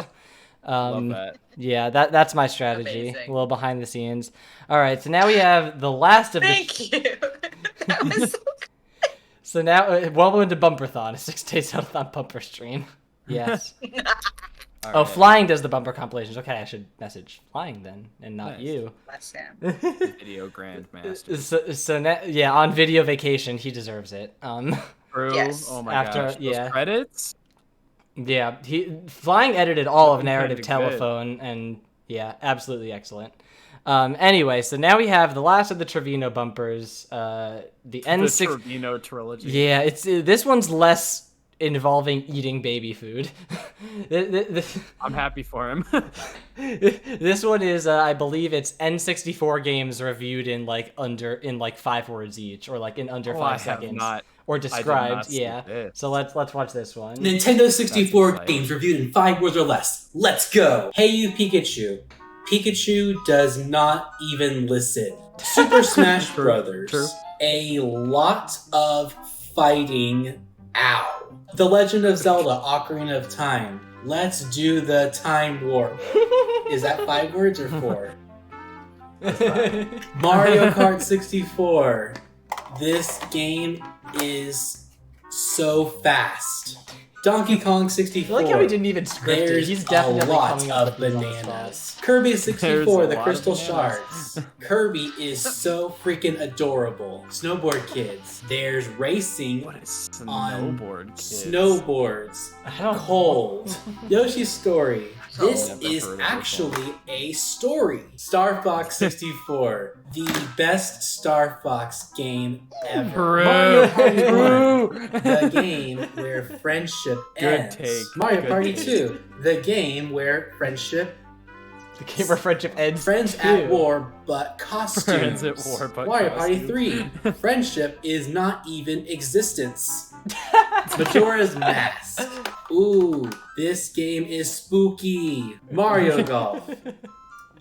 Love that. Yeah, that's my strategy. Amazing. A little behind the scenes. All right, so now we have the last of Thank you. That was so good. So now, welcome to Bumperthon, a 6-day subathon bumper stream. Yes. Oh, Flying does the bumper compilations. Okay, I should message Flying then, and not you. Bless him. Video grandmaster. So now, yeah, on video vacation, he deserves it. True. Yes. Oh my After gosh. Those credits. Yeah, Flying edited all of Looking Narrative kinda Telephone, and yeah, absolutely excellent. Anyway, so now we have the last of the Trevino bumpers, the N6. The Trevino trilogy. Yeah, this one's less involving eating baby food. I'm happy for him. This one is, I believe it's N64 games reviewed in like 5 words each, or like in under 5 seconds, or described. Yeah. So let's watch this one. Nintendo 64 games reviewed in 5 words or less. Let's go. Hey you Pikachu. Pikachu does not even listen. Super Smash Brothers. True. A lot of fighting. Ow. The Legend of Zelda Ocarina of Time. Let's do the time warp. Is that 5 words or 4? Mario Kart 64. This game is so fast. Donkey Kong 64. I like how he didn't even script it. There's He's definitely a lot coming up of with these on the bananas. Kirby 64, There's the a Crystal lot of bananas. Shards. Kirby is so freaking adorable. Snowboard Kids. There's racing What is on snowboard kids? snowboards. Cold. Yoshi's Story. This Never is heard of this actually a story. Star Fox 64. The best Star Fox game ever. True. Mario Party 1. The game where friendship Good ends. take. Mario Good Party take. 2. The game where friendship The game where friendship ends. Friends too. at War, but costumes. Friends at war, but Mario Party costumes. 3. Friendship is not even existence. Majora's Mask. Ooh, this game is spooky. Mario Golf.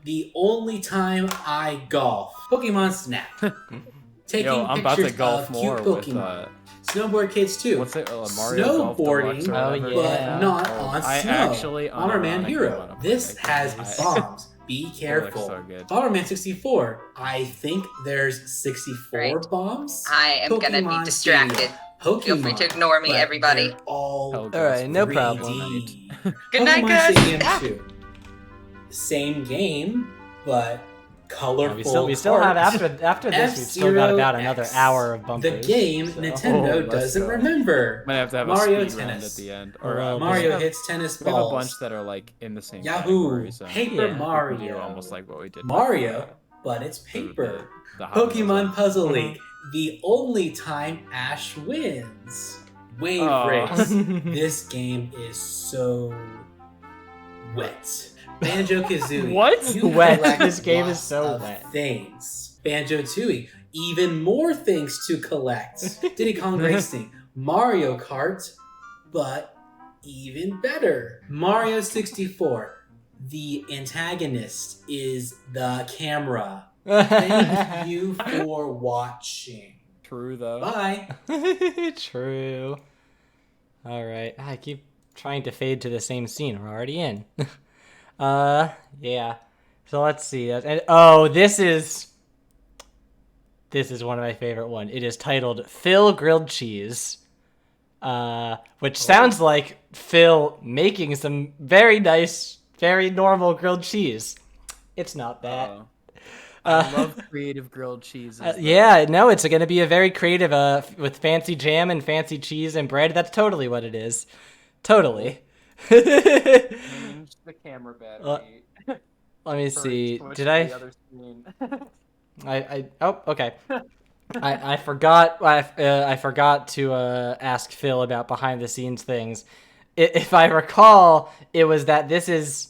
The only time I golf. Pokemon Snap. Taking Yo, I'm about pictures to golf of more cute with Pokemon. Snowboard Kids too. what's it? Mario Golf Snowboarding, Deluxe or whatever. but not Oh, on I snow. actually Bomberman unironically Hero. wanna This play has that. bombs. Be careful. so good. Bomberman 64. I think there's 64 Right. bombs. I am gonna be Pokemon distracted. Stadium. Pokemon, Feel free to ignore me, but everybody. they're all Alright, no 3D. problem. Good night, Pokemon guys. Stadium Ah. 2. Same game, but colorful. We still have cards. after this. We've still got about another F-Zero hour of The bumpers. game so- Nintendo let's doesn't go. remember. Might have to have Mario a speed round Tennis. at the end. Mario we hits tennis have a balls. bunch that are like in the same Yahoo! category, so Paper we can do Mario. almost like what we did. Mario, but it's paper. The Pokemon Puzzle Mhm. League. The only time Ash wins. Wave Aw. Race. This game is so wet. Banjo Kazooie. What? You Wet. collect This game is lots so of wet. Things. Banjo Tooie. Even more things to collect. Diddy Kong Racing. Mario Kart, but even better. Mario 64. The antagonist is the camera. Thank you for watching. True though. Bye. True. All right. I keep trying to fade to the same scene. We're already in. Yeah. So let's see. And this is one of my favorite one. It is titled Phil Grilled Cheese, which sounds like Phil making some very nice, very normal grilled cheese. It's not that. I love creative grilled cheeses. Yeah, no, it's going to be a very creative, with fancy jam and fancy cheese and bread. That's totally what it is. Totally. Change the camera battery. Let me see. Switch Did to I? the other screen. Oh, okay. I forgot. I forgot to ask Phil about behind the scenes things. If I recall, it was that this is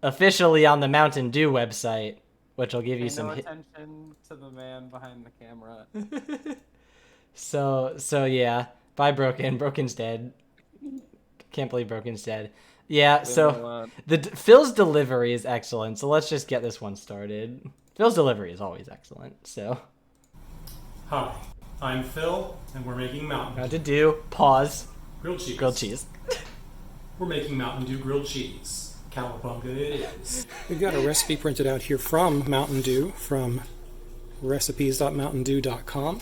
officially on the Mountain Dew website, which will give you Pay some. no attention to the man behind the camera. So yeah. Bye, Broken. Broken's dead. Can't believe Broken's dead. Yeah. So Phil's delivery is excellent. So let's just get this one started. Phil's delivery is always excellent. So. Hi, I'm Phil, and we're making Mountain Dew. Pause. Grilled cheese. Grilled cheese. We're making Mountain Dew grilled cheese. Cowabunga it is. We've got a recipe printed out here from Mountain Dew, from recipes.mountaindew.com.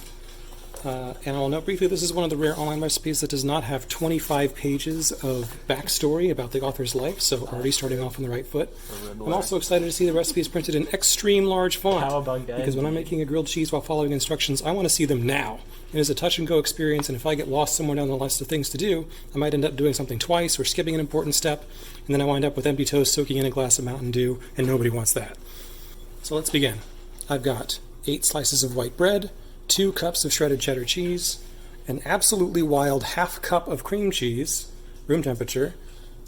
And I'll note briefly, this is one of the rare online recipes that does not have 25 pages of backstory about the author's life, so already starting off on the right foot. I'm also excited to see the recipe is printed in extreme large font, because when I'm making a grilled cheese while following instructions, I want to see them now. It is a touch-and-go experience, and if I get lost somewhere down the list of things to do, I might end up doing something twice or skipping an important step, and then I wind up with empty toast soaking in a glass of Mountain Dew, and nobody wants that. So let's begin. I've got 8 slices of white bread, 2 cups of shredded cheddar cheese, an absolutely wild half cup of cream cheese, room temperature,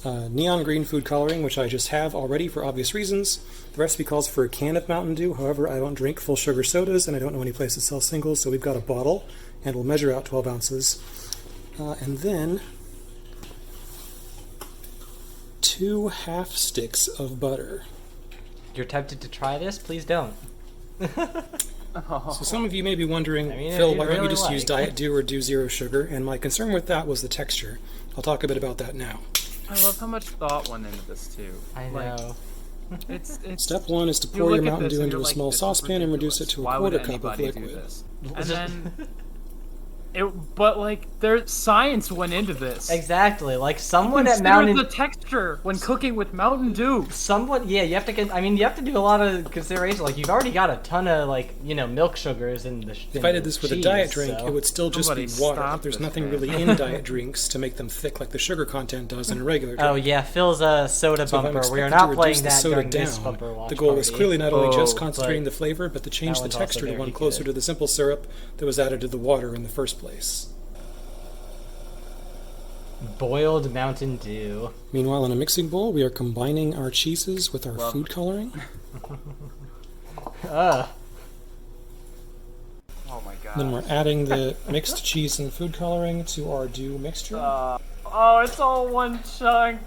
neon green food coloring, which I just have already for obvious reasons. The recipe calls for a can of Mountain Dew, however, I don't drink full sugar sodas, and I don't know any place that sells singles, so we've got a bottle, and we'll measure out 12 ounces. And then 2 half sticks of butter. You're tempted to try this? Please don't. So some of you may be wondering, Phil, why don't you just use Diet Dew or Dew Zero Sugar? And my concern with that was the texture. I'll talk a bit about that now. I love how much thought went into this too. I know. It's Step 1 is to pour your Mountain Dew into a small saucepan and reduce it to a quarter cup of liquid. And then but like, there's science went into this. Exactly. Like someone at Consider Mountain the texture when cooking with Mountain Dew. Someone, yeah, you have to. You have to do a lot of consideration. Like you've already got a ton of milk sugars in the. If I did this with cheese, a diet drink, so. it would still just be water. There's nothing really in diet drinks to make them thick like the sugar content does in a regular drink. Oh yeah, Phil's a soda bumper. We are not playing that during this bumper watch. The goal was party. clearly not only just concentrating the flavor, but to change the texture to one closer to the simple syrup that was added to the water in the first place. Boiled Mountain Dew. Meanwhile, in a mixing bowl, we are combining our cheeses with our food coloring. Oh my god. Then we're adding the mixed cheese and food coloring to our dew mixture. Oh, it's all one chunk.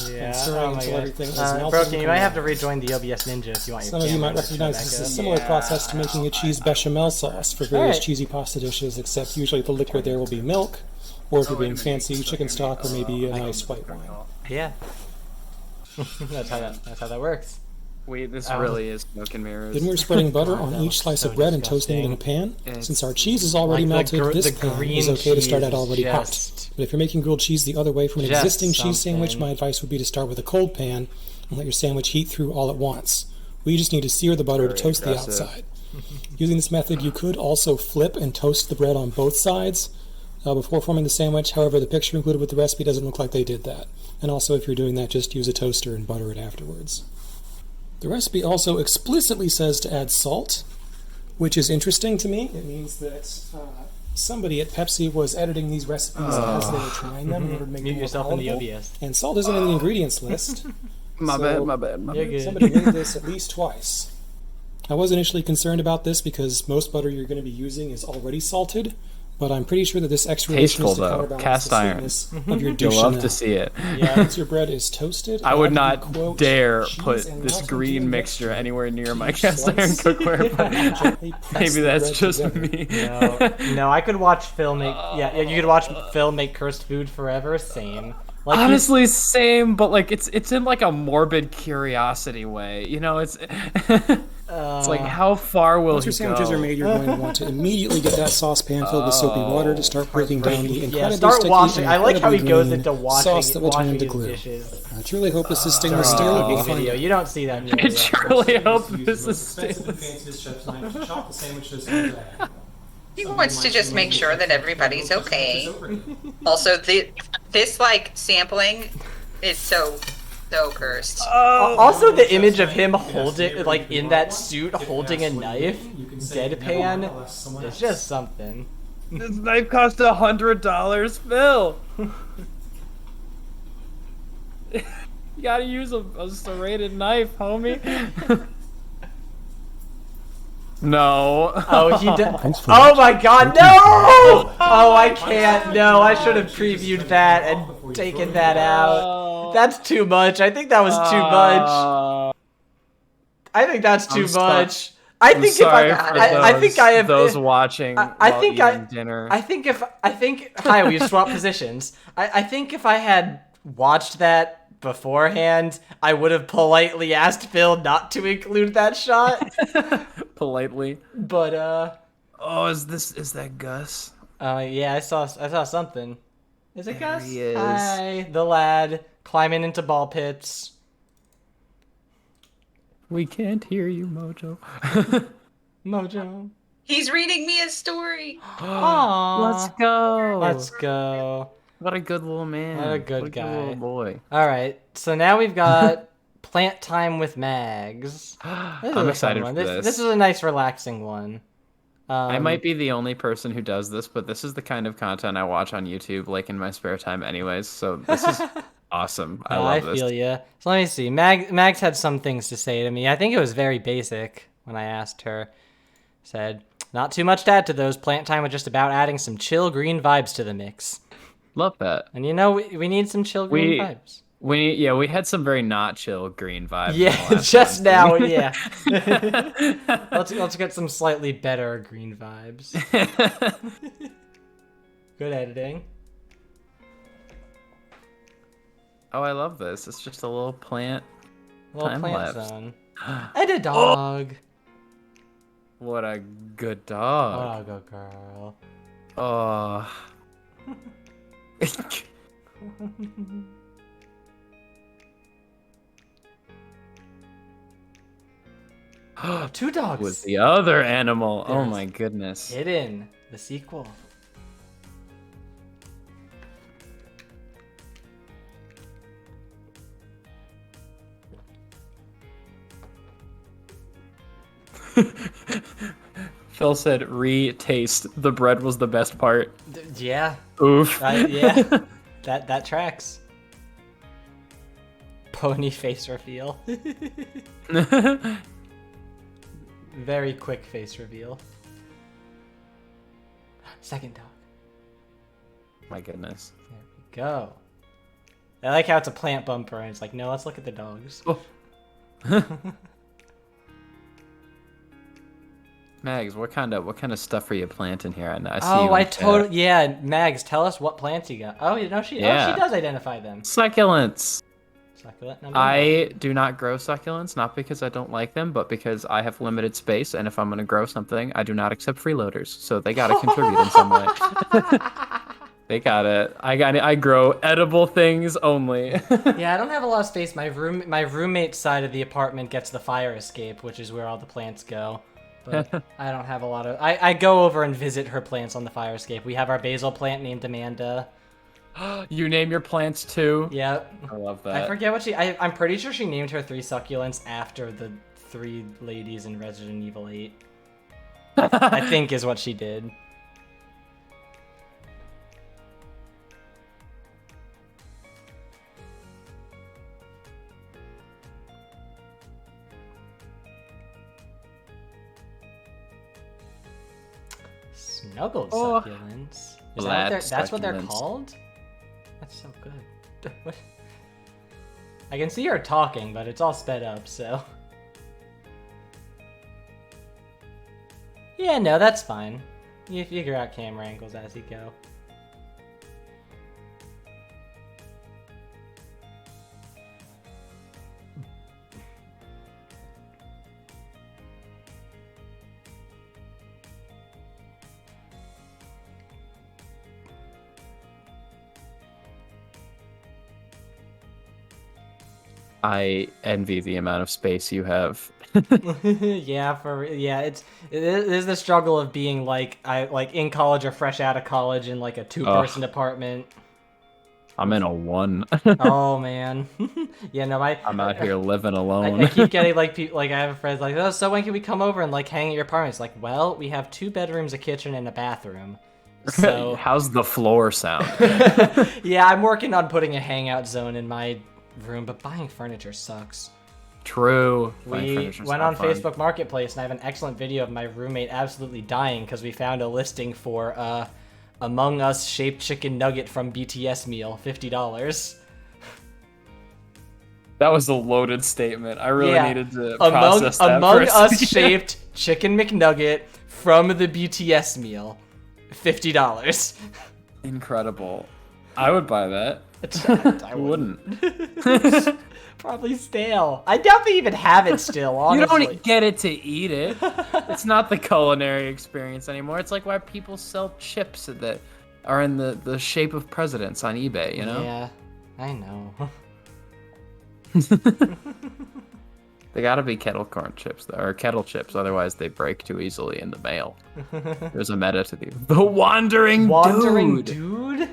Yeah. And stirring until everything is melted. Broken, you might have to rejoin the OBS Ninja if you want your Some of you might recognize this is a similar process to making a cheese bechamel sauce for various cheesy pasta dishes, except usually the liquid there will be milk, or if you're being fancy, chicken stock, or maybe a nice white wine. Yeah. That's how that works. Wait, this really is smoke and mirrors. Then we're spreading butter on each slice of bread and toasting it in a pan. Since our cheese is already melted, this pan is okay to start out already hot. But if you're making grilled cheese the other way from an existing cheese sandwich, my advice would be to start with a cold pan and let your sandwich heat through all at once. We just need to sear the butter to toast the outside. Using this method, you could also flip and toast the bread on both sides before forming the sandwich. However, the picture included with the recipe doesn't look like they did that. And also, if you're doing that, just use a toaster and butter it afterwards. The recipe also explicitly says to add salt, which is interesting to me. It means that somebody at Pepsi was editing these recipes as they were trying them in order to make them more palatable. And salt isn't in the ingredients list. My bad. Somebody made this at least twice. I was initially concerned about this because most butter you're going to be using is already salted, but I'm pretty sure that this extra Tasteful is to though, counterbalance cast the iron. sweetness of your You'll love Duchamel. to see it. Yeah, once your bread is toasted, I would add not the, quote, dare cheese put and this Mountain green Dew mixture anywhere near my Each cast iron slice, cookware, but gently press maybe the that's bread just together. me. No, I could watch Phil make. Yeah, you could watch Phil make cursed food forever. Same. Like honestly, same, but like it's in like a morbid curiosity way. You know, it's like how far will Once your he sandwiches go? are made, you're going to want to immediately get that saucepan filled with soapy water to start breaking down the incredibly start sticky washing. and I like how he incredibly goes green into washing, sauce that will turn into his glue. dishes. I truly hope this is stainless steel. Cooking We'll find video. out. You don't see that. I truly hope this is Expensive and fanciest chef's knife to chop the sandwiches in diagonal. He wants to just make sure that everybody's okay. Also, this like sampling is so cursed. Also, the image of him holding, like in that suit, holding a knife, deadpan, it's just something. This knife cost $100, Phil. You gotta use a serrated knife, homie. No. Oh, he did. Oh my God, no! Oh, I can't. No, I should have previewed that and taken that out. That's too much. I think that was too much. I think that's too much. I think if I think I have those watching. I think dinner. I think hi, we swapped positions. I think if I had watched that beforehand, I would have politely asked Phil not to include that shot. Politely. But Oh, is that Gus? Oh yeah, I saw something. Is it There Gus? he is. Hi, the lad climbing into ball pits. We can't hear you, Mojo. MoJo. He's reading me a story. Aww. Let's go. Let's go. What a good little man. What a good guy. little boy. All right, so now we've got plant time with Mags. I'm excited for this. This is a nice, relaxing one. I might be the only person who does this, but this is the kind of content I watch on YouTube, like in my spare time, anyways. So this is awesome. I love this. I feel ya. So let me see. Mags had some things to say to me. I think it was very basic when I asked her. Said, not too much to add to those. Plant time was just about adding some chill green vibes to the mix. Love that. And you know, we need some chill green vibes. We had some very not chill green vibes. Yeah, just now, yeah. Let's get some slightly better green vibes. Good editing. Oh, I love this. It's just a little plant. Little time plant lapse. zone. And a dog. What a good dog. Oh, good girl. Oh. Two dogs. Was the other animal. Oh There's my goodness. Hidden. The sequel. Phil said, re-taste. The bread was the best part. Yeah. Oof. Yeah. That tracks. Pony face reveal. Very quick face reveal. Second dog. My goodness. There we go. I like how it's a plant bumper and it's like, no, let's look at the dogs. Oh. Mags, what kind of stuff are you planting here? I totally yeah. Mags, tell us what plants you got. Oh, you know she does identify them. Succulents. Succulent number I do not grow succulents, not because I don't like them, but because I have limited space, and if I'm gonna grow something, I do not accept freeloaders, so they gotta contribute in some way. They got it. I grow edible things only. Yeah, I don't have a lot of space. My roommate's side of the apartment gets the fire escape, which is where all the plants go. But I don't have a lot of... I go over and visit her plants on the fire escape. We have our basil plant named Amanda. You name your plants too? Yep. I love that. I forget what I'm pretty sure she named her 3 succulents after the 3 ladies in Resident Evil 8. I think is what she did. Snuggled succulents. Is that's what they're called? That's so good. What? I can see her talking, but it's all sped up, so. Yeah, no, that's fine. You figure out camera angles as you go. I envy the amount of space you have. Yeah, it is the struggle of being like in college or fresh out of college in like a 2-person apartment. I'm in a 1. Oh man. Yeah, no, I'm out here living alone. I keep getting I have a friend like, oh, so when can we come over and like hang at your apartment? It's like, well, we have 2 bedrooms, a kitchen, and a bathroom. So how's the floor sound? Yeah, I'm working on putting a hangout zone in my room, but buying furniture sucks. True. We went on Facebook Marketplace and I have an excellent video of my roommate absolutely dying because we found a listing for Among Us shaped chicken nugget from BTS meal, $50. That was a loaded statement. I really needed to process that. Among Us shaped chicken McNugget from the BTS meal, $50. Incredible. I would buy that. I Who wouldn't? Probably stale. I doubt they even have it still, You honestly. don't get it to eat it. It's not the culinary experience anymore. It's like why people sell chips that are in the shape of presidents on eBay, you know? Yeah, I know. They gotta be kettle corn chips, though, or kettle chips, otherwise they break too easily in the mail. There's a meta to the wandering dude?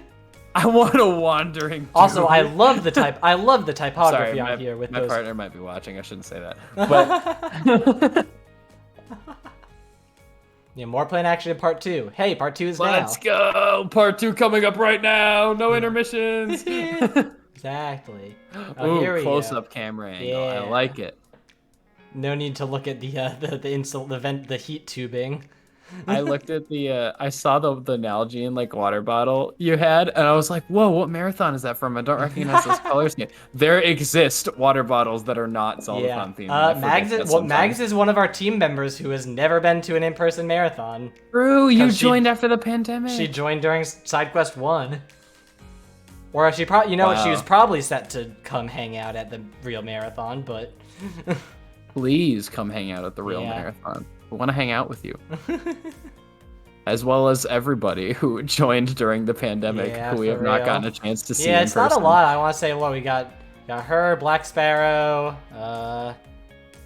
I want a wandering dude. Also, I love the typography Sorry, on here with my those. partner might be watching. I shouldn't say that. But Yeah, more Plan Action Part 2. Hey, Part 2 is let's now. go! Part 2 coming up right now. No intermissions. Exactly. Ooh, here we close-up go. camera angle. Yeah. I like it. No need to look at the heat tubing. I looked at I saw the Nalgene like water bottle you had, and I was like, whoa, what marathon is that from? I don't recognize those colors yet. There exist water bottles that are not Zeldathon themed. Mags is one of our team members who has never been to an in-person marathon. True, you joined after the pandemic. She joined during Side Quest 1. Or she probably, she was probably set to come hang out at the real marathon, but... Please come hang out at the real marathon. We want to hang out with you. As well as everybody who joined during the pandemic, who we have not gotten a chance to see in it's person. not a lot. I want to say, we got her, Black Sparrow,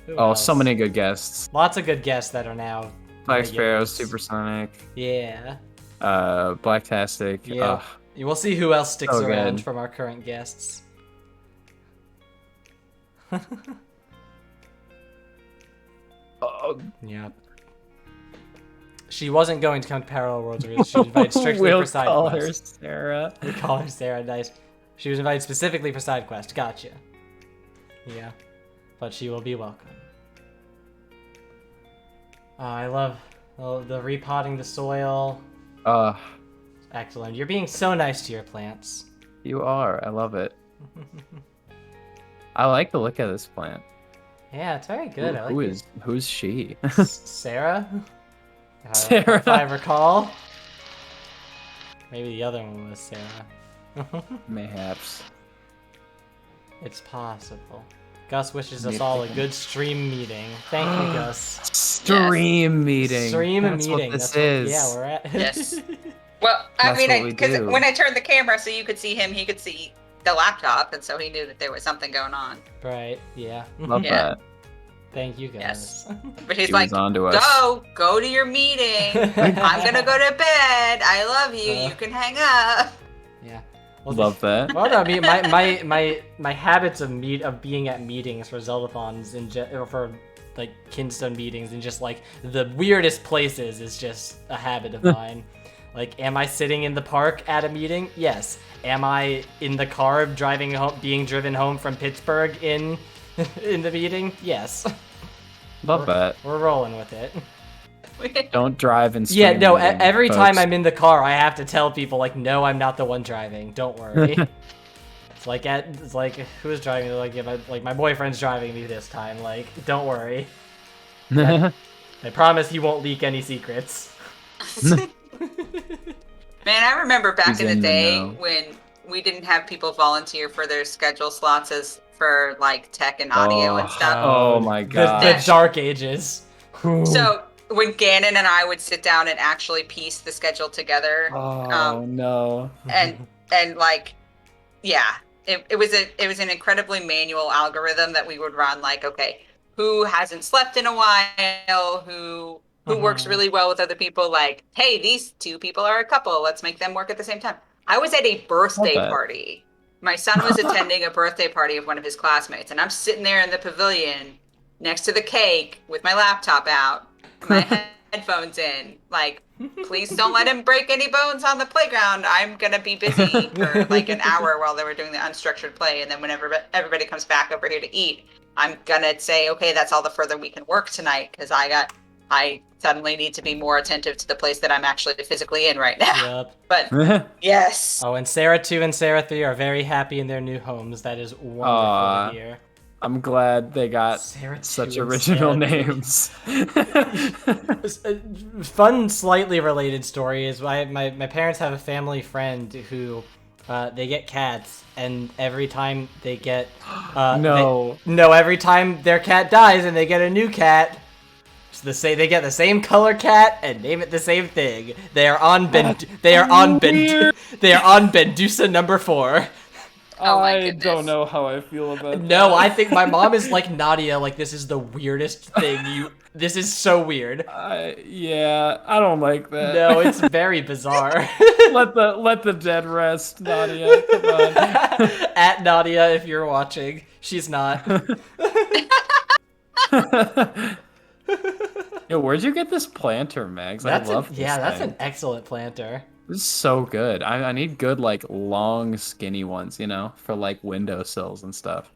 who else? So many good guests. Lots of good guests that are now Black Sparrow, Supersonic. Yeah. Blacktastic. Yeah. We'll see who else sticks around good. from our current guests. Yeah. She wasn't going to come to Parallel Worlds. She was invited strictly for side call quest. her Sarah. We call her Sarah. Nice. She was invited specifically for side quest. Gotcha. Yeah, but she will be welcome. I love the repotting the soil. Excellent. You're being so nice to your plants. You are. I love it. I like the look of this plant. Yeah, it's very good. Who's she? Sarah? Sarah. If I recall. Maybe the other one was Sarah. Mayhaps. It's possible. Gus wishes us all a good stream meeting. Thank you, Gus. Stream meeting. Stream That's meeting. What this is. Yeah, we're at. Yes. Well, I mean, because when I turned the camera so you could see him, he could see the laptop, and so he knew that there was something going on. Right. Yeah. Love that. Thank you, guys. Yes. But he's She like, was onto us. go to your meeting. I'm gonna go to bed. I love you. You can hang up. Yeah. Love that. Well, no, I mean, my habits of being at meetings for Zeldathons or for like Kinstone meetings and just like the weirdest places is just a habit of mine. Like, am I sitting in the park at a meeting? Yes. Am I in the car driving home, being driven home from Pittsburgh in the meeting? Yes. Love that. We're rolling with it. Don't drive and Yeah, no, meeting, every folks. time I'm in the car, I have to tell people, like, no, I'm not the one driving. Don't worry. It's like, who's driving? They're like, yeah, my boyfriend's driving me this time. Like, don't worry. I promise he won't leak any secrets. Man, I remember back He's in the in the day know. when we didn't have people volunteer for their schedule slots as for like tech and audio and stuff. Oh my god. The dark ages. So when Gannon and I would sit down and actually piece the schedule together, No. and like, yeah, it was an incredibly manual algorithm that we would run. Like, okay, who hasn't slept in a while? Who works really well with other people? Like, hey, these two people are a couple. Let's make them work at the same time. I was at a birthday party. My son was attending a birthday party of one of his classmates, and I'm sitting there in the pavilion next to the cake with my laptop out, my headphones in. Like, please don't let him break any bones on the playground. I'm going to be busy for like an hour while they were doing the unstructured play. And then whenever everybody comes back over here to eat, I'm going to say, okay, that's all the further we can work tonight because I suddenly need to be more attentive to the place that I'm actually physically in right now. Yep. But yes. Oh, and Sarah 2 and Sarah 3 are very happy in their new homes. That is wonderful to hear. I'm glad they got such original names. Fun, slightly related story is my parents have a family friend who They get cats, and every time they get No. every time their cat dies and they get a new cat, they get the same color cat and name it the same thing. They are on Bendusa number 4. I don't know how I feel about that. No, I think my mom is like Nadia. Like, this is the weirdest thing This is so weird. Yeah, I don't like that. No, it's very bizarre. let the dead rest, Nadia. Come on. At Nadia, if you're watching, she's not. Yo, where'd you get this planter, Mags? I love this that's thing. an excellent planter. This is so good. I need good, like, long, skinny ones, you know, for, like, windowsills and stuff.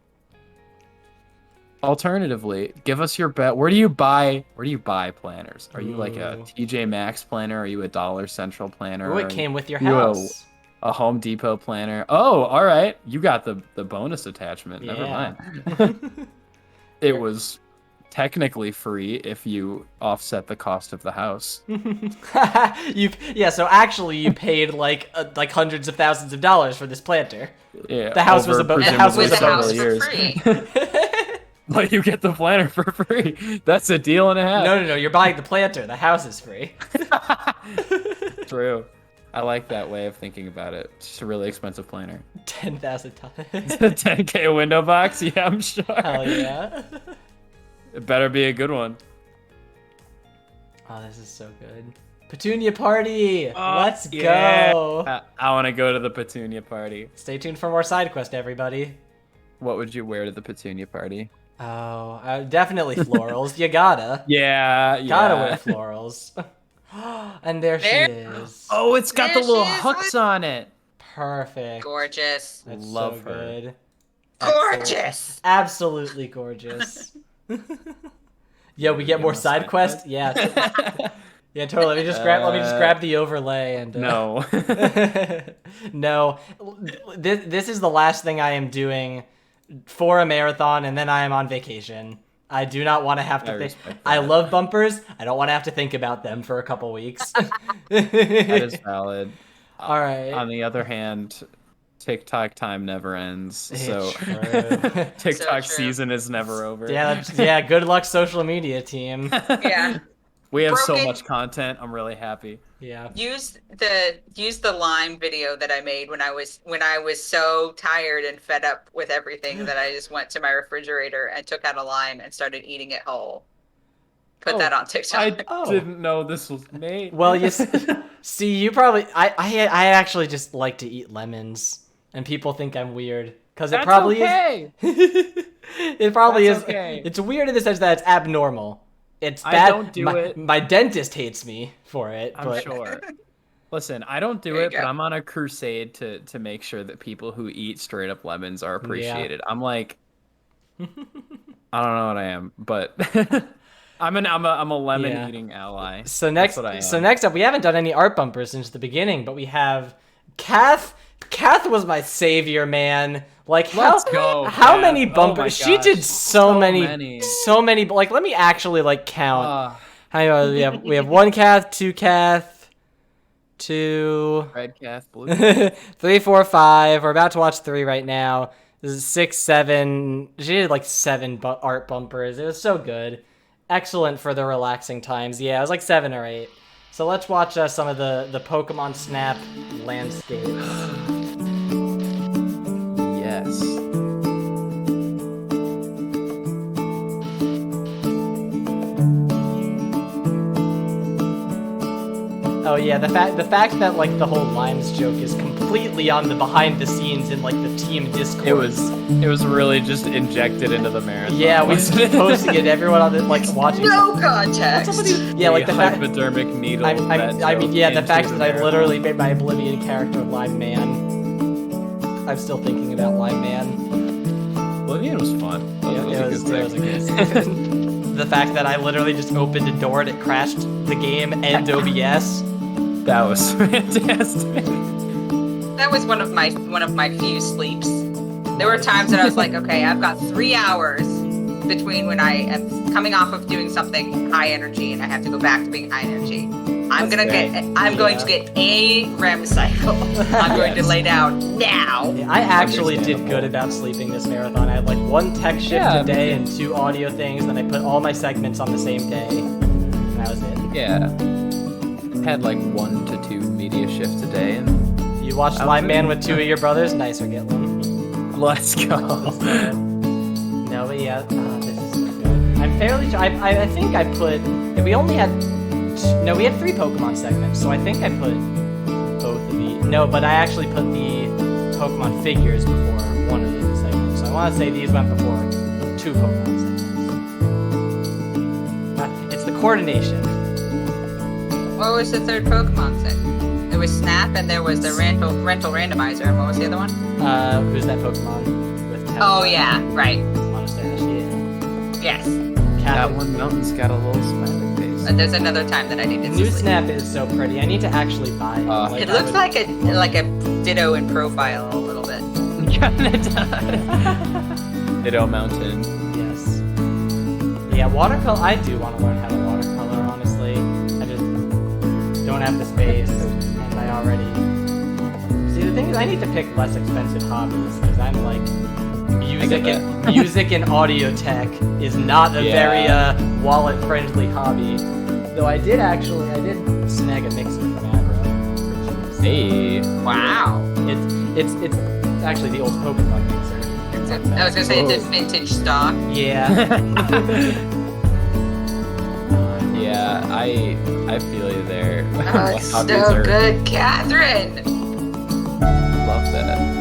Alternatively, give us your bet. Where do you buy planners? Are you like a TJ Maxx planner? Are you a Dollar Central planner? Oh, it came with your house. A Home Depot planner? Oh, all right. You got the bonus attachment. Yeah. Never mind. It was technically free if you offset the cost of the house. So actually you paid like hundreds of thousands of dollars for this planter. Yeah. The house was a bonus. Free. But you get the planner for free. That's a deal and a half. No, you're buying the planter. The house is free. True. I like that way of thinking about it. It's just a really expensive planner. $10,000. $10K window box? Yeah, I'm sure. Hell yeah. It better be a good one. Oh, this is so good. Petunia party! Let's yeah. go! I want to go to the Petunia party. Stay tuned for more side quest, everybody. What would you wear to the Petunia party? Oh, definitely florals. You gotta. Yeah. Gotta wear florals. And there she is. Oh, it's got There the little she is. hooks on it. Perfect. Gorgeous. That's Love so her. good. Gorgeous. Absolutely gorgeous. Yeah, we get more side quest. Yeah. Yeah, totally. Let me just grab the overlay and No. No. This is the last thing I am doing for a marathon, and then I am on vacation. I do not want to have to think. I love bumpers. I don't want to have to think about them for a couple weeks. That is valid. All right. On the other hand, TikTok time never ends. It's So true. TikTok So true. season is never over. Yeah, good luck, social media team. Yeah. We have so Broken- much content. I'm really happy. Yeah. Use the lime video that I made when I was so tired and fed up with everything that I just went to my refrigerator and took out a lime and started eating it whole. Put that on TikTok. I didn't know this was made. Well, you see, you probably I actually just like to eat lemons, and people think I'm weird because it probably okay. is. It probably That's is. okay. It's weird in the sense that it's abnormal. It's bad. I don't do my, it. My dentist hates me for it. I'm but sure. Listen, I don't do There you it, but go. I'm on a crusade to make sure that people who eat straight up lemons are appreciated. I'm like, I don't know what I am, but I'm a lemon eating ally. So That's what I am. next up, we haven't done any art bumpers since the beginning, but we have Kath. Kath was my savior, man. Like, Let's go, how Kath. many Oh bumpers? my She gosh. did so many. many. Like, let me actually like count. We have one Kath, two Kath, two, Red Kath, blue. 3, 4, 5. We're about to watch 3 right now. This is 6, 7. She did like 7 art bumpers. It was so good. Excellent for the relaxing times. Yeah, it was like 7 or 8. So let's watch some of the Pokemon Snap landscapes. Yes. Oh yeah, the fact that like the whole Limes joke is completely on the behind the scenes in like the team Discord. It was really just injected into the marathon. Yeah, we wasn't just it? posting it. Everyone on the like watching. No context. Yeah, like the fact. hypodermic needle. I mean, yeah, the fact that I literally made my Oblivion character Lime Man. I'm still thinking about Lime Man. Oblivion was fun. It was a good thing. The fact that I literally just opened a door and it crashed the game and OBS. That was fantastic. That was one of my few sleeps. There were times that I was like, okay, I've got 3 hours between when I am coming off of doing something high energy and I have to go back to being high energy. I'm going to get a REM cycle. I'm going to lay down now. Yeah, I actually did good about sleeping this marathon. I had like 1 tech shift a day and 2 audio things. Then I put all my segments on the same day. And that was it. Yeah. Had like 1 to 2 media shifts a day. And if you watched Live Man with 2 of your brothers, nice or get one. Let's go. No, but yeah, this is so good. I'm fairly sure. I think I put. We only had. No, we had 3 Pokemon segments, so I think I put both of the. No, but I actually put the Pokemon figures before one of the segments. So I want to say these went before 2 Pokemon segments. It's the coordination. What was the 3rd Pokemon segment? There was Snap, and there was the rental randomizer. And what was the other one? Who's that Pokemon with? Oh yeah, right. Monastery, yeah. Yes. That one mountain's got a little smiling face. But there's another time that I needed to New sleep. Snap is so pretty. I need to actually buy it. It looks like a Ditto in profile a little bit. Ditto Mountain. Yes. Yeah, watercolor. I do want to learn how to watercolor. Honestly, I just don't have the space, and I already. See, the thing is, I need to pick less expensive hobbies because I'm like. Music and audio tech is not a very wallet-friendly hobby. Though I did snag a mixer from Abra. Hey! Wow! It's actually the old Pokemon mixer. I was gonna say it's a vintage stock. Yeah. Yeah, I feel you there. Oh, it's so good, Catherine. Love that.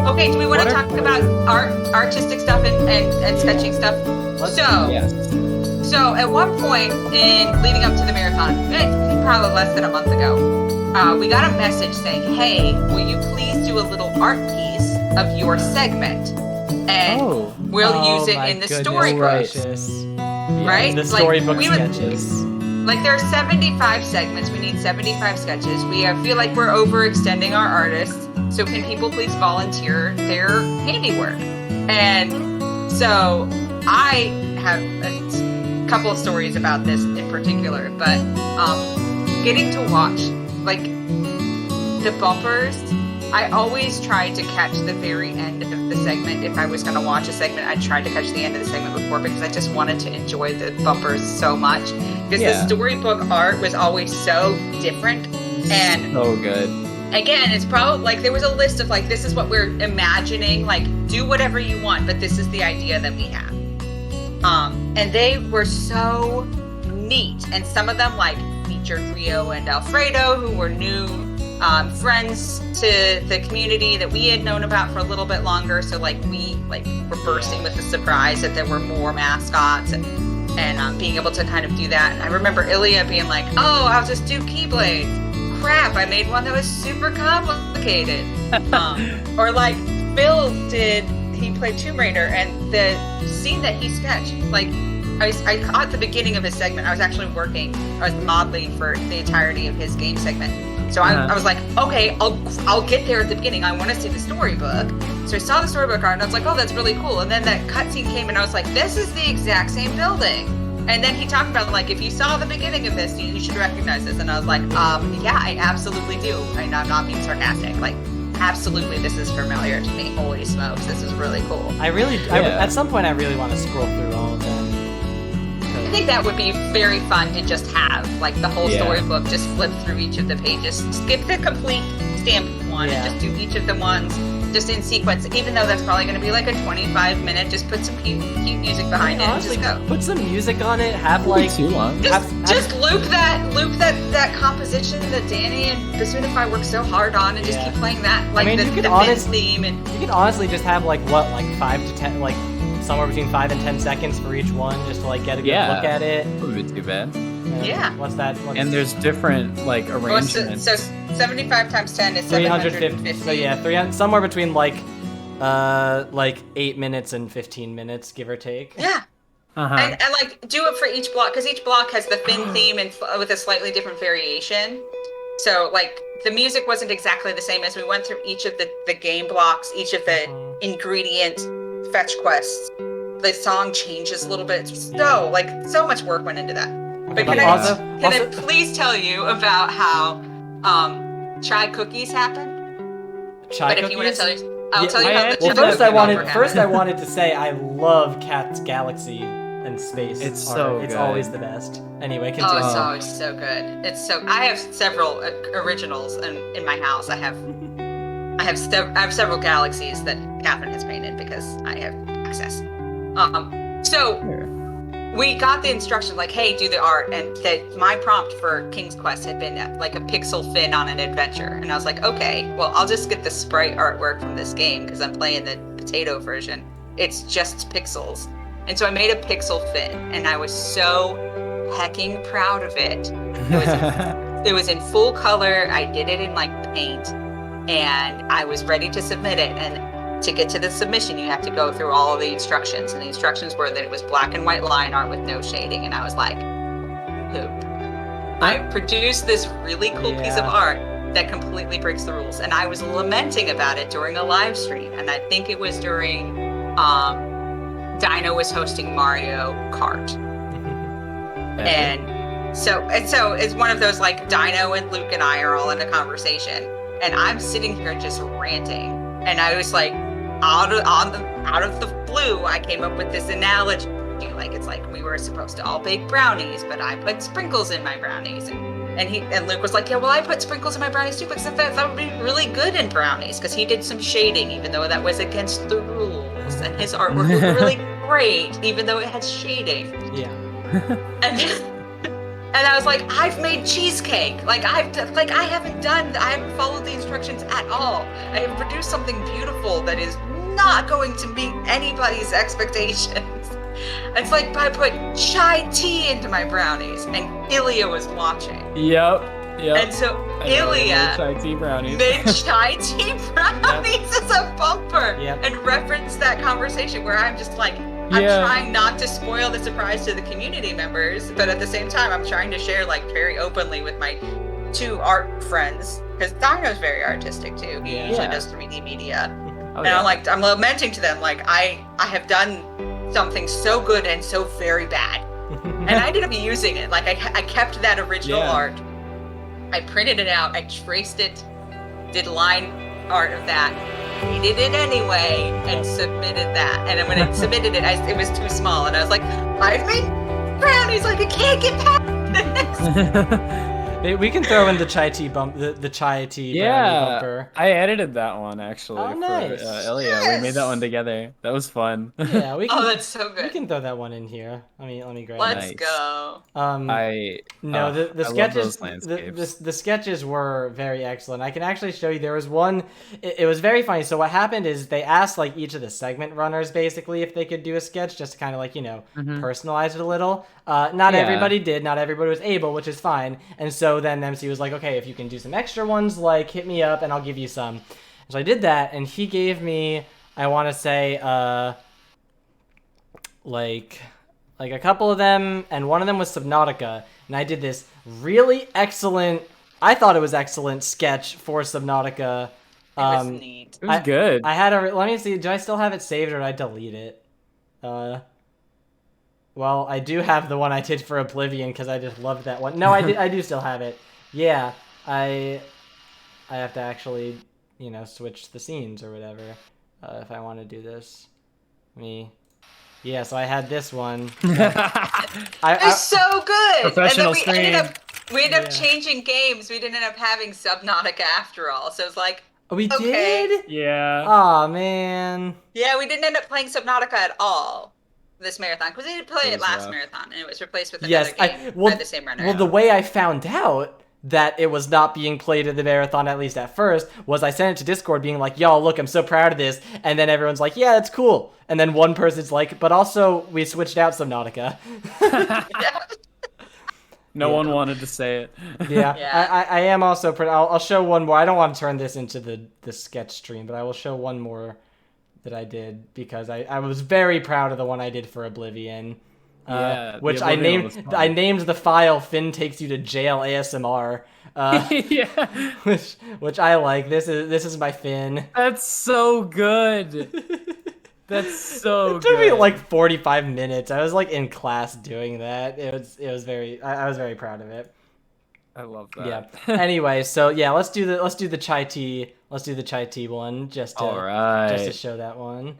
Okay, do we want to talk about artistic stuff and sketching stuff? So at one point in leading up to the marathon, probably less than a month ago, we got a message saying, "Hey, will you please do a little art piece of your segment, and we'll use it in the storybook." Right? The storybook sketches. Like there are 75 segments. We need 75 sketches. We feel like we're overextending our artists. So can people please volunteer their handiwork? And so I have a couple of stories about this in particular, but getting to watch like the bumpers, I always tried to catch the very end of the segment. If I was going to watch a segment, I tried to catch the end of the segment before because I just wanted to enjoy the bumpers so much. Because the storybook art was always so different and so good. Again, it's probably like there was a list of like, this is what we're imagining, like do whatever you want, but this is the idea that we have. And they were so neat. And some of them like featured Rio and Alfredo, who were new friends to the community that we had known about for a little bit longer. So like we were bursting with the surprise that there were more mascots and being able to kind of do that. And I remember Ilya being like, "Oh, I'll just do Keyblade. Crap, I made one that was super complicated." Or like Phil he played Tomb Raider, and the scene that he sketched, like I caught the beginning of his segment. I was actually I was modeling for the entirety of his game segment. So I was like, okay, I'll get there at the beginning. I want to see the storybook. So I saw the storybook art and I was like, oh, that's really cool. And then that cutscene came and I was like, this is the exact same building. And then he talked about like, if you saw the beginning of this, you should recognize this. And I was like, yeah, I absolutely do. I'm not being sarcastic. Like, absolutely, this is familiar to me. Holy smokes, this is really cool. At some point, I really want to scroll through all of them. I think that would be very fun to just have, like the whole storybook, just flip through each of the pages, skip the complete stamp one, and just do each of the ones just in sequence, even though that's probably going to be like a 25-minute, just put some cute music behind it and just go. Put some music on it, have like... too long. Just loop that composition that Danny and Basunify worked so hard on and just keep playing that, like the theme. And you can honestly just have like, 5 to 10, like somewhere between 5 and 10 seconds for each one, just to like get a good look at it. Wouldn't be too bad. Yeah. What's that? And there's different like arrangements. So 75 times 10 is 750. So yeah, 300, somewhere between like 8 minutes and 15 minutes, give or take. Yeah. And like do it for each block, because each block has the Finn theme and with a slightly different variation. So like the music wasn't exactly the same as we went through each of the game blocks, each of the ingredient fetch quests. The song changes a little bit. So much work went into that. But can I please tell you about how chai cookies happen? Chai but cookies? if you want to tell you, I'll tell you how the Well, chai first I wanted to say I love Cat's Galaxy and space. It's so It's good. always the best. Anyway, continue. Oh, it's always so good. It's so. I have several originals in my house. I have several galaxies that Catherine has painted because I have access. So we got the instruction like, hey, do the art, and my prompt for King's Quest had been like a pixel Finn on an adventure, and I was like, okay, well, I'll just get the sprite artwork from this game because I'm playing the potato version. It's just pixels, and so I made a pixel Finn, and I was so hecking proud of it. It was in full color. I did it in like paint, and I was ready to submit it. And to get to the submission, you have to go through all of the instructions, and the instructions were that it was black and white line art with no shading. And I was like, poop. I produced this really cool piece of art that completely breaks the rules, and I was lamenting about it during a live stream, and I think it was during Dino was hosting Mario Kart. And so it's one of those like Dino and Luke and I are all in a conversation, and I'm sitting here just ranting, and I was like, out of the blue, I came up with this analogy. Like, it's like we were supposed to all bake brownies, but I put sprinkles in my brownies, and Luke was like, yeah, well, I put sprinkles in my brownies too because that would be really good in brownies, because he did some shading even though that was against the rules, and his artwork was really great even though it had shading. Yeah. And I was like, I've made cheesecake. I haven't followed the instructions at all. I have produced something beautiful that is not going to meet anybody's expectations. It's like I put chai tea into my brownies, and Ilya was watching. Yep. And so Ilya chai tea brownies. made chai tea brownies as a bumper and referenced that conversation where I'm just like, I'm trying not to spoil the surprise to the community members, but at the same time, I'm trying to share like very openly with my two art friends, because Dino's very artistic too. He usually does 3D media, and I'm lamenting to them like I have done something so good and so very bad, and I ended up using it. Like I kept that original art, I printed it out, I traced it, did line art of that, hated it anyway, and submitted that. And then when I submitted it, it was too small, and I was like, I've made brownies, like I can't get past this. We can throw in the chai tea the chai tea brownie bumper. I edited that one actually. Oh, nice. For Ilya. We made that one together. That was fun. Yeah, we can. Oh, that's so good. We can throw that one in here. Let me grab. Let's go. The sketches. The sketches were very excellent. I can actually show you. There was one. It was very funny. So what happened is they asked like each of the segment runners basically if they could do a sketch, just to kind of like personalize it a little. Not everybody did. Not everybody was able, which is fine. And so then MC was like, okay, if you can do some extra ones, like hit me up and I'll give you some. So I did that, and he gave me, I want to say, like a couple of them, and one of them was Subnautica, and I did this really excellent, I thought it was excellent sketch for Subnautica. It was neat. It was good. I had let me see, do I still have it saved or did I delete it? Well, I do have the one I did for Oblivion because I just loved that one. No, I do still have it. Yeah, I have to actually, switch the scenes or whatever if I want to do this. Yeah, so I had this one. It's so good. Professional and stream. We ended up changing games. We didn't end up having Subnautica after all. So it's like, we did? Yeah. Aw, man. Yeah, we didn't end up playing Subnautica at all this marathon, because we didn't play it last marathon, and it was replaced with another game by the same runner. Well, the way I found out that it was not being played at the marathon, at least at first, was I sent it to Discord being like, yo, look, I'm so proud of this, and then everyone's like, yeah, that's cool. And then one person's like, but also, we switched out Subnautica. No one wanted to say it. Yeah. I am also, I'll show one more. I don't want to turn this into the sketch stream, but I will show one more that I did, because I was very proud of the one I did for Oblivion. Which I named the file Finn Takes You to Jail ASMR. Which I like. This is my Finn. That's so good. That's so It took me good. like 45 minutes. I was like in class doing that. It was very I was very proud of it. I love that. Yeah. Anyway, so yeah, let's do the chai tea. Let's do the chai tea one just to show that one.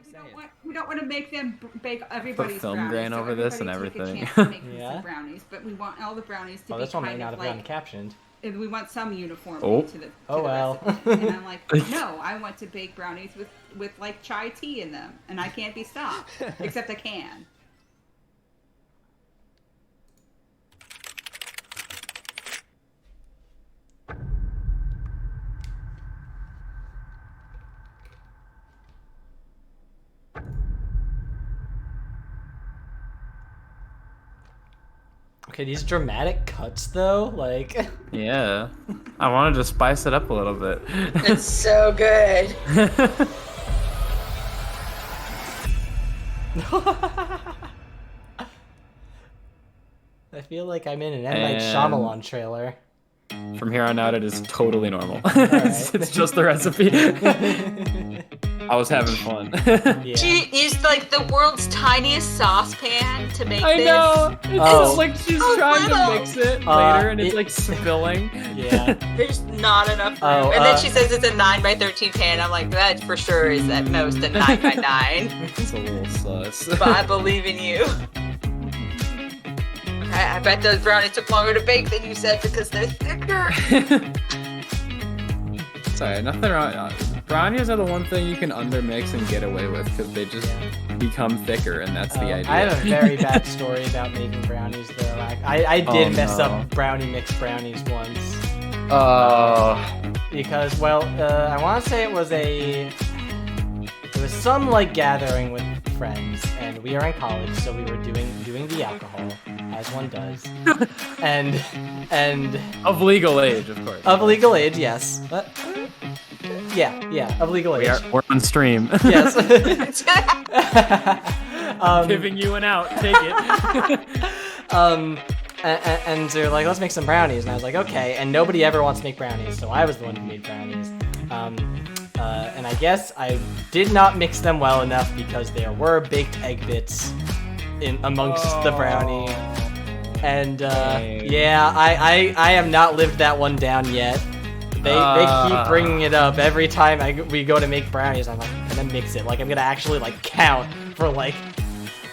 We don't want to make them bake everybody's film brownies. grain so over this and everybody take a everything. chance to make Yeah. some brownies, but we want all the brownies to Oh, be this one might kind not of have gotten like. captioned. And we want some uniformity Oh. to the Oh, well. recipe. And I'm like, no, I want to bake brownies with like chai tea in them, and I can't be stopped. Except I can. Okay, these dramatic cuts though, like Yeah. I wanted to spice it up a little bit. It's so good. I feel like I'm in an M. Night And- Shyamalan trailer. From here on out, it is totally normal. It's just the recipe. I was having fun. She used like the world's tiniest saucepan to make I this. know. It's just like she's so trying little. to mix it later, and it's like spilling. Yeah. There's not enough room. Oh, and then she says it's a 9x13 pan. I'm like, that for sure is at most a 9x9. It's a little sus. But I believe in you. I bet those brownies took longer to bake than you said because they're thicker. Sorry, nothing wrong. Brownies are the one thing you can undermix and get away with because they just become thicker, and that's the idea. I have a very bad story about making brownies though. I did mess up mixed brownies once. Because I want to say it was some like gathering with friends, and we are in college, so we were doing the alcohol as one does, and of legal age, of course. Of legal age, yes. But, yeah, of legal age. We're on stream. Yes. Giving you an out. Take it. And they're like, let's make some brownies, and I was like, okay. And nobody ever wants to make brownies, so I was the one who made brownies. And I guess I did not mix them well enough because there were baked egg bits amongst the brownie. And yeah, I have not lived that one down yet. They keep bringing it up every time we go to make brownies. I'm like, I'm gonna mix it. Like I'm gonna actually like count for like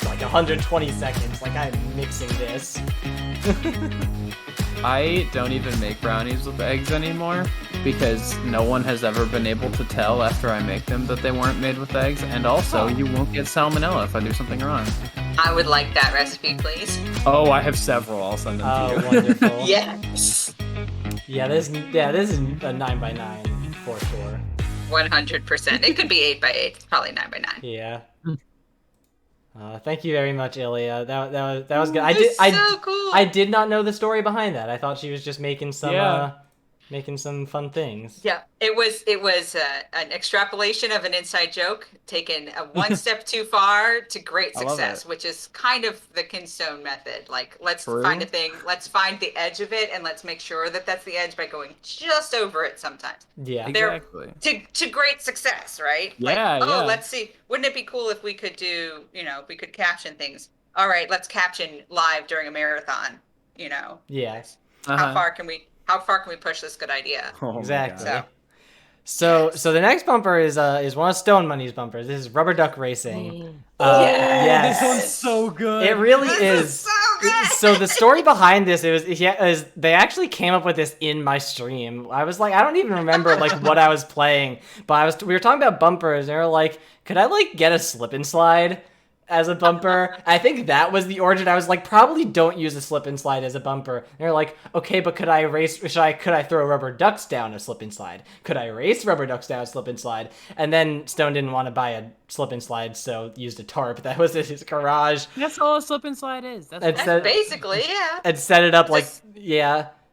120 seconds. Like I'm mixing this. I don't even make brownies with eggs anymore because no one has ever been able to tell after I make them that they weren't made with eggs, and also you won't get salmonella if I do something wrong. I would like that recipe, please. Oh, I have several. I'll send them to you. Wonderful. Yes. Yeah, this is a 9x9 for sure. 100%. It could be 8x8. It's probably 9x9. Yeah. Thank you very much, Ilya. That was good. Cool. I did not know the story behind that. I thought she was just making some fun things. Yeah, it was an extrapolation of an inside joke taken one step too far to great success, which is kind of the Kinstone method. Like, let's find a thing, let's find the edge of it, and let's make sure that that's the edge by going just over it sometimes. Yeah, exactly. To great success, right? Yeah, like, let's see. Wouldn't it be cool if we could do, if we could caption things? All right, let's caption live during a marathon, Yes. How far can we push this good idea? Exactly. So the next bumper is one of Stone Money's bumpers. This is Rubber Duck Racing. Yes. This one's so good. It really is. So the story behind this is they actually came up with this in my stream. I was like, I don't even remember like what I was playing, but we were talking about bumpers, and they were like, could I like get a slip and slide as a bumper? I think that was the origin. I was like, probably don't use a slip and slide as a bumper. And they're like, okay, but could I throw rubber ducks down a slip and slide? Could I race rubber ducks down a slip and slide? And then Stone didn't want to buy a slip and slide, so used a tarp that was in his garage. That's all a slip and slide is. That's basically, yeah. And set it up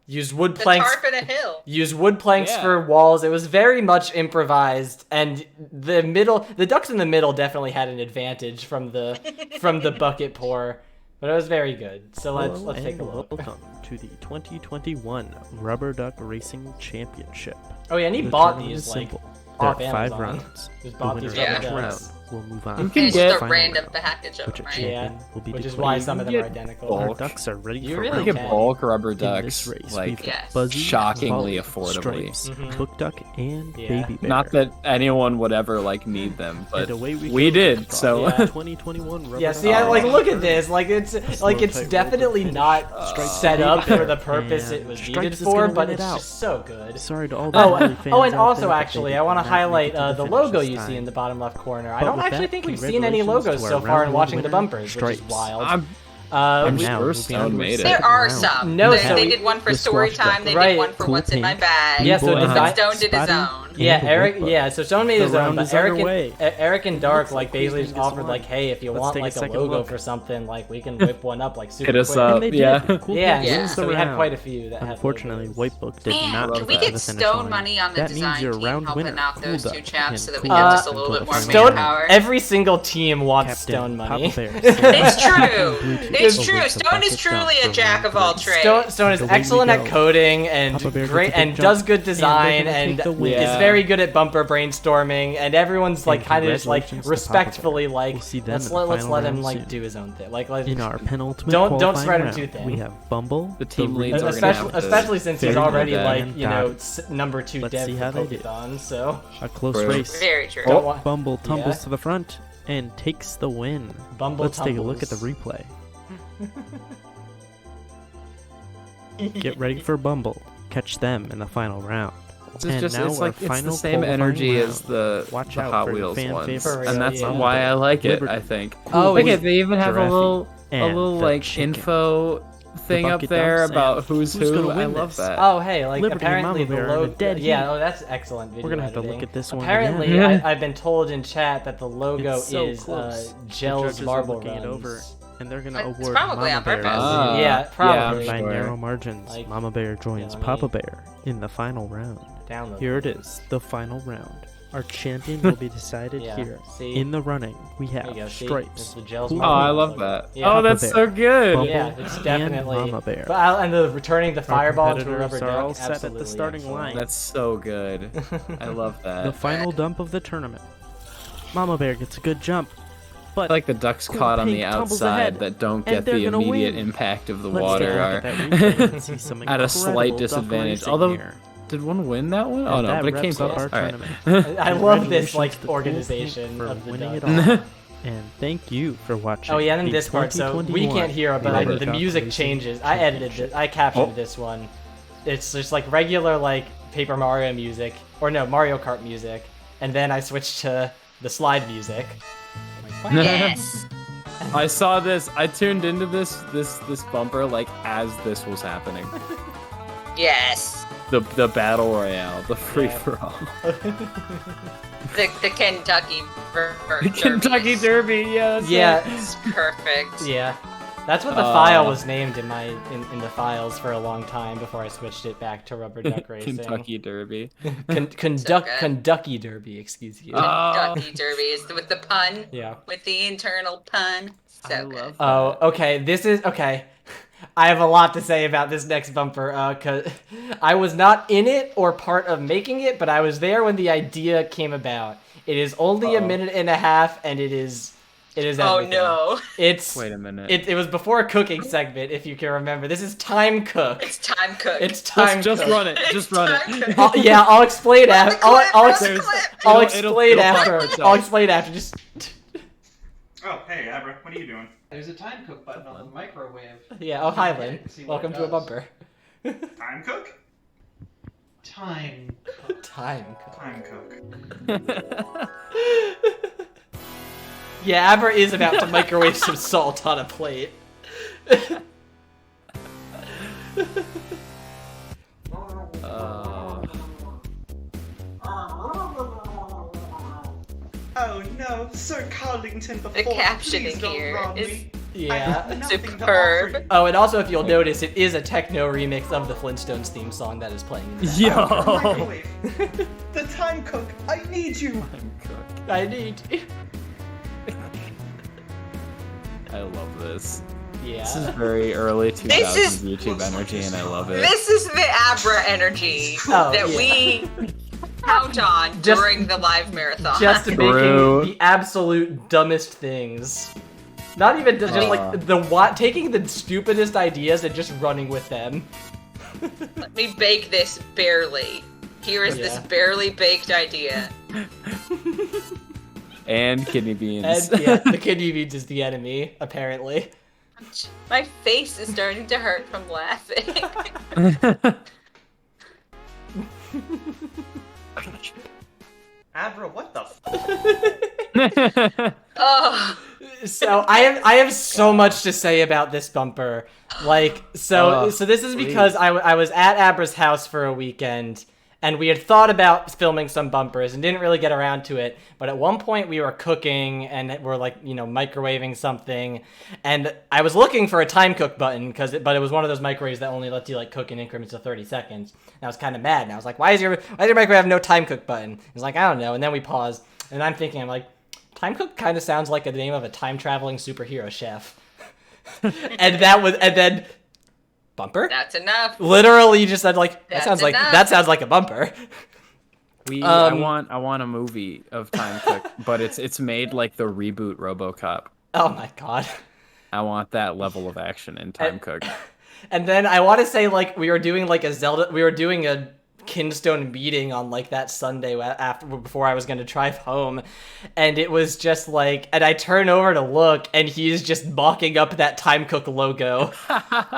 use wood planks. A tarp and a hill. Use wood planks for walls. It was very much improvised, and the ducks in the middle definitely had an advantage from the bucket pour, but it was very good. So let's take a look. Welcome to the 2021 Rubber Duck Racing Championship. Oh yeah, and he The bought tournament these is like simple. off There are 5 Amazon. rounds. Just The bought winner these of rubber each ducks. round we'll move on. You And can it's get just a Final random round, package of which them, our right? champion will be which is declared. why some of them are get identical. Our bulk. ducks are ready You for really round You can. get bulk rubber In ducks this race, like we've got Yes. Buzzy, shockingly Volley, affordably. Stripes, Mhm. Book Duck, and Yeah. Baby Bear. Not that anyone would ever like need them, but and away we go did. from So Yeah. 2021 rubber Yeah, see, duck I like race. look at this. Like it's tightrope definitely finish. not Stripes set Baby up for Bear. the purpose And it was Stripes needed is for, gonna but win it's it out. just so good. Sorry to all the Oh, Volley fans and out also there, but actually, they I did want to not make highlight it to the the finish logo this you see time. in the bottom left corner. I But don't with actually that, think we've seen any congratulations logos to so our far in round watching the winner, bumpers, which is Stripes. wild. I'm We- sure moving on Stone to made it. There are some. No, they, so they we- did one for the story Swash time. They Right. did one for Cool what's in my pink. bag. Yeah, so Blue did boy, Di- Stone did his Spotty, own. Yeah, and Eric. White Book. Yeah, so Stone made The his own, round but is underway. Eric and Dark Looks like like basically Queen just gets offered one. like, hey, if you Let's want take a like a second logo look. for something, like we can whip one up like super Hit us quick. up. And they did. Yeah. Cool Yeah, pink yeah. wins So the we had round. quite a few that had Unfortunately, logos. White Book did Man, not can we get to get the finish Stone line. money on the That design means your team round helping winner, out Cool those Duck, two chaps can so that we cool get down just a little until bit the more final Stone. manpower? Every single team wants Captain Stone money. Papa Bear It's sends true. Blue Team It's over true. to Stone is bucket truly dump a for jack round of all three. trades. Stone is Away we excellent at go. coding and Papa Bear gets great a big and jump, does good and they're design gonna and take the win. is Yeah. very good at bumper brainstorming and everyone's like And kind of just like congratulations to respectfully Papa Bear. like We'll see them let's in the let's final let him round like soon. do his own thing. Like In our penultimate don't qualifying spread him round, too thin. we have Bumble, The team leads are gonna especially have to especially since he's figure already that like out. you know Got number 2 Let's dev see for how they do. Pokemon. So a close True. race. Very true. Don't wa- Bumble tumbles Yeah. to the front and takes the win. Bumble Let's take a look at the tumbles. replay. Get ready for Bumble. Catch them in the final round. This is And just now it's our like it's the final same qualifying energy round. as the Watch the out Hot for Wheels fan ones, favorite For and that's real, yeah. why I like it. Liberty. I think. Oh, Look we- at they even have a Giraffe little and the like chicken. info thing up bucket there dumps about and who's who's gonna who. I win love this? that. Oh, hey, like Liberty and apparently Mama the Bear in a logo. dead Yeah, heat. oh, that's excellent video We're gonna have to editing. look at this one Apparently, again. I've been told in chat that the logo It's so is close. The Gels judges are Marble looking Runs. it over, and they're gonna It's award probably Mama on Bear purpose. the lead. Yeah, probably. By sure. narrow margins, Like, Mama Bear joins let me Papa Bear in the final round. Download Here it this. is, the final round. Our champion will be decided Yeah, here. see? In the running, we There have you go, see? Stripes. That's the Gels Cool Oh, Marble I Runs love logo. that. Yeah. Oh, that's Bear. so good. Bumble Yeah, it's and definitely. Mama Bear. And the returning the Our fireball to a competitors rubber are all duck. set at the Absolutely starting excellent. line. That's so good. I love that. The final dump of the tournament. Mama Bear gets a good jump, I but feel like the ducks Cool caught on Pink the tumbles outside ahead, that don't and get they're the gonna immediate win. impact of the Let's water take a are look at that replay and see some at a slight incredible duck disadvantage. racing Although, here. did one win that one? And Oh no, that but it came wraps up close. our All right. tournament. I love this Congratulations like to Cool Pink organization for of the winning it duck. all. And thank you for watching. Oh yeah, and in the Discord, so we 2021 can't hear it, but Rubber the Duck music Racing changes. I edited it. I captured Oh. this one. It's just like regular like Paper Mario music, or no, Mario Kart music, and then I switched to the slide music. Yes. I saw this. I tuned into this bumper like as this was happening. Yes. The battle royale, the free for all, The Kentucky Kentucky Derby. Yeah. That's Yeah. right. It's perfect. Yeah, that's what the file was named in my in the files for a long time before I switched it back to Rubber Duck Racing. Kentucky Derby. Kentucky Derby, excuse you. Kentucky Derby is with the pun. Yeah. With the internal pun. So good. Oh, okay. This is okay. I have a lot to say about this next bumper, cause I was not in it or part of making it, but I was there when the idea came about. It is only a minute and a half, and it is everything. Oh no. It's Wait a minute. It was before a cooking segment, if you can remember. This is time cook. It's time cook. It's time Just cook. run it. Just run it. I'll explain after. I'll It'll explain pop after. for itself. I'll explain after. Just. Oh, hey, Abra, what are you doing? There's a time cook button on the microwave. Yeah. Oh, hi, Lynn. See what Welcome it to a does. bumper. Time cook? Time cook. Time cook. Time cook. Yeah, Abra is about to microwave some salt on a plate. Oh no, Sir Carlington The captioning here is Yeah. superb. Oh, and also, if you'll notice, it is a techno remix of the Flintstones theme song that is playing. In the background. The time cook, I need you! I need you. I love this. Yeah. This is very early 2000s This is- YouTube energy, and I love it. This is the Abra energy Oh, that yeah. we count on during the live marathon. Just making the absolute dumbest things. Not even just like taking the stupidest ideas and just running with them. Let me bake this barely. Here is this barely baked idea. And kidney beans. And yeah, the kidney beans is the enemy, apparently. My face is starting to hurt from laughing. Abra, what the Oh. So I have so much to say about this bumper. Like, so this is because I was at Abra's house for a weekend, and we had thought about filming some bumpers and didn't really get around to it. But at one point we were cooking and we're like, you know, microwaving something, and I was looking for a time cook button but it was one of those microwaves that only lets you like cook in increments of 30 seconds. And I was kind of mad, and I was like, why does your microwave have no time cook button? He's like, I don't know. And then we paused, and I'm thinking, I'm like, time cook kind of sounds like the name of a time traveling superhero chef. and then bumper? That's enough. Literally, you just said like that sounds enough. like a bumper. I want a movie of Time Cook, but it's made like the reboot RoboCop. Oh my god. I want that level of action in Time Cook. And then I want to say like we were doing a Kinstone meeting on like that Sunday before I was going to drive home, and it was just like, and I turn over to look, and he's just mocking up that Time Cook logo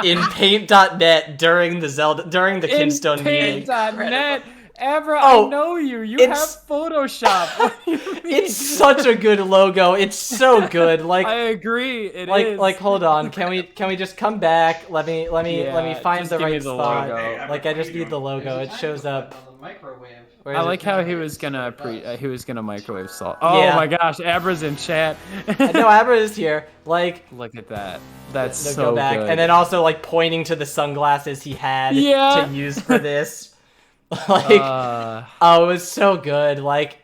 in paint.net during the Kinstone meeting. Paint.net. Abra, I know you. You have Photoshop. What do you mean? It's such a good logo. It's so good. Like I agree. It is. Like hold on. Can we just come back? Let me find the right spot. Logo. Like I just need the logo. It shows up. I like how he was gonna microwave salt. Oh my gosh, Abra's in chat. No, Abra is here. Like, look at that. That's so so go back. good. And then also like pointing to the sunglasses he had to use for this. Like, it was so good. Like,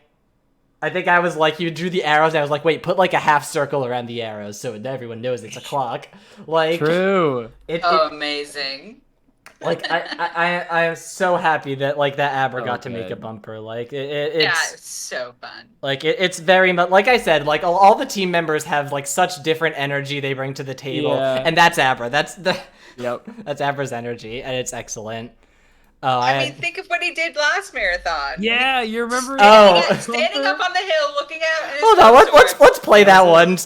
I think I was like, you drew the arrows, and I was like, wait, put like a half circle around the arrows so everyone knows it's a clock. Like, true. Amazing. Like, I am so happy that like that Abra got to make a bumper. Like, it's so fun. Like, it's very much like I said. Like, all the team members have like such different energy they bring to the table, and that's Abra. That's Abra's energy, and it's excellent. Oh, I mean, think of what he did last marathon. Yeah, you remember? Standing up on the hill, looking out. Hold on, let's play that one.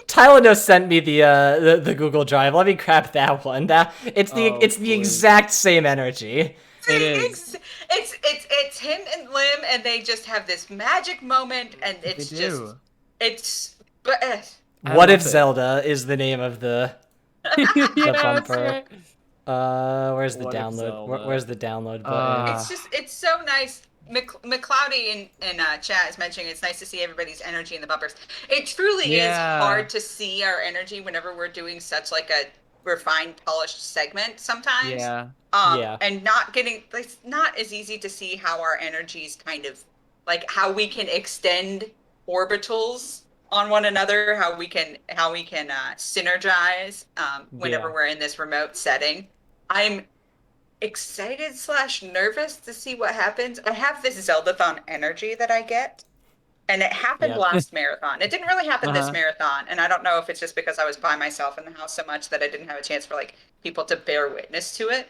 Tyler sent me the Google Drive. Let me grab that one. It's the exact same energy. It is. It's him and Lim, and they just have this magic moment, and What if Zelda is the name of the bumper? Where's the download? Where's the download button? It's so nice. McCloudy in chat is mentioning it's nice to see everybody's energy in the bumpers. It truly is hard to see our energy whenever we're doing such like a refined, polished segment sometimes. And it's not as easy to see how our energies kind of like how we can extend orbitals on one another, how we can synergize whenever we're in this remote setting. I'm excited / nervous to see what happens. I have this Zeldathon energy that I get, and it happened last marathon. It didn't really happen this marathon, and I don't know if it's just because I was by myself in the house so much that I didn't have a chance for like people to bear witness to it.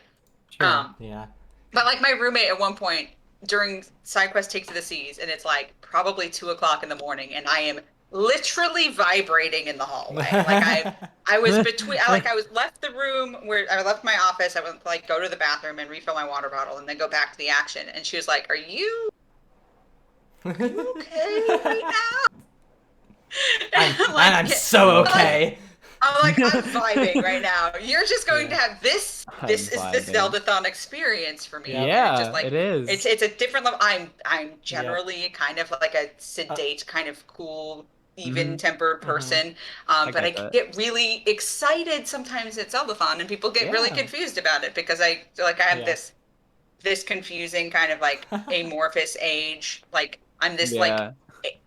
Sure. But like my roommate at one point during SideQuest Take to the Seas, and it's like probably 2:00 in the morning, and I am literally vibrating in the hallway. Like I was left the room where I left my office. I went to like go to the bathroom and refill my water bottle and then go back to the action. And she was like, "Are you okay right now?" I'm so okay. I'm vibing right now. You're just going to have this this Zeldathon experience for me. It is. It's a different level. I'm generally kind of like a sedate, kind of cool, even-tempered person, but I get really excited sometimes at Zeldathon, and people get really confused about it because I have this confusing kind of like amorphous age. Like I'm this like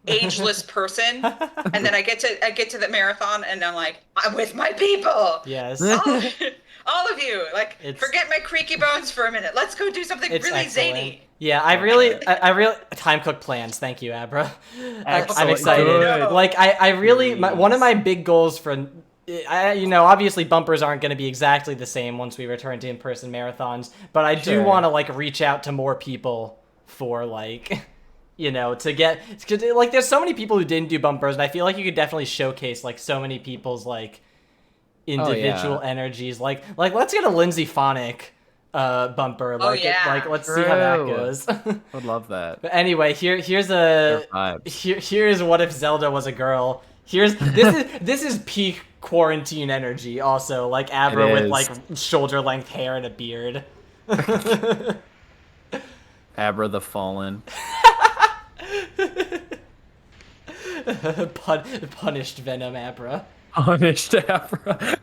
ageless person, and then I get to the marathon, and I'm like, I'm with my people. Yes. All of you, like, forget my creaky bones for a minute. Let's go do something really zany. Yeah, I really time cook plans. Thank you, Abra. I'm Excellent. excited. Good. Like I really one of my big goals for, obviously bumpers aren't going to be exactly the same once we return to in-person marathons, but I do Sure. want to like reach out to more people for like, to get, cause, like there's so many people who didn't do bumpers, and I feel like you could definitely showcase like so many people's like individual energies. Like let's get a Lindsay Phonic bumper. Like let's see how that goes. Would love that. But anyway, here's what if Zelda was a girl. This is peak quarantine energy. Also, like Abra with like shoulder length hair and a beard. Abra the Fallen. Punished Venom Abra. Punished Abra.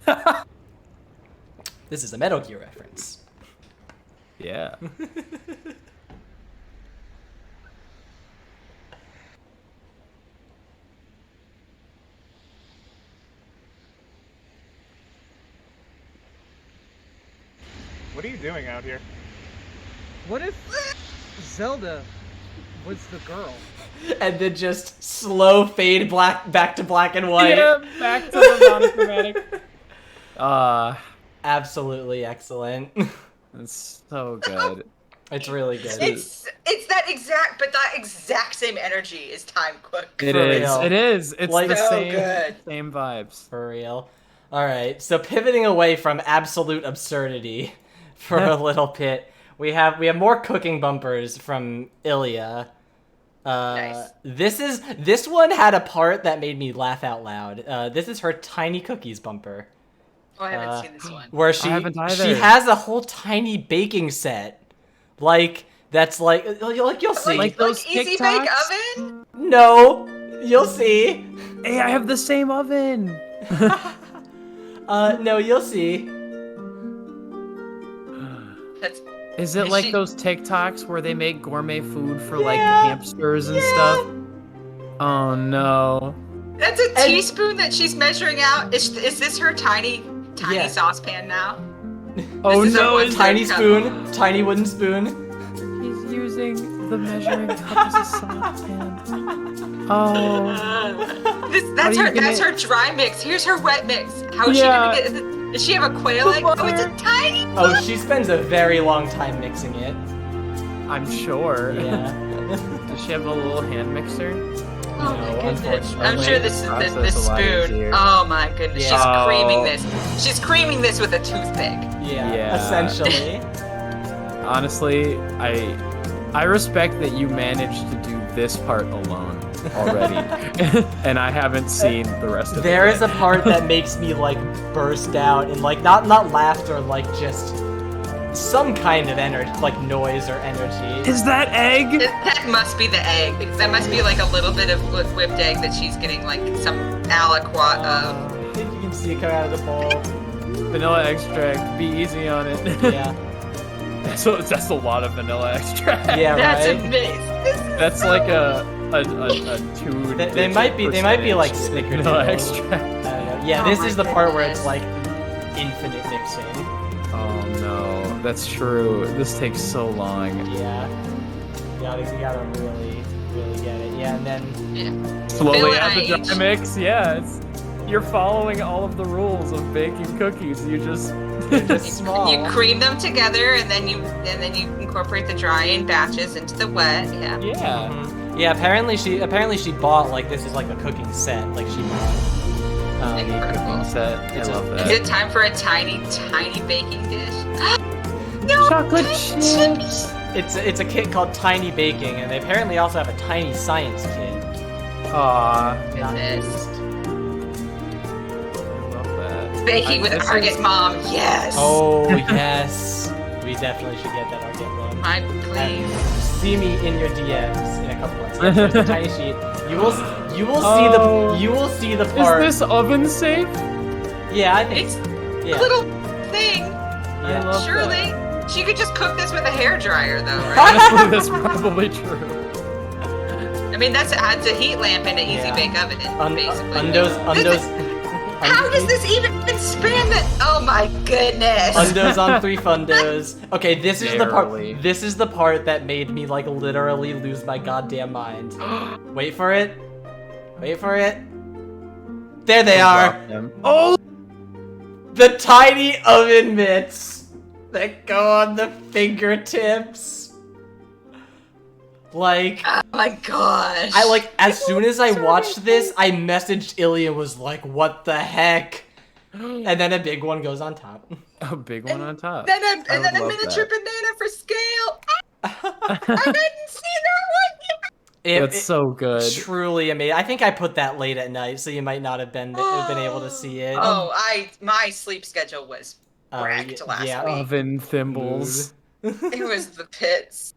This is a Metal Gear reference. Yeah. What are you doing out here? What if Zelda was the girl? And then just slow fade back to black and white. Yeah, back to the monochromatic. Absolutely excellent. It's so good. It's really good. It's that exact same energy is Time Cook. It is. It's like, the so same vibes. For real. All right. So pivoting away from absolute absurdity for a little bit, we have more cooking bumpers from Ilya. Nice. This one had a part that made me laugh out loud. This is her tiny cookies bumper. Oh, I haven't seen this one. Where she has a whole tiny baking set, like that's like you'll see. Like those Easy Bake Oven? No, you'll see. Hey, I have the same oven. No, you'll see. Is it like those TikToks where they make gourmet food for like hamsters and stuff? Oh no. That's a teaspoon that she's measuring out. Is this her tiny saucepan now? Oh no, it's tiny spoon, tiny wooden spoon. He's using the measuring cup as a saucepan. Oh. That's her dry mix. Here's her wet mix. How is she gonna get? Does she have a quail egg? Oh, it's a tiny. Oh, she spends a very long time mixing it. I'm sure. Yeah. Does she have a little hand mixer? Oh my goodness. Unfortunately, I'm sure this is the spoon. Oh my goodness. She's creaming this. She's creaming this with a toothpick. Yeah. Essentially. Honestly, I respect that you managed to do this part alone already. And I haven't seen the rest of it. There is a part that makes me like burst out in like not laughter, like just some kind of energy, like noise or energy. Is that egg? That must be the egg. That must be like a little bit of whipped egg that she's getting like some aliquot of. I think you can see it come out of the bowl. Vanilla extract. Be easy on it. Yeah. That's a lot of vanilla extract. Yeah, That's right. amazing. That's like a 2. They might be like snickered vanilla extract. I don't know. Yeah, this is the part where it's like infinite mixing. Oh no, that's true. This takes so long. Yeah. You gotta really get it. Yeah, and then Slowly add the dry mix. Yeah, you're following all of the rules of baking cookies. You're just small. You cream them together, and then you incorporate the dry in batches into the wet. Yeah. Yeah. Mm-hmm. Yeah. Apparently she bought like this is like a cooking set. Like she bought cooking set. I love that. Is it time for a tiny baking dish? No, chocolate chips. It's a kit called Tiny Baking, and they apparently also have a tiny science kit. Goodness. Baking with Argent Mom, yes. Oh yes, we definitely should get that Argent Mom. Please. See me in your DMs in a couple months. Yeah, there's a tiny sheet. You will see the part. Is this oven safe? Yeah, I think it's a little thing. I love Surely that. she could just cook this with a hairdryer, though, right? Honestly, that's probably true. I mean, that's adds a heat lamp in an easy bake oven, basically. How does this even span the? Oh my goodness! Fundos on 3 fundos. Okay, this is the Barely. part. This is the part that made me like literally lose my goddamn mind. Wait for it. Wait for it. There they are. Oh, the tiny oven mitts that go on the fingertips. Like, oh my gosh. I like, as soon as I watched this, I messaged Ilya and was like, what the heck? And then a big one goes on top. A big one on top. Then a would love miniature that. banana for scale. I didn't see that one. It's so good. Truly amazing. I think I put that late at night, so you might not have been able to see it. Oh, my sleep schedule was wrecked last week. Oven thimbles. It was the pits.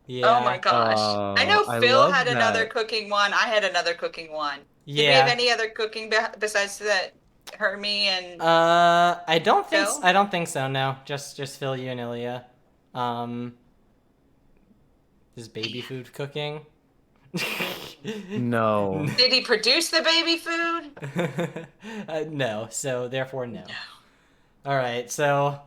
Yeah. Oh my gosh. I know I Phil love had another that. cooking one. I had another cooking one. Did we Yeah. have any other cooking besides that? Hermie and I don't think Phil? I don't think so. No, just Phil, you and Ilya. Is baby food cooking? No. Did he produce the baby food? No. So therefore, no. All right. So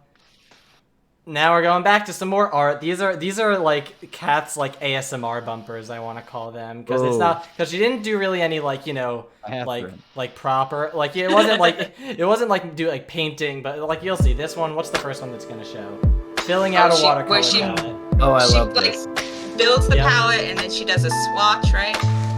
now we're going back to some more art. These are like Kat's like ASMR bumpers. I want to call them because it's not because she didn't do really any like like proper like it wasn't like do like painting, but like you'll see this one. What's the first one that's gonna show? Filling out a watercolor palette. Oh, I she love like this. builds the Yeah. palette and then she does a swatch, right?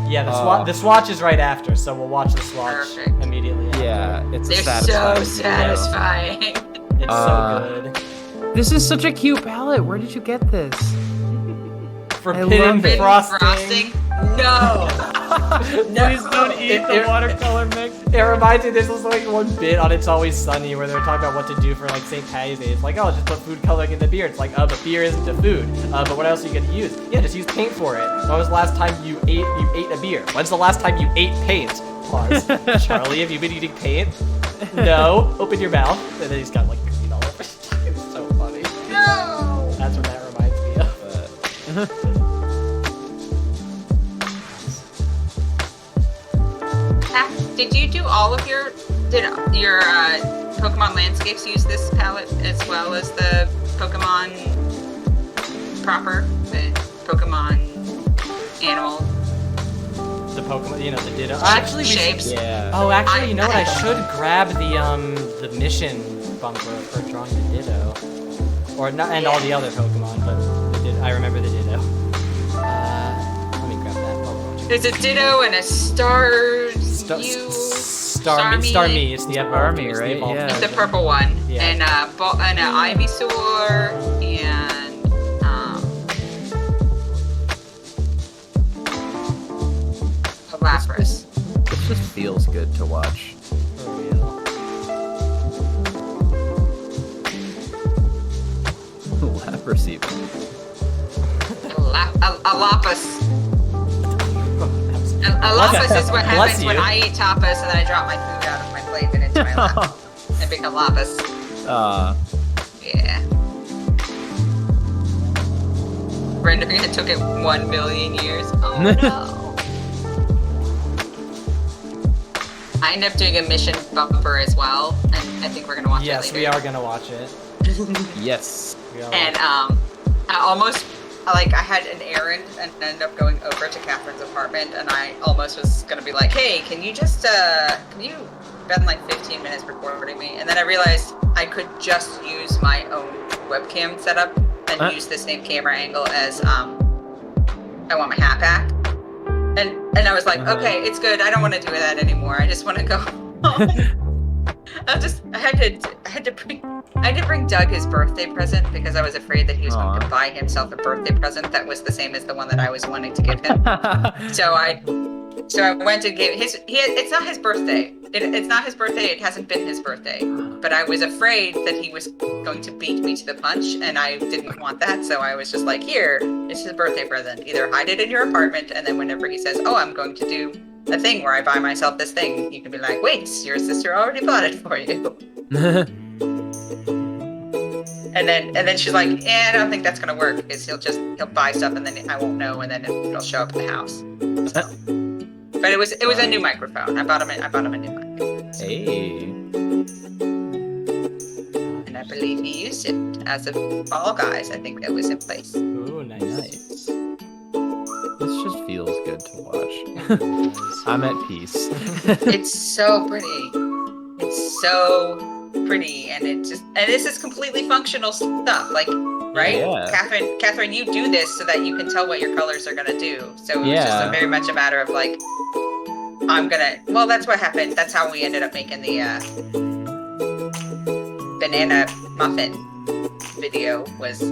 Yeah, the swatch is right after, so we'll watch the swatch immediately. Yeah, it's They're a satisfying. so satisfying. It's so good. This is such a cute palette. Where did you get this? Forbidden frosting. No. Please don't eat the watercolor mix. It reminds me, there's also like one bit on It's Always Sunny where they're talking about what to do for like St. Patty's Day. It's like, oh, just put food coloring in the beer. It's like, oh, but beer isn't a food. But what else are you gonna use? Yeah, just use paint for it. When was the last time you ate a beer? When's the last time you ate paint? Pause. Charlie, have you been eating paint? No. Open your mouth. And then he's got like paint all over. It's so funny. No. That's what that reminds me of. Did you do all of your Pokemon landscapes use this palette as well as the Pokemon proper, the Pokemon animal? The Pokemon, the Ditto. Actually, shapes. Yeah. Oh, actually, you know what? I should grab the mission bumper for drawing the Ditto, or not, and all the other Pokemon. But I remember the Ditto. Let me grab that. There's a Ditto and a Starmie. Starmie. It's the Starmie, it's right? The evolved Yeah. It's the version. purple one, Yeah. and an Ivysaur and a Lapras. It just feels good to watch. For real. Lapras even. A Lapis. A Lapis is what happens when I eat tapas and then I drop my food out of my plate and into my lap and become Lapis. Yeah. Rendering it took it 1 million years. Oh no. I ended up doing a mission bumper as well, and I think we're gonna watch it Yes, later. we are gonna watch it. Yes. We are And I almost I had an errand and ended up going over to Catherine's apartment, and I almost was gonna be like, hey, can you spend like 15 minutes recording me? And then I realized I could just use my own webcam setup and use the same camera angle as I want my hat back. And I was like, okay, it's good. I don't want to do that anymore. I just want to go home. I had to bring Doug his birthday present because I was afraid that he was going to buy himself a birthday present that was the same as the one that I was wanting to give him. So I went and gave it's not his birthday. It's not his birthday. It hasn't been his birthday. But I was afraid that he was going to beat me to the punch, and I didn't want that. So I was just like, here, it's his birthday present. Either hide it in your apartment, and then whenever he says, oh, I'm going to do a thing where I buy myself this thing, you can be like, wait, your sister already bought it for you. And then she's like, I don't think that's gonna work because he'll buy stuff and then I won't know and then it'll show up at the house. So. But it was a new microphone. I bought him a new mic. Hey. And I believe he used it as a Fall Guys. I think that was in place. Ooh, nice. Nice. This just feels good to watch. I'm at peace. It's so pretty. It's so pretty, and this is completely functional stuff. Like, right? Yeah. Catherine, you do this so that you can tell what your colors are gonna do. So it's just very much a matter of like, well, that's what happened. That's how we ended up making the banana muffin video. Was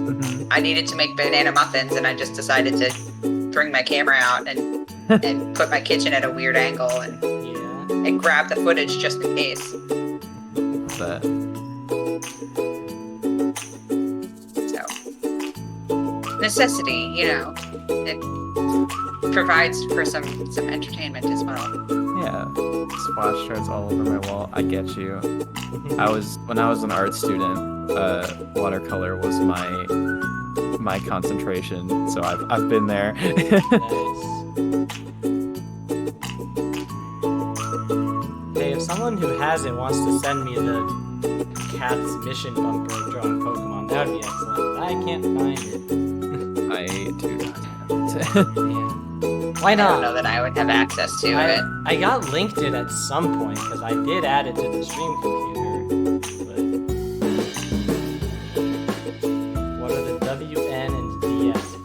I needed to make banana muffins, and I just decided to bring my camera out and put my kitchen at a weird angle and grab the footage just in case. But so necessity, it provides for some entertainment as well. yeah, splash charts all over my wall. I get you. When I was an art student, watercolor was my concentration, so I've been there. Hey, if someone who has it wants to send me the Cat's mission bumper drawing Pokemon, that would be excellent. I can't find it. I do not have it. Why I not? don't know that I would have access to it. I got linked it at some point because I did add it to the stream computer. But what are the WN and DS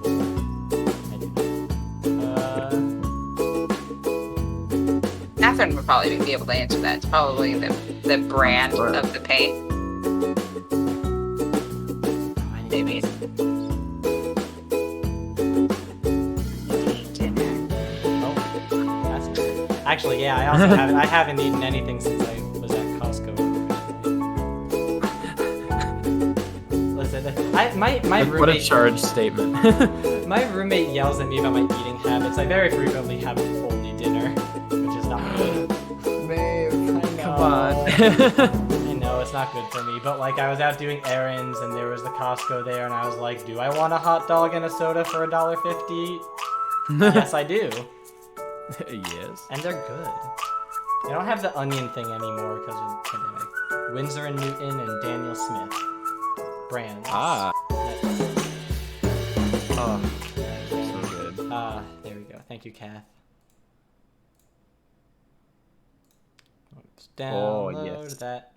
for? Catherine would probably be able to answer that. It's probably the brand of the paint. Maybe. Actually, yeah, I also haven't. I haven't eaten anything since I was at Costco. Listen, my roommate. What a charged statement. My roommate yells at me about my eating habits. I very frequently have only dinner, which is not good. Come on. I know it's not good for me, but like I was out doing errands and there was the Costco there, and I was like, "Do I want a hot dog and a soda for $1.50?" Yes, I do. Yes. And they're good. They don't have the onion thing anymore because of pandemic. Winsor and Newton and Daniel Smith brands. Ah. Oh, so good. There we go. Thank you, Kath. Let's download that.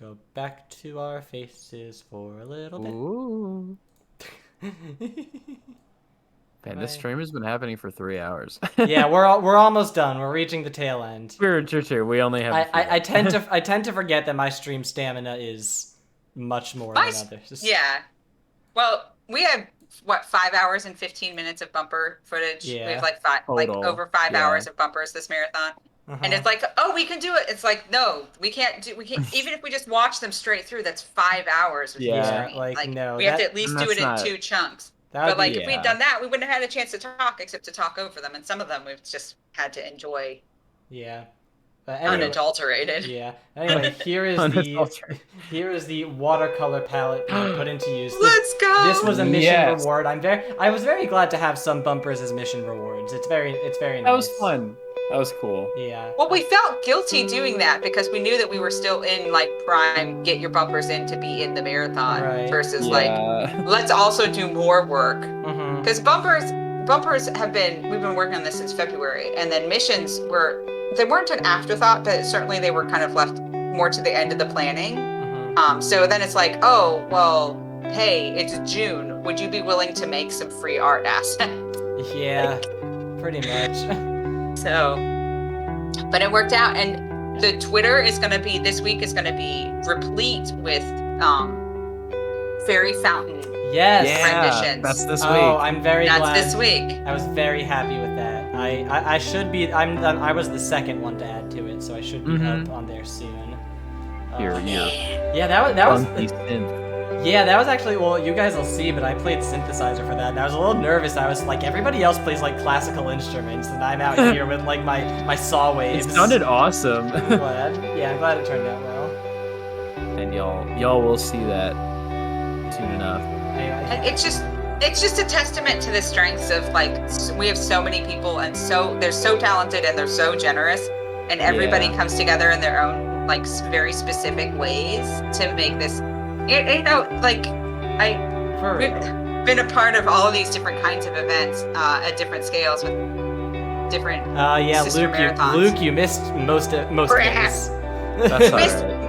Go back to our faces for a little bit. Ooh. Man, this stream has been happening for 3 hours. Yeah, we're almost done. We're reaching the tail end. True. We only have. I tend to forget that my stream stamina is much more than others. Yeah. Well, we have 5 hours and 15 minutes of bumper footage. Yeah. We have over 5 Yeah. hours of bumpers this marathon. And it's like, oh, we can do it. It's like, no, we can't. Even if we just watch them straight through, that's 5 hours. Yeah, no. We have to at least do it in 2 chunks. But if we'd done that, we wouldn't have had a chance to talk except to talk over them. And some of them we've just had to enjoy. Yeah. But anyway, unadulterated. Yeah. Anyway, here is the watercolor palette being put into use. Let's go. This was a mission reward. I was very glad to have some bumpers as mission rewards. It's very nice. That was fun. That was cool. Yeah. Well, we felt guilty doing that because we knew that we were still in prime get your bumpers in to be in the marathon versus let's also do more work. Because bumpers we've been working on this since February, and then missions they weren't an afterthought, but certainly they were kind of left more to the end of the planning. So then it's like, oh, well, hey, it's June. Would you be willing to make some free art assets? Yeah, pretty much. So, but it worked out, and the Twitter this week is going to be replete with fairy fountain renditions. That's this week. Oh, I'm very glad. That's this week. I was very happy with that. I should be. I was the second one to add to it, so I should be up on there soon. Yeah, that was. Yeah, that was actually, well, you guys will see, but I played synthesizer for that, and I was a little nervous. I was like, everybody else plays classical instruments, and I'm out here with my saw waves. It sounded awesome. I'm glad. Yeah, I'm glad it turned out well. And y'all will see that soon enough. And it's just a testament to the strengths of we have so many people, and they're so talented and they're so generous and everybody Yeah. comes together in their own like very specific ways to make this. You know, like we've been a part of all of these different kinds of events at different scales with different Yeah, sister marathons. Luke, you missed most Crap. days. That's We missed- alright.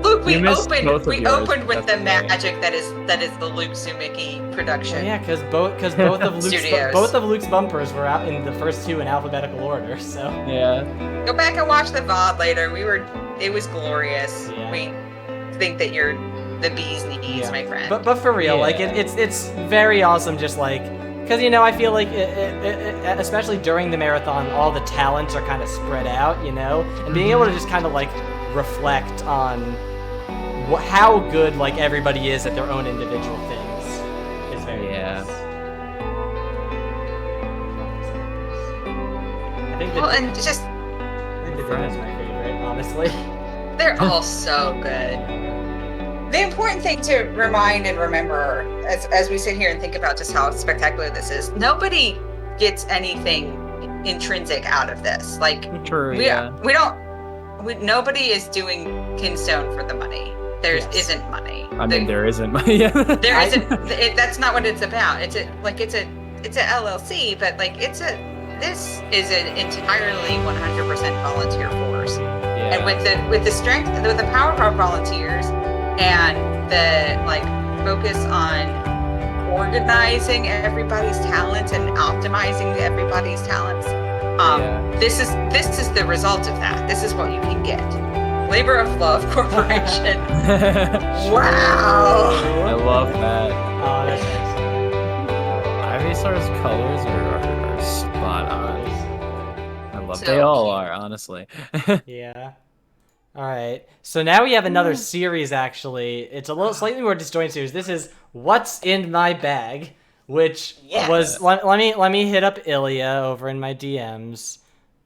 Luke, we You missed both of opened yours, with the definitely. magic that is the Luke Zumicki production. Yeah, because both Studios. of Luke's bumpers were out in the first two in alphabetical order. So Yeah. Go back and watch the VOD later. It was glorious. Yeah. We think that you're the bee's knees, my friend. But for real, like it's very awesome. Just like because I feel like especially during the marathon, all the talents are kind of spread out, and being able to just kind of like reflect on how good like everybody is at their own individual things is very nice. I think and just is my favorite, honestly. they're all so good. The important thing to remind and remember as we sit here and think about just how spectacular this is, nobody gets anything intrinsic out of this. Like True, nobody is doing Kinstone for the money. There isn't money. I mean, there isn't money. There isn't. That's not what it's about. It's a LLC, but like this is an entirely 100% volunteer force. Yeah. And with the strength, with the power of our volunteers, and the like focus on organizing everybody's talents and optimizing everybody's talents. This is the result of that. This is what you can get. Labor of Love Corporation. Wow. I love that. Oh, that's excellent. Ivysaur's colors are spot on. I love. So They all are, honestly. Yeah. All right. So now we have another series. Actually, it's a little slightly more disjointed series. This is What's in My Bag, which was let me hit up Ilya over in my DMs,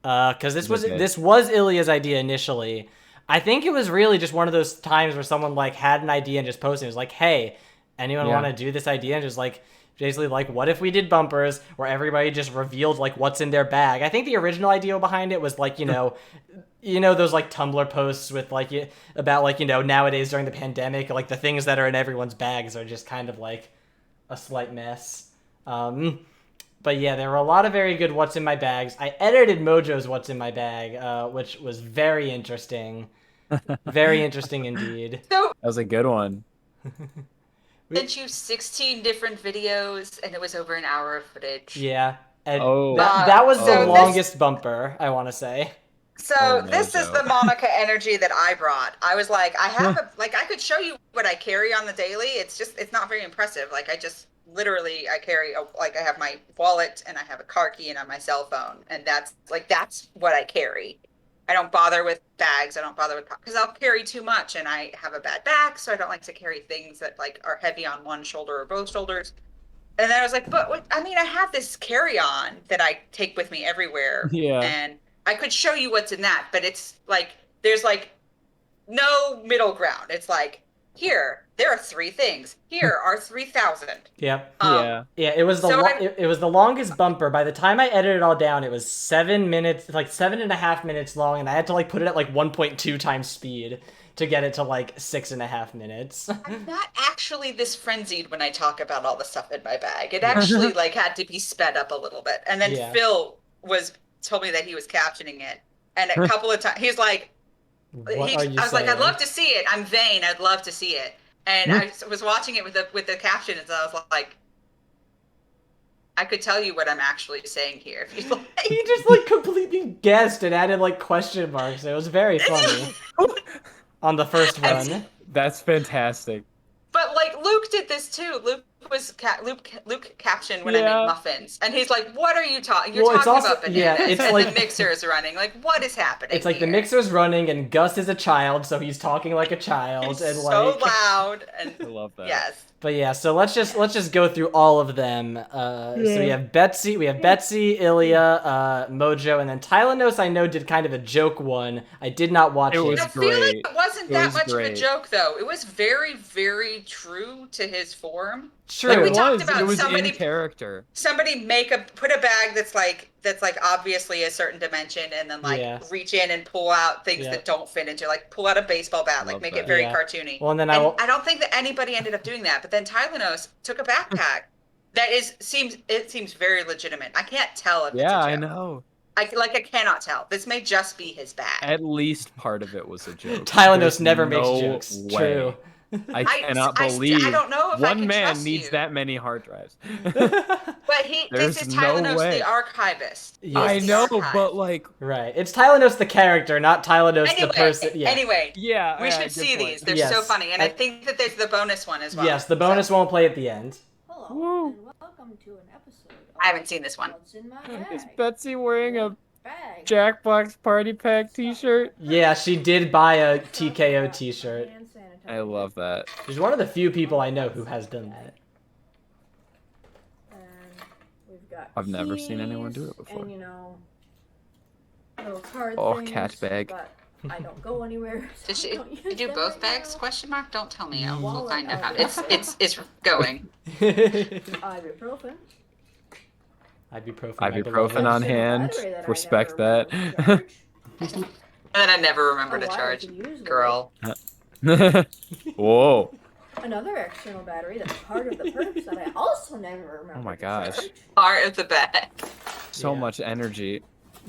because this was Ilya's idea initially. I think it was really just one of those times where someone like had an idea and just posted. It was like, hey, anyone want to do this idea? And just like basically like, what if we did bumpers where everybody just revealed like what's in their bag? I think the original idea behind it was like those like Tumblr posts with like about like nowadays during the pandemic, like the things that are in everyone's bags are just kind of like a slight mess. But yeah, there were a lot of very good What's in My Bags. I edited MoJo's What's in My Bag, which was very interesting. Very interesting indeed. So That was a good one. sent you 16 different videos, and it was over an hour of footage. Yeah. And Oh. that was the So this- longest bumper, I want to say. So this is the Monica energy that I brought. I was like, I could show you what I carry on the daily. It's not very impressive. Like I carry I have my wallet and I have a car key and I have my cell phone, and that's what I carry. I don't bother with bags. I don't bother with because I'll carry too much and I have a bad back, so I don't like to carry things that like are heavy on one shoulder or both shoulders. And then I was like, I have this carry-on that I take with me everywhere. Yeah. And I could show you what's in that, but it's like there's like no middle ground. It's like here there are 3 things. Here are 3,000. Yep. Yeah. Yeah, it was it was the longest bumper. By the time I edited it all down, it was 7 minutes, like 7.5 minutes long, and I had to like put it at like 1.2 times speed to get it to like 6.5 minutes. I'm not actually this frenzied when I talk about all the stuff in my bag. It actually like had to be sped up a little bit. And then Phil told me that he was captioning it. And a couple of times he's like, I was like, I'd love to see it. I'm vain. I'd love to see it. And I was watching it with the captions, and I was like, I could tell you what I'm actually saying here if you like. He just like completely guessed and added like question marks. It was very funny on the first run. That's fantastic. But like Luke did this too. Luke captioned when I make muffins, and he's like, "What are you talking? You're talking about bananas." It's and like the mixer is running. Like, what is happening? It's like here? the mixer's running, and Gus is a child, so he's talking like a child, It's and so like loud. And I love that. Yes. But yeah, so let's just go through all of them. So we have Betsy, Ilya, MoJo, and then Tylanos. I know did kind of a joke one. I did not watch it. I feel like it wasn't that much of a joke though. It was very, very true to his form. True, like we talked about it was somebody in character. Somebody put a bag that's like that's like obviously a certain dimension, and then like Yeah. reach in and pull out things Yeah. that don't fit into, like pull out a baseball bat, like Love make that. it very Yeah. cartoony. Well, and then and I will. I don't think that anybody ended up doing that, but then Tylenos took a backpack that seems very legitimate. I can't tell if Yeah, it's a I joke. know. I cannot tell. This may just be his bag. At least part of it was a joke. Tylenus There's never makes no jokes. way. True. I cannot I believe don't know if I one can man trust needs you. that many hard drives. But this is There's no Tylenus way. the archivist. Yeah. I He's the know, archive. but like, Right. It's Tylenus the character, not Tylenus the person. Yeah. Anyway, yeah, we yeah, should good see point. these. They're Yes. so funny, and I think that there's the bonus one as well. Yes, the bonus won't play at the end. Hello, and welcome to an episode of I haven't seen this one. What's in My Is Bag. Betsy wearing a Bag. Jackbox Party Pack t-shirt? Yeah, she did buy a TKO t-shirt. Hand sanitizer. I love that. She's one of the few people I know who has done that. And we've got I've never seen anyone do keys it before. And, you know, little card Oh, things, cat bag. But I don't go anywhere. So Did she I don't use do them both right bags? now. Question mark. Don't tell me. We'll Wallet find out how. out. It's going. Ibuprofen. Ibuprofen. Ibuprofen on hand. Battery that I Respect never that. remember to charge. And then I never remember to Oh, wow, charge. you can use Girl. Whoa. Another external battery that's part of the purse that I also never remember. Oh my to gosh. charge. Part of the bag. So much energy.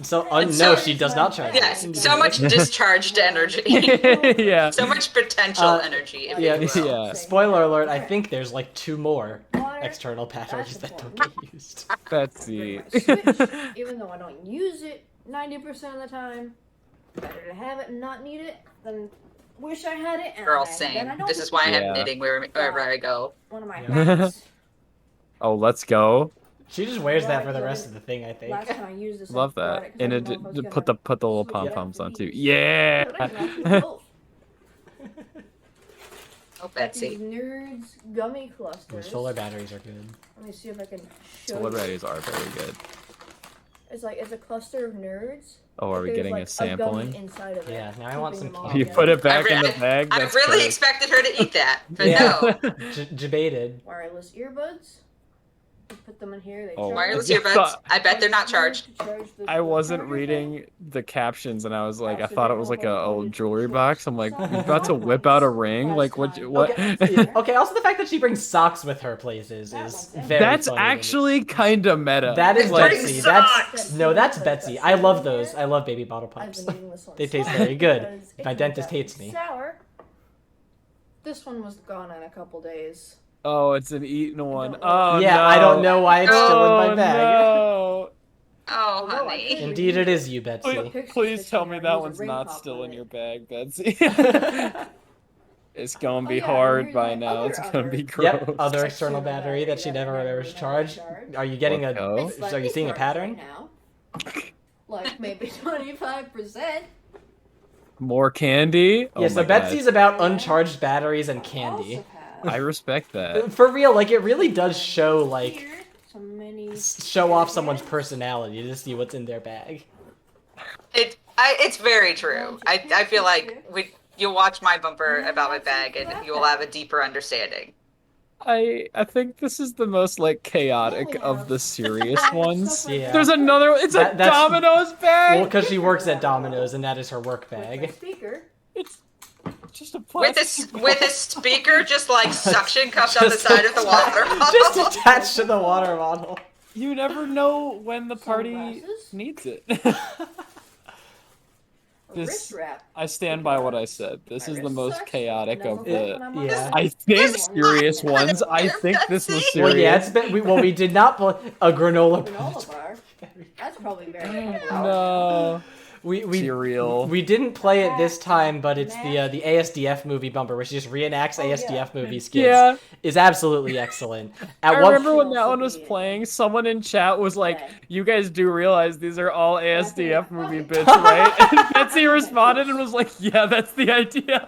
So, And no, so- she does not charge. Yes, so much discharged energy. Yeah. So much potential energy. If Yeah, you will. Yeah. Spoiler alert, I think there's like 2 more Water, external batteries that don't get used. Betsy. my Switch, even though I don't use it 90% of the time. Better to have it and not need it than wish I had it and Girl, I then I same. don't This is why I have Yeah. knitting wherever I go. One of my Yeah. hats. Oh, let's go. She just wears that for the rest of the thing, I think. Last time I used this, Love I brought that. it 'cause I And didn't know if I was put the little switch it pom up poms for on too. these. Yeah. But I can actually do both. Oh, These Betsy. nerds gummy clusters. Solar batteries are good. Let me see if I can show Solar you. batteries are very good. It's a cluster of nerds. Oh, are we There's, getting like, a sampling? gummy inside of it, Yeah, now I want keeping some them all You candy. put it back I in re- the bag? I That's really gross. expected her to eat that, but Yeah. no. Debated. wireless earbuds. You put them in here. They Oh, charge. Wireless I earbuds. thought- I bet they're not charged. I wasn't reading the captions and I was like, I thought it was like a old jewelry box. I'm like, you about to whip out a ring? Like, what? Okay, yeah. Okay, also the fact that she brings socks with her places is very That's funny to me. actually kind of meta. That is like, Betsy. That's Betsy. I love those. I love baby bottle I've pops. been eating this one They taste sour very good. because it My turns dentist out hates it's me. Sour. This one was gone in a couple days. Oh, it's an eaten one. Oh, Yeah, no. I don't know why it's still in my Oh, bag. no. Oh, honey. Indeed, it is you, Betsy. Please tell me that one's not still in your bag, Betsy. It's gonna be yeah, hard here's by my now. other It's gonna be gross. Yep, other external battery that she never remembers to charge. Are you getting a? Okay. It's Are you seeing a pattern? now. Like maybe 25%. More candy? Oh Yeah, so my Betsy's God. about uncharged batteries and candy. I respect that. For real, like it really does show like So many. show off someone's personality to see what's in their bag. It's very true. I feel like you'll watch my bumper about my bag and you will have a deeper understanding. I think this is the most like chaotic of the serious ones. Yeah. There's another. It's a That's- Domino's bag. Well, because she works at Domino's and that is her work bag. Speaker. It's just a With a speaker just like suction cupped on the side of the water bottle. Just attached to the water bottle. You never know when the party needs it. Wrist wrap. I stand by what I said. This is the most chaotic of the. Yeah. I think serious ones. I think this was serious. Well, yeah, it's been, we did not play a granola. Granola bar. That's probably very good. No. We Cereal. we didn't play it this time, but it's the ASDF movie bumper, which just reenacts ASDF movie skits. Yeah. Is absolutely excellent. I At one remember when that one was playing, someone in chat was like, "You guys do realize these are all ASDF movie bits, right?" And Betsy responded and was like, "Yeah, that's the idea."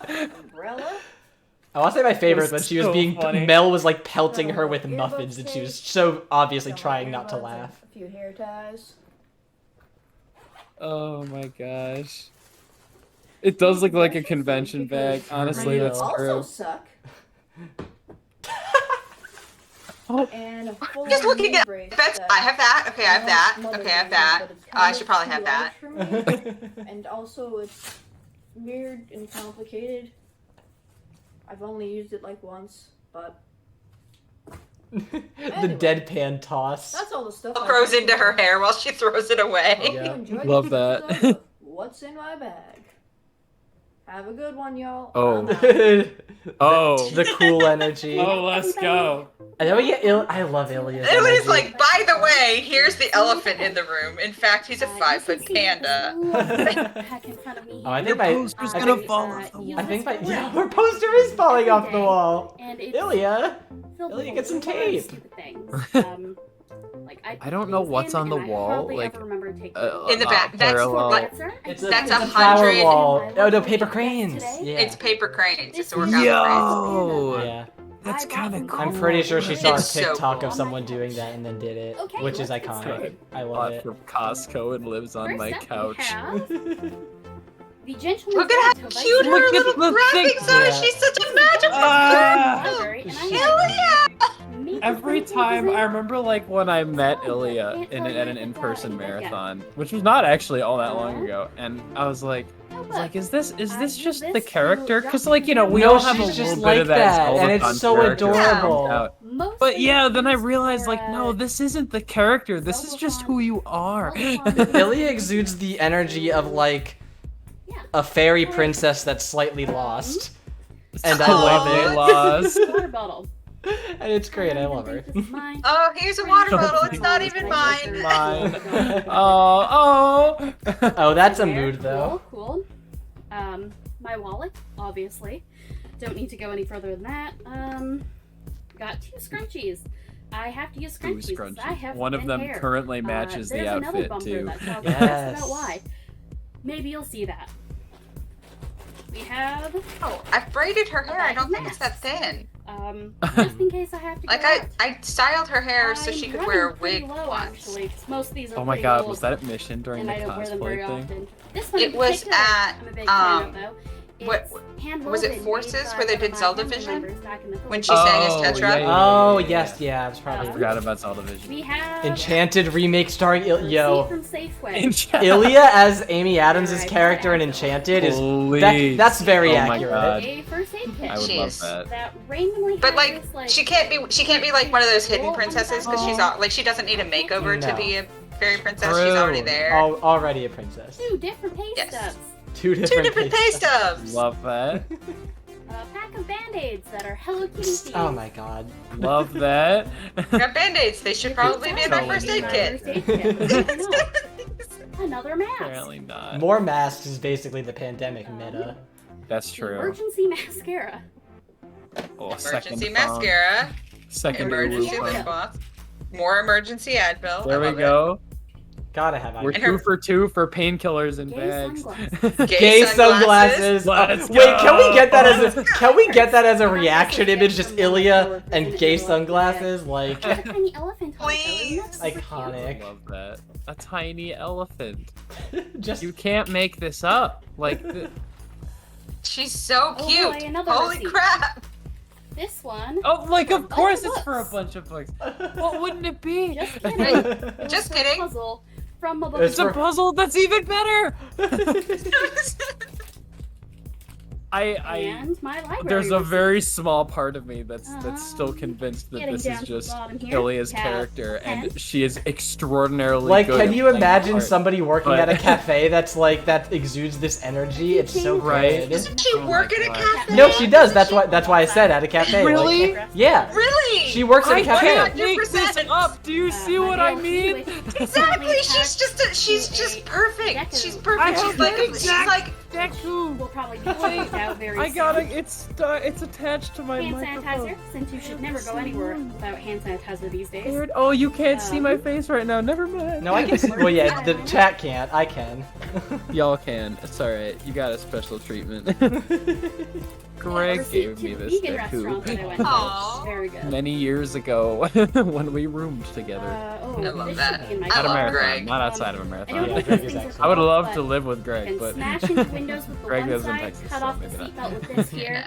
Umbrella. I want to say my favorite It when was she was so being funny. Mel was like pelting her with muffins, and she was so obviously trying not to laugh. A few hair ties. Oh my gosh. It does look like a convention bag. Honestly, that's also true. suck. and a full Just looking at brace that's that I have that. Okay, I have that. mother Okay, I have made, that. but it's I kind should of probably too have that. large for me. And also it's weird and complicated. I've only used it like once, but The deadpan toss. that's all the stuff I Throws did into with her it. hair while she throws it away. Hope you enjoyed Love this that. episode of What's in my bag? Have a good one, y'all. Oh. I'm out. Oh. The cool energy. Oh, let's go. And then we get I love Ilya's Ilia's energy. like, by the way, here's the elephant in the room. In fact, he's a 5-foot panda. Oh, I think Your my poster's I gonna think- fall off the I think my yeah, her poster is falling off the wall. And it's Ilya, filled with Ilya, get some a lot of tape. stupid things. Like I don't know what's on the wall. Like In the back, that's parallel. that's a 100. flower wall. Oh no, paper cranes. Yeah. It's paper cranes. It's origami Yo. Yeah. That's kind of cool. I'm pretty sure she saw a It's so TikTok cool. of someone doing that and then did it, Okay, which is let's get iconic. started. I love Bought it. from Costco and lives on my First up, couch. we have the gentleman. Look at how cute her little graphics are. She's such a magical Ilya! Every time I remember, like when I met Ilya at an in-person marathon, which was not actually all that long ago, and I was like, is this just the character? Because like we No, all have a she's little just bit like of that, that, Zelda and it's Fun so character adorable. out. But yeah, then I realized like no, this isn't the character. This is just who you are. Ilya exudes the energy of like a fairy princess that's slightly lost, and I love it. Lost. Water bottle. And it's great. I love her. Oh, here's a water bottle. It's not even mine. Mine. Oh. Oh, that's a mood though. Cool. My wallet, obviously. Don't need to go any further than that. Got 2 scrunchies. I have to use Two scrunchies. 'cause I scrunchies. have One of thin them hair. currently matches the there's another outfit bumper too. That tells Yes. us about why. Maybe you'll see that. We have. Oh, I've braided her hair. I don't think it's that thin. Just in case I have to. Like go out. I styled her hair so she could wear a wig Low, once. actually, 'cause most of these are Oh my pretty god, old, was that at Mission during and the I don't wear them very cosplay thing? often. This one It in was particular, at I'm a big fan of, though. what Hand was it woven, Forces made where they by did my Zelda family Vision members back in the when she sang as Tetra? Oh yes, yeah, it's probably. I forgot about Zelda Vision. We have Enchanted remake starring Yo. from Safeway. Ilya as Amy Adams' character in Enchanted is that's very Oh my accurate. God. A first aid kit. I would love that. That randomly But has like, this, like she can't be like one of those hidden princesses because she's like she doesn't need a makeover to No. be a fairy princess. She's already there. Already a princess. 2 different pay stubs. Two Two different pay stubs. Love that. A pack of band-aids that are Hello Kitty themed. Oh my god. Love that. Got band-aids. They should probably be in my first aid kit. Another mask. Apparently not. More masks is basically the pandemic meta. That's true. Emergency mascara. Oh, Emergency second mascara. Second Emergency Lupa. lip gloss. More emergency Advil. There I we love go. Gotta have We're eye. 2 for 2 for painkillers and bags. Gay sunglasses. Let's Wait, can we go. get that as a reaction image? Just Ilya and gay sunglasses, like Tiny elephant. Please. iconic. I love that. A tiny elephant. Just You can't make this up. Like She's so Oh cute. boy, another Holy receipt. crap. This one. oh, like of course of it's for a books. bunch of books. What wouldn't it be? Just kidding. Just It's a kidding. Puzzle from a book. It's a puzzle that's even better. And my library. There's a receipt. very small part of me that's still convinced that Getting this down is to the just bottom here, Ilya's we have character, pen. and she is extraordinarily Like, good can at you playing imagine art. somebody working But- at a cafe that exudes this energy? It's so Right. good. Doesn't she Oh work my at a God. cafe? No, she does. That's why I said at a cafe. like- Really? yeah. Really? She works at a I cafe. can't make this up. Do you see what I mean? Exactly. She's just perfect. She's perfect. She's like Will probably be changed out very I soon. got it. It's attached to my Hand microphone. sanitizer, since you should never go anywhere without hand sanitizer these days. Weird. Oh, you can't see my face right now. Never mind. No, I can. See, well, yeah, the chat can't. I can. Y'all can. It's alright. You got a special treatment. Greg receipt gave to me the this vegan tattoo restaurant that I went to. Aw. Very good. many years ago when we roomed together. Oh, I love this that. should be in my I At a love marathon, Greg. not outside of a I marathon. don't know if Greg these is things are I would cool, love but to live with you Greg, can but smash into windows with the Greg one lives in side, Texas, cut so off the maybe not. seatbelt with this here.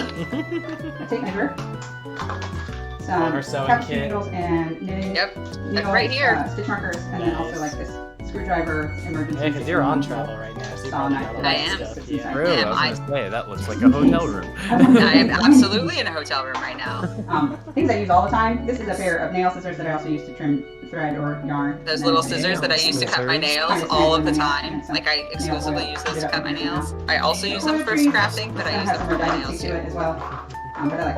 a tape measure, some Our sewing tapestry kit. needles and knitting Yep, needles, right here. stitch markers, and then also like this screwdriver, emergency. Yeah, because you're on travel right now, so you probably got all I that am. stuff. Yeah. True, Am I was gonna say, that looks like a hotel room. I am absolutely in a hotel room right now. Things I use all the time. This is a pair of nail scissors that I also use to trim thread or yarn. Those little scissors that I use to cut my nails all of the time. Like I exclusively use those to cut my nails. I also use them for scrapping, but I use them for my nails too. As well.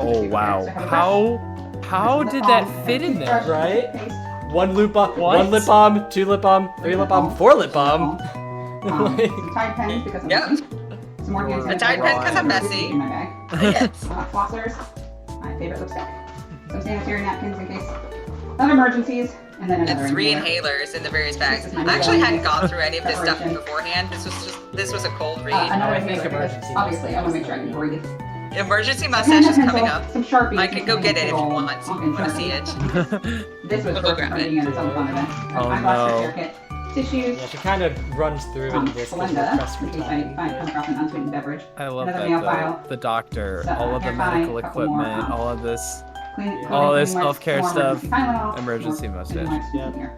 Oh wow! How did that fit in there? Right? One lip balm, 2 lip balm, 3 lip balm, 4 lip balm. Some Tide pens because I'm messy. Some more hand The Tide pen because I'm messy. in my bag. Yes. Flossers, my favorite lipstick. Some sanitary napkins in case of emergencies, and then another. And 3 inhaler. inhalers in the various bags. I actually hadn't gone through any of this stuff beforehand. This was a cold read. Another inhaler because obviously I want to make sure I can breathe. Emergency mustache is coming up. Some Sharpies. I can go get it if you want to see it. This was I'll perfect grab for it. being in its own fun event. Oh, Eyeglasses, no. hair kit, tissues. Yeah, she kind of runs through in this because we're Splenda, pressed for in case time. I come across an unsweetened beverage. I love Another that nail though. file. The doctor, So, all of the hair tie, medical couple more, equipment, all of this, clean- all this cleaning wipes, self-care more stuff, emergency Tylenol, emergency more mustache. cleaning wipes Yeah. in here.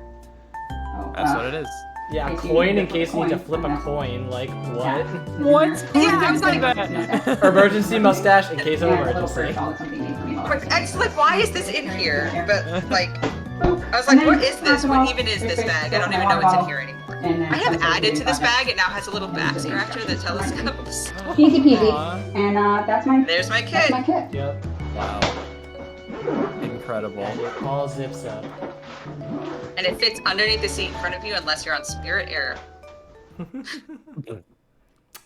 That's what it is. Yeah, a In case you coin need in to case you need to flip flip a coin. Like, what? What? Yeah, I was like, Emergency mustache in case of Yeah, a little emergency. spiritual, it's something neat for me. I just like, why is this in here? But like, I was And like, then what is this? top it What off, even is this toothpaste, bag? I don't soap, even my know what's in water here anymore. And then I have some added to this project. bag. It now has a little back scratcher that telescopes. Easy peasy. And that's my. There's my That's kit. my kit. Yep. Wow. Incredible. It all zips up. And it fits underneath the seat in front of you unless you're on Spirit Air. Okay.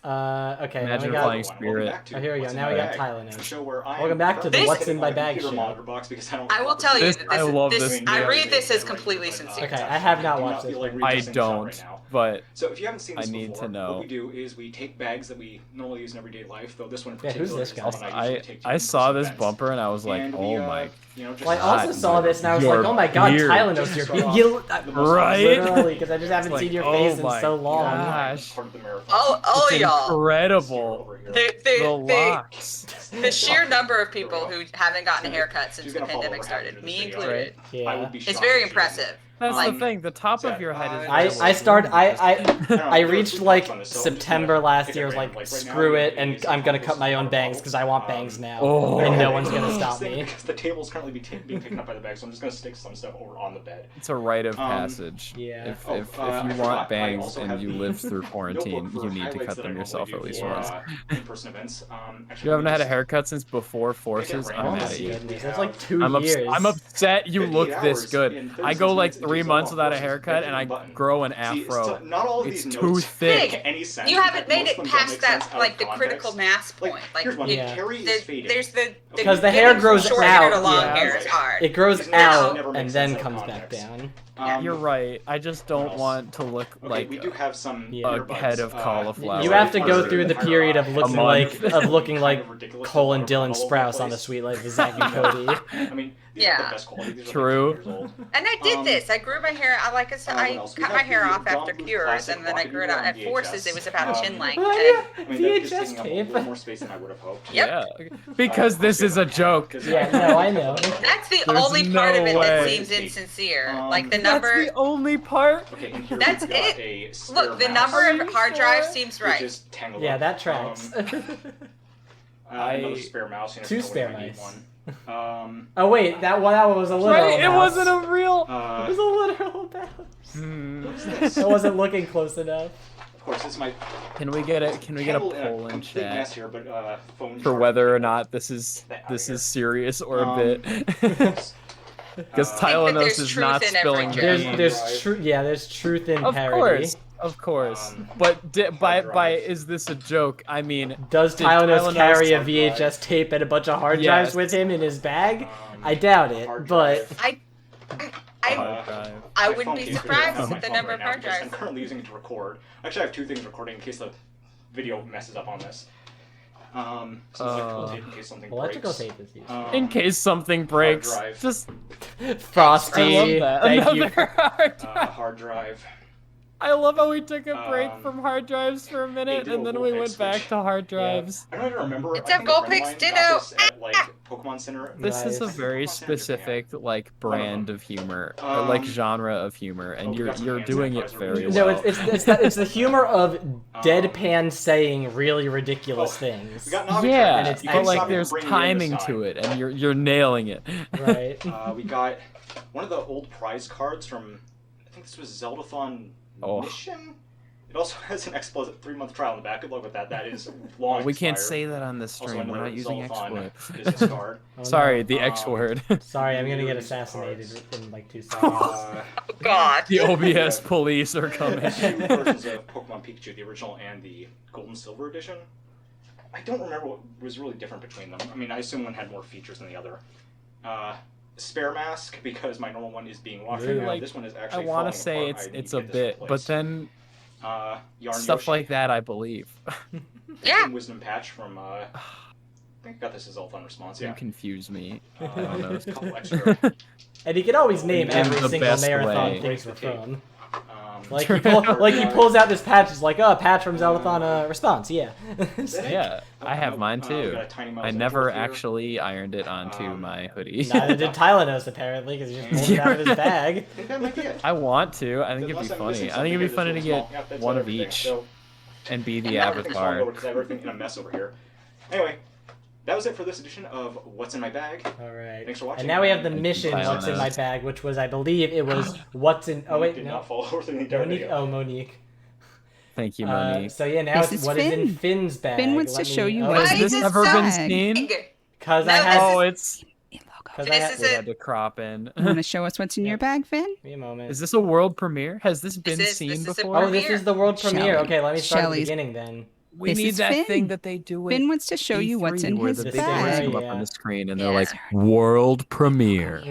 now Imagine we got, flying Spirit. Oh, here we go. Now we got Tylenol. Show where I Welcome back to the This- What's in My Bag computer show. monitor box because I don't. I will tell you This- that I love this this I video. read this as completely sincere. Okay, I have not watched this. I don't, but So if you haven't seen I this need before, to know. what we do is we take bags that we normally use in everyday life, though this one in Yeah, who's particular this is guy? one I usually take to I saw in-person this events. bumper and I was like, And oh we, my. you know, just Well, I also God, saw this and I was you're like, oh my god, weird. Tylenol's here. Right? Literally, because I just haven't Like, seen your oh face in my so long. gosh. All of It's y'all. incredible. The locks. The sheer number of people who haven't gotten a haircut since the pandemic started, me included, Yeah. is very impressive. That's Like, the thing. The top of your head is. I reached like September last year. I was like, screw it, and I'm gonna cut my own bangs because I want bangs now, Oh. and no one's gonna stop me. Because the table's currently being taken up by the bag, so I'm just gonna stick some stuff over on the bed. It's a rite of passage. Yeah. If I you forgot, want I bangs also and have you the live through quarantine, notebook you for need to highlights cut that them I yourself normally at least do for, once. in-person events. If you haven't had a haircut since before Forces, I'm mad at you. It's like 2 I'm years. I'm upset you 58 look this hours good. in 36 I go like minutes, it 3 takes months off without a Forces, haircut and I button. grow an See, afro. not all of It's these too notes thick. make any sense. you haven't made Most it of them don't past make that, sense out like of the context. critical mass point. Like, here's one. Yeah. Carrie is faded. there's the Because the getting hair from grows short hair to out, long yeah. hair is hard. It grows Now- out and then comes back down. You're right. I just don't want to look like we do have some a head of cauliflower. You have to go through the period of looking month. like Colin Dylan Sprouse on the Sweet Life of Zach and Cody. I mean, these are the best quality. These are True. 15 years old. And I did this. I grew my hair. I like I said, I else? We cut my have hair the off after Blue cures, Classic and then I grew it out. Pocket At Forces, it was about chin length. Oh, and- I mean, that is VHS taking up a tape. little more space than I would have hoped. Yep. Yeah, because this is a joke. Yeah, no, I know. That's the There's only part of it no that way. seems insincere. Like the number. That's the only part. Okay, and here That's we've got it. a spare Look, the mouse, number of hard drives seems which right. is tangled Yeah, up. that tracks. Another spare mouse. You never 2 know when spare you might need mice. one. Oh wait, that one was a literal Right? It mouse. wasn't a real. It was a literal mouse. I wasn't looking close enough. Of course, this is my. Can we get a tangled in a poll in complete mess chat here, but phone for charger. whether or not this is serious or a bit? Because Tylenol there's is truth not in every spilling joke. beans. There's truth in Of parody. course. But by is this a joke? I mean, Does did Tylenol carry a hard VHS tape and a bunch of hard Yes. drives with him in his bag? I doubt it, but I wouldn't be surprised at the number of hard drives. I'm currently using it to record. Actually, I have 2 things recording in case the video messes up on this. So there's electrical tape in case something electrical breaks. tape is used. In case something breaks, drive. just Frosty. I love that. Thank you. Another hard drive. Hard drive. I love how we took a break from hard drives for a minute, and then we went back to hard drives. I don't even remember. It's I a think a friend of Vulpix mine Ditto. got this at like Pokemon Center. This is a Nice. very specific like brand of humor, like genre of humor, and you're doing it very well. No, it's the humor of deadpan saying really ridiculous things. Yeah, and it's but like stop me there's from bringing you in this timing time. to it, and you're nailing it. Right. We got one of the old prize cards from, I think this was Zeldathon Mission. It also has an explicit 3-month trial in the back. Good luck with that. That is long. We can't expired. say that on this Also stream. We're another not using X Zeldathon word. business card. Sorry, the X word. Sorry, I'm gonna get assassinated in like 2 seconds. God. The OBS police are coming. Two versions of Pokemon Pikachu, the original and the Gold and Silver edition. I don't remember what was really different between them. I mean, I assume one had more features than the other. Spare mask, because my normal one is being washed right now. Like, This one is I actually want to falling say apart. I need it's to a get this bit, but replaced. then Yarn stuff Yoshi. like that, I believe. Yeah. Wisdom patch from I think I got this as Ultron response. You Yeah. confuse me. A couple extra. And he can always name In every the single best marathon way. things we're from. Like He pulls out this patch. It's like, oh, patch from Zeldathon response. Yeah. Yeah, I have mine we too. got a tiny mouse I and a never fourth here. actually ironed it onto my hoodie. Neither did Tylenus apparently, because he just pulled it out of his bag. I think that might be it. I want to. I think it'd be Unless I'm funny. missing I think it'd be something funny to here get that's small. Yeah, one that's of everything. each So, and be the everything's falling over avatar. because I have everything in a mess over here. Anyway, that was it for this edition of What's in My Bag. All right. Thanks for watching. And now we have the mission. Tylenus. What's in my bag? Which was, I believe, it was what's in. Oh wait, Did no. not fall over the entire Monique. video. Oh, Monique. Thank you, Monique. So yeah, now This it's is what is in Finn. Finn's bag. Finn wants to show you what's Has in this his ever been bag. seen? Because No, I had. Oh, it's. Because This is We it. had to crop in. You want to show us what's in your bag, Finn? Give me a moment. Is this a world premiere? Has this been is- seen this is a before? Oh, this is the world premiere. Shelley. Okay, let me start at the Shelley's- beginning then. We This need is that Finn. thing that they do with Finn wants to show you what's in E3, where his the big bag. words come up Yeah. on the screen and they're Yeah. like world premiere.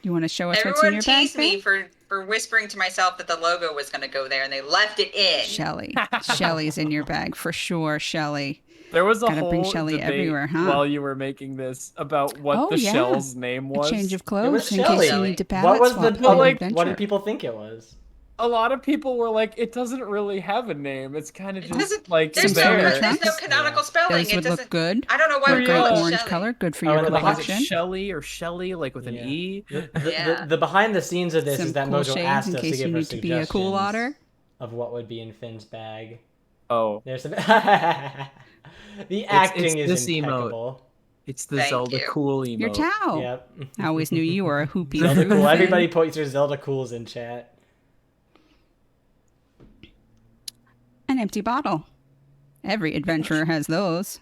You want to show us what's in Everyone your bag, teased me Finn? for whispering to myself that the logo was going to go there, and they left it in. Shelley. Shelley's in your bag for sure, Shelley. There was a Gotta whole bring Shelley debate everywhere, huh? while you were making this about what Oh, the yeah. shell's name was. A change of It was clothes in Shelley. case you need to What palette was swap the for an like, adventure. what did people think it was? A lot of people were like, it doesn't really have a name. It's kind of just doesn't- like There's Some no, bear. there's no canonical spelling. Those It would doesn't. look good. I don't know why A we good call it orange Shelley. color, good for Oh, your and like, is it collection. Shelly or Shelly, like with an Yeah. E. The behind the scenes of this Some is that cool MoJo shades asked in us to case you give her need to be a cool suggestions otter. of what would be in Finn's bag. Oh, There's some. The acting is this emote. impeccable. It's the Thank Zelda you. cool emote. Your towel. Yep. I always knew you were a hoopy. Zelda fruit cool. fan. Everybody put your Zelda cools in chat. An empty bottle. Every adventurer has those.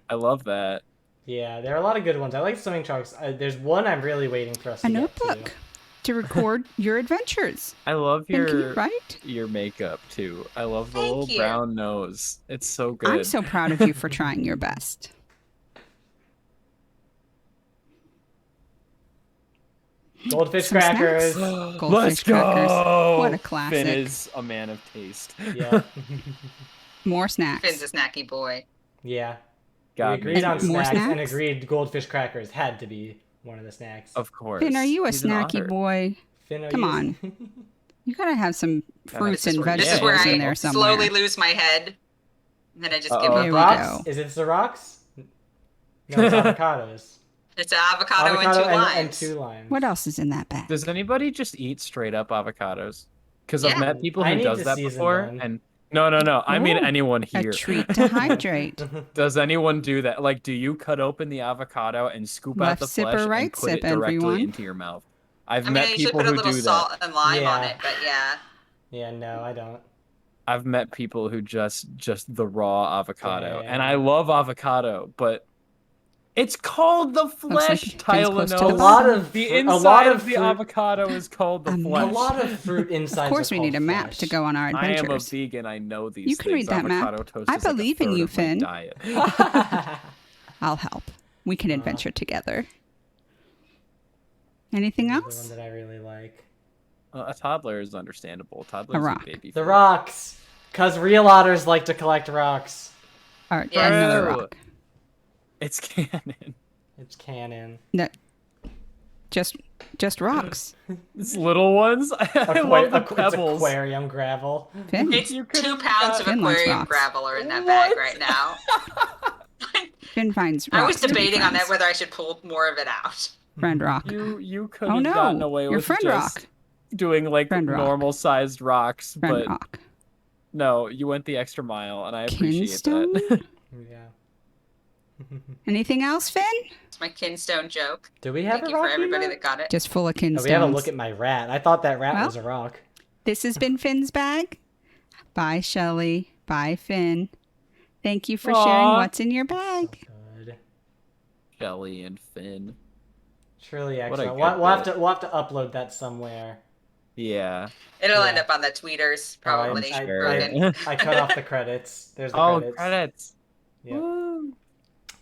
I love that. Yeah, there are a lot of good ones. I like swimming trunks. There's one I'm really waiting for us to A get notebook to record your adventures. I love Thank you, your right? your makeup too. I love the Thank little you. brown nose. It's so good. I'm so proud of you for trying your best. Goldfish Some crackers. snacks. Goldfish Let's go. crackers. What a classic. Finn is a man of taste. Yeah. More snacks. Finn's a snacky boy. Yeah. God, We agreed on more snacks, and snacks? agreed goldfish crackers had to be one of the snacks. Of course. Finn, are you a He's an snacky otter. boy? Finn, are Come you- on. You gotta have some fruits This is and where, this is vegetables where in there I somewhere. slowly lose my head, and then I just give Here up. we Rocks? go. Is it the rocks? No, it's avocados. It's avocado, and 2 limes. and 2 limes. What else is in that bag? Does anybody just eat straight up avocados? Because I've Yeah. met people I who need does to that season before, them. and no. I mean Ooh, anyone A here. treat to hydrate. Does anyone do that? Like, do you cut open the avocado and scoop out Left the sip or flesh and right put sip, it directly everyone? into your mouth? I've I mean, met I usually people put a who little do salt that. and lime on Yeah. it, but yeah. Yeah, no, I don't. I've met people who just the raw avocado, Yeah. and I love avocado, but it's called the flesh. like Finn's close to Tylenol. the A lot of the fr- a inside lot of of the fruit- avocado is called the A flesh. A lot of fruit insides. Of course, are we need a called map flesh. to go on our I am a adventures. vegan. I know these You can things. read that map. Avocado toast I is like a believe in third you, of my Finn. diet. I'll help. We can adventure together. Anything The else? one that I really like. A toddler is understandable. Toddler's rock. baby. The food. rocks. Because real otters like to collect rocks. All right, Yeah. another Bro. rock. It's canon. It's canon. No. Just rocks. It's little ones. I love the It's pebbles. aquarium gravel. Finn? It's 2 pounds of Finn likes aquarium rocks. gravel are in that bag right now. Finn finds I was rocks to be debating on that friends. whether I should pull more of it out. Friend rock. You could Oh have no, gotten away your with friend just rock. doing like Friend rock. normal sized rocks, Friend but rock. no, you went the extra mile, and I appreciate Kinstone? that. Yeah. Anything else, Finn? It's my kinstone joke. Do we have Thank a you for rock everybody emote? that got it. Just full of Oh, kinstones. we have a look at my rat. I thought that rat Well, was a rock. This has been Finn's bag. Bye, Shelly. Bye, Finn. Thank you for sharing Aw. what's in your bag. Good. Shelly and Finn. Truly What a excellent. good We'll have bit. to upload that somewhere. Yeah. It'll Yeah. end up on the tweeters, probably. I cut off the credits. There's the Oh, credits. credits. Yep. Woo.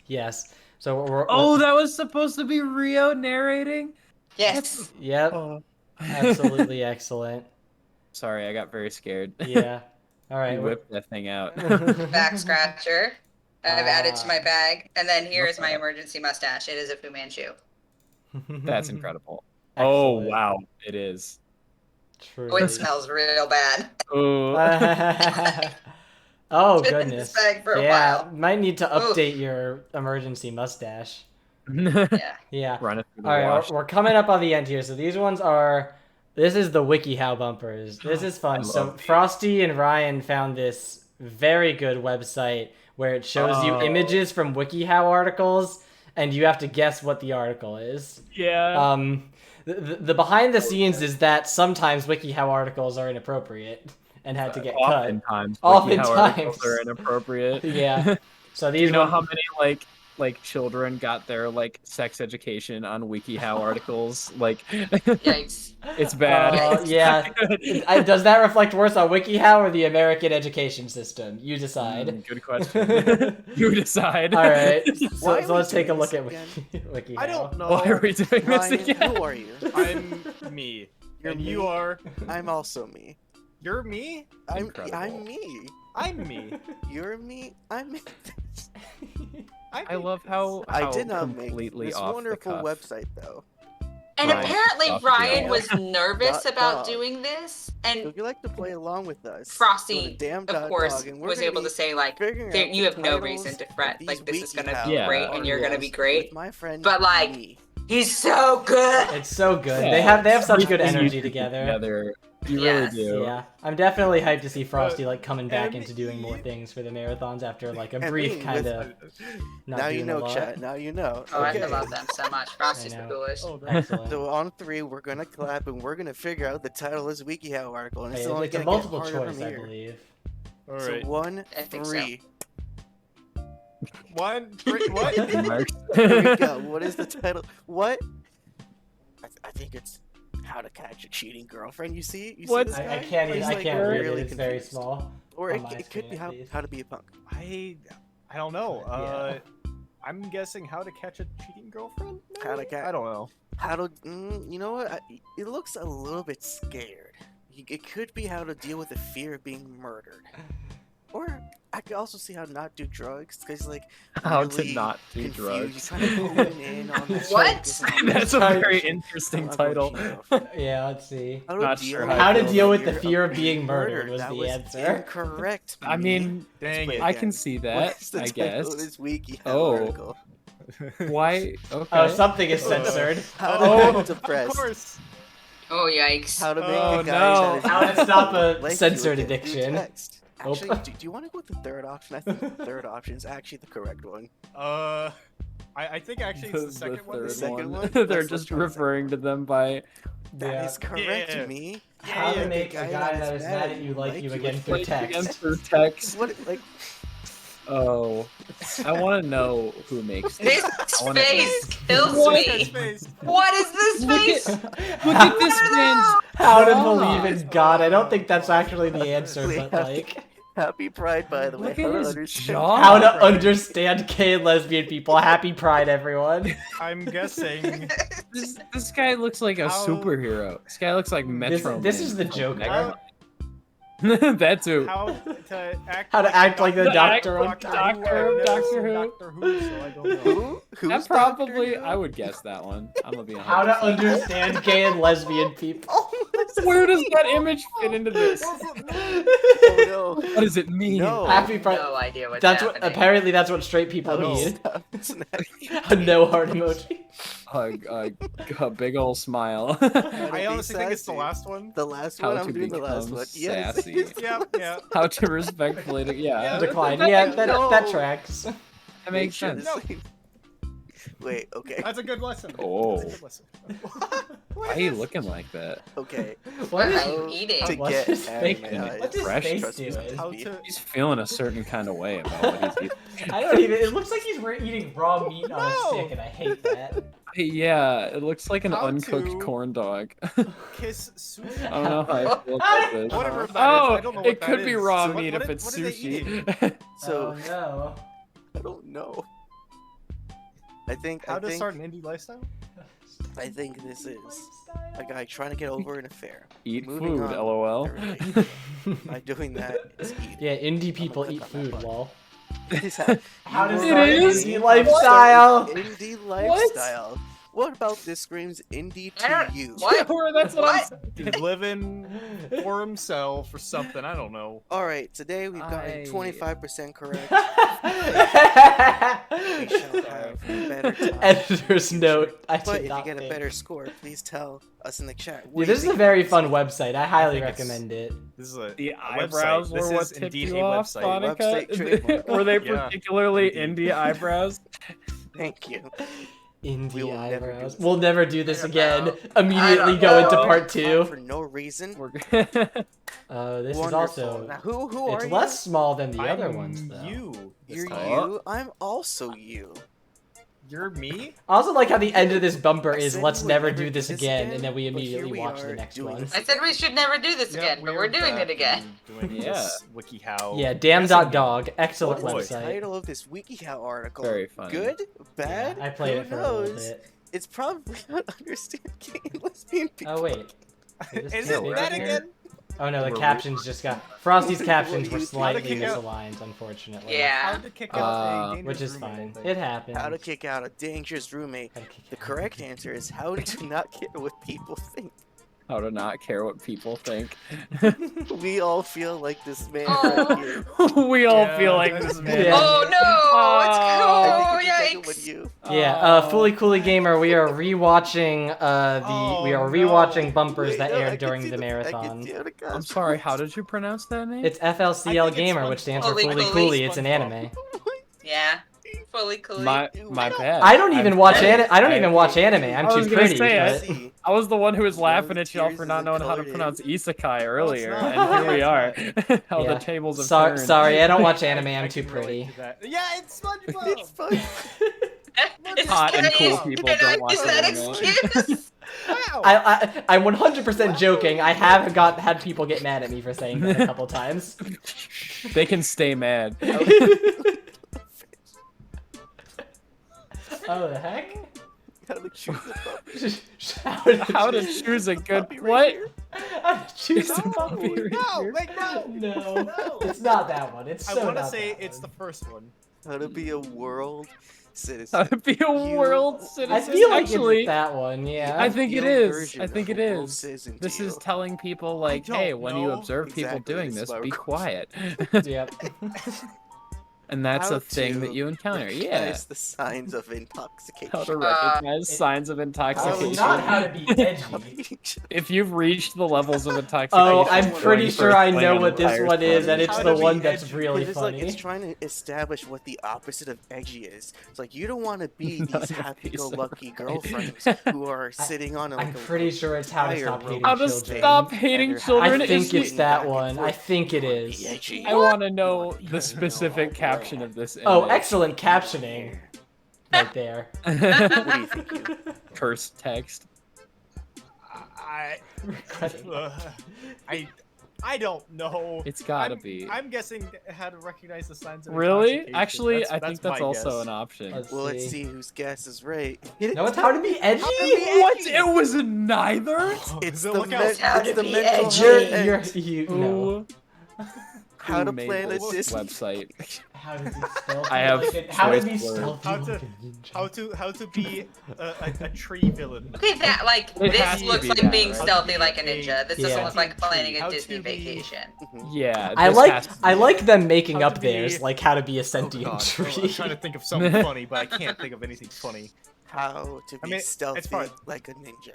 Yes. So we're Oh, that was supposed to be Rio narrating? Yes. Yep. Oh. Absolutely excellent. Sorry, I got very scared. Yeah. All right. You whipped that thing out. Back scratcher. I've added to my bag. And then here is my emergency mustache. It is a Fu Manchu. That's incredible. Oh, Excellent. wow. It is. True. Oh, it smells real bad. Ooh. Oh It's been in goodness. this bag for a Yeah, while. might need to Oof. update your emergency mustache. Yeah. Yeah. Run it through the All right, wash. we're coming up on the end here. So these ones are. This is the WikiHow bumpers. This is fun. So love these. Frosty and Ryan found this very good website where it shows you Oh. images from WikiHow articles, and you have to guess what the article is. Yeah. The behind the scenes is that sometimes WikiHow articles are inappropriate and had to get cut. Oftentimes. Oftentimes. WikiHow articles are inappropriate. Yeah. So Do these you know one- how many like children got their like sex education on WikiHow articles? Like, Yikes. it's bad. Yeah. Does that reflect worse on WikiHow or the American education system? You decide. Good question. You decide. All right. Why So are we let's take a doing look this at again? WikiHow. I don't know. Why are we doing this Ryan, again? Who are you? I'm me. And you are. I'm also me. You're me? I'm Incredible. me. I'm me. You're me. I'm me. I love how I did not completely make this off wonderful the cuff. website though. And Ryan apparently off the Ryan cuff. was nervous Dot about dog. doing this, So and if you like to play along with us, Frosty, go to damn of dot course, dog, and we're was gonna able be to say like, figuring "There- out you the have no titles reason to of fret. these Like this is gonna WikiHow be Yeah. great, and you're gonna be articles great." with my friend But like, me. he's so good. It's so good. Yeah, They have such good everything you energy do together. You Yes. really do. Yeah, I'm definitely hyped to see Frosty like coming back and into doing more things for the marathons after like a And brief me kind with- of not Now doing you know, a lot. chat. Now you know. Oh, Okay. I love them so much. Frosty's I the know. coolest. Excellent. So on 3, we're gonna clap and we're gonna figure out the title of this WikiHow article, and it's Hey, only it's a gonna multiple get harder choice, from I here. believe. All So right. 1, I think so. 3. 1, 3, what? Here we go. What is the title? What? I think it's How to Catch a Cheating Girlfriend. You see? You What? see this I guy? can't He's, even. I like, can't read it. really It's very confused. small. Or on it, my it could be screen, at least. how to Be a Punk. I don't know. Yeah. I'm guessing How to Catch a Cheating Girlfriend? How to maybe? catch. I don't know. How to. You know what? It looks a little bit scared. It could be how to deal with the fear of being murdered. Or I could also see how to not do drugs, because like How really to not do confused. drugs. You kind of hone in on the What? focus on That's the a very direction. interesting I'll go title. cheat. Yeah, let's see. How Not to sure deal, how How to with deal the with the fear of being murdered was That the was answer. Incorrect. I mean, Dang Let's it. play I again. can see What that, is the I title guess. of this WikiHow Oh. article? Why? Okay. Oh, something is censored. How to Oh, get of depressed. course. Oh yikes! How to make Oh, a guy no. that is How to stop a like you censored again through addiction. text. Oh. Actually, do you want to go with the third option? I think the third option is actually the correct one. I think actually it's the second one. third The second one? They're Let's just try the second referring to them by. That is correct, Yeah. me. How to make make a guy that is mad at you like you again through Again text. through text. What like? Oh, I want to know who makes This this. I wanna- face kills What? me. What is this Look face? Look at this man's. How to jaw. believe in God. I don't think that's actually the answer, but like Happy Pride, by the way. Look How at to his understand- jaw. how to understand gay and lesbian people. Happy Pride, everyone. I'm guessing. This guy looks like a How- superhero. This guy looks like Metro. This Man is the from Joker. Megamind. That too. How to act like the doctor of on Doctor Who, so I don't know. That probably, I would guess that one. I'm gonna be honest. How to understand gay and lesbian people. Where does that image fit into this? Oh no. What does it mean? No. Happy No idea what's That's happening. what. Apparently, that's what straight people No. need. A no heart emoji. A big ol' smile. I honestly think it's the last one. The last How one. to I'm doing the last become one. Yes. sassy. Yeah. How to respectfully, Decline. that- Yeah, that- that tracks. That makes sense. No. Wait. Okay. That's a good lesson. Oh. That's a good lesson. Why are you looking like that? Okay. What is are you eating? To What's get his face? anime, What's his Fresh, face trust me, doing? How to... He's feeling a certain kind of way about what he's eating. I don't even. It looks like he's eating raw meat on a stick, and I hate that. Yeah, it looks like an How uncooked to- corn dog. Kiss sushi. I don't know how I feel about this. Whatever that is, Oh, I don't know what it that could be is. raw So meat what if it's are they eating? sushi. So Oh no. I don't know. I think How to start an indie lifestyle? I think this is a guy trying to get over an affair. Eat Moving food, on. lol. By doing that, it's eat. Yeah, indie people eat food, lol. How to You start were an right. indie lifestyle. Indie lifestyle. What about this screams indie to you? What? That's what I'm He's living for himself or something. I don't know. All right, today we've gotten 25% correct. We shall have a better time. Editor's note. I But did if you not get a think. better score, please tell us in the chat. Yeah, this is a very fun website. I highly think it's- recommend it. This is a The a eyebrows website. were This what is tipped indeed you a off, Website website. trademark. Were they Yeah. particularly indie eyebrows? Thank you. Indie will never do eyebrows. this We'll never do this I don't again. know. Immediately I don't go into know. part 2. For no reason. This is Wonderful. also. Now, who are It's you? less small than the other I'm ones, though. You. You're time. you. I'm also you. You're me? I also like how the end of this bumper I is said "Let's we would never never do do this this again," again, and then we but here immediately we watch are the next doing one. this I said we should never do this again, but we're doing it again. Doing this WikiHow. Yeah, guessing damn.dog. Excellent What is the website. title of this WikiHow article? Very funny. Good? Bad? I played Who it for knows? a little bit. It's probably not understand gay and lesbian people. Oh wait. Is it that again? Oh no, the We're- captions just got. Frosty's captions were How to slightly kick out- misaligned, unfortunately. Yeah. How to kick out a dangerous Which is roommate, I fine. think. It happens. How to kick out a dangerous roommate. How to kick The out- correct answer is how to not care what people think. How to not care what people think. We all feel like this man Oh. right here. We all Yeah, feel like that's- this man. Yeah. Oh no! It's I cool! think we take it with Yikes! you. Yeah, Fully Coolly Gamer, we are rewatching we are rewatching bumpers Wait, that no, I aired can during see the I can marathon. see how to I'm cosplay. sorry, how did you pronounce that name? It's I FLCL think it's Gamer, which stands for Fully Fully Coolly. Coolly. It's an SpongeBob. anime. Yeah. Fully cool. my bad. I don't even watch anime. I don't even watch anime. I'm I was too gonna pretty. say, but- I was the one who was laughing at y'all tears for not isn't knowing how to colored in. pronounce isekai earlier, not. and here we are. How Yeah. the tables have Sorry, turned. sorry, I don't watch anime. I I'm too can relate pretty. to that. Yeah, it's SpongeBob. It's fun. It's Hot and cool nice. people And don't watch is that anime. excuse? Wow. I'm 100% joking. I have had people get mad at me for saying that a couple times. They can stay mad. Oh, the heck? How to choose a puppy. How to choose a good Puppy what? here. How to choose a No, puppy. no, wait, no. No, it's not that one. It's I so want to not say that it's one. the first one. How to be a world citizen. How to be a You- world I citizen? feel like Actually, it's that one. Yeah. I think it Your is. version I think of it a world is. citizen This to is you. telling people like, don't hey, when you know. observe people Exactly, doing this is this, why be we're- quiet. Yep. And that's How a thing to that you encounter. Yeah. recognize the signs of intoxication. How to recognize signs of Oh, intoxication. not how to be edgy. If you've reached the levels of intoxication. Oh, I'm during pretty the sure first I play know on what this Empire one is, State. and it's How the to be one that's edgy. really It's like funny. it's trying to establish what the opposite of edgy is. It's like you don't want to be None these of happy-go-lucky these are girlfriends who are sitting on like I'm a pretty sure it's how to fire stop rope. hating How to children. stop hating And children I think is it's the- that back and one. I forth. think it Be is. edgy. I want to know the specific caption of this image. Oh, excellent captioning. Right there. What do you think? You? Cursed text. I don't know. It's gotta I'm- be. I'm guessing how to recognize the signs of Really? intoxication. Actually, I think that's my also guess. an option. Well, let's see whose guess is right. No, it's how to be edgy. What? It was neither? It's So the, look out. How to it's the be mental edgy. health You're, end. you Who no. How to made plan a this Disney website. How to be stealthy I have like how to be choice words. stealthy How like to a ninja. how to be a tree villain. Okay, that like It has this to looks be like that, being right? stealthy like a ninja. This doesn't Yeah. look like planning How a to Disney be- vacation. Yeah, I this like has to I be like them making How up to be- theirs, like how to be a Oh sentient god, tree. I'm trying to think of something funny, but I can't think of anything funny. How to be I mean, it's stealthy fine. like a ninja.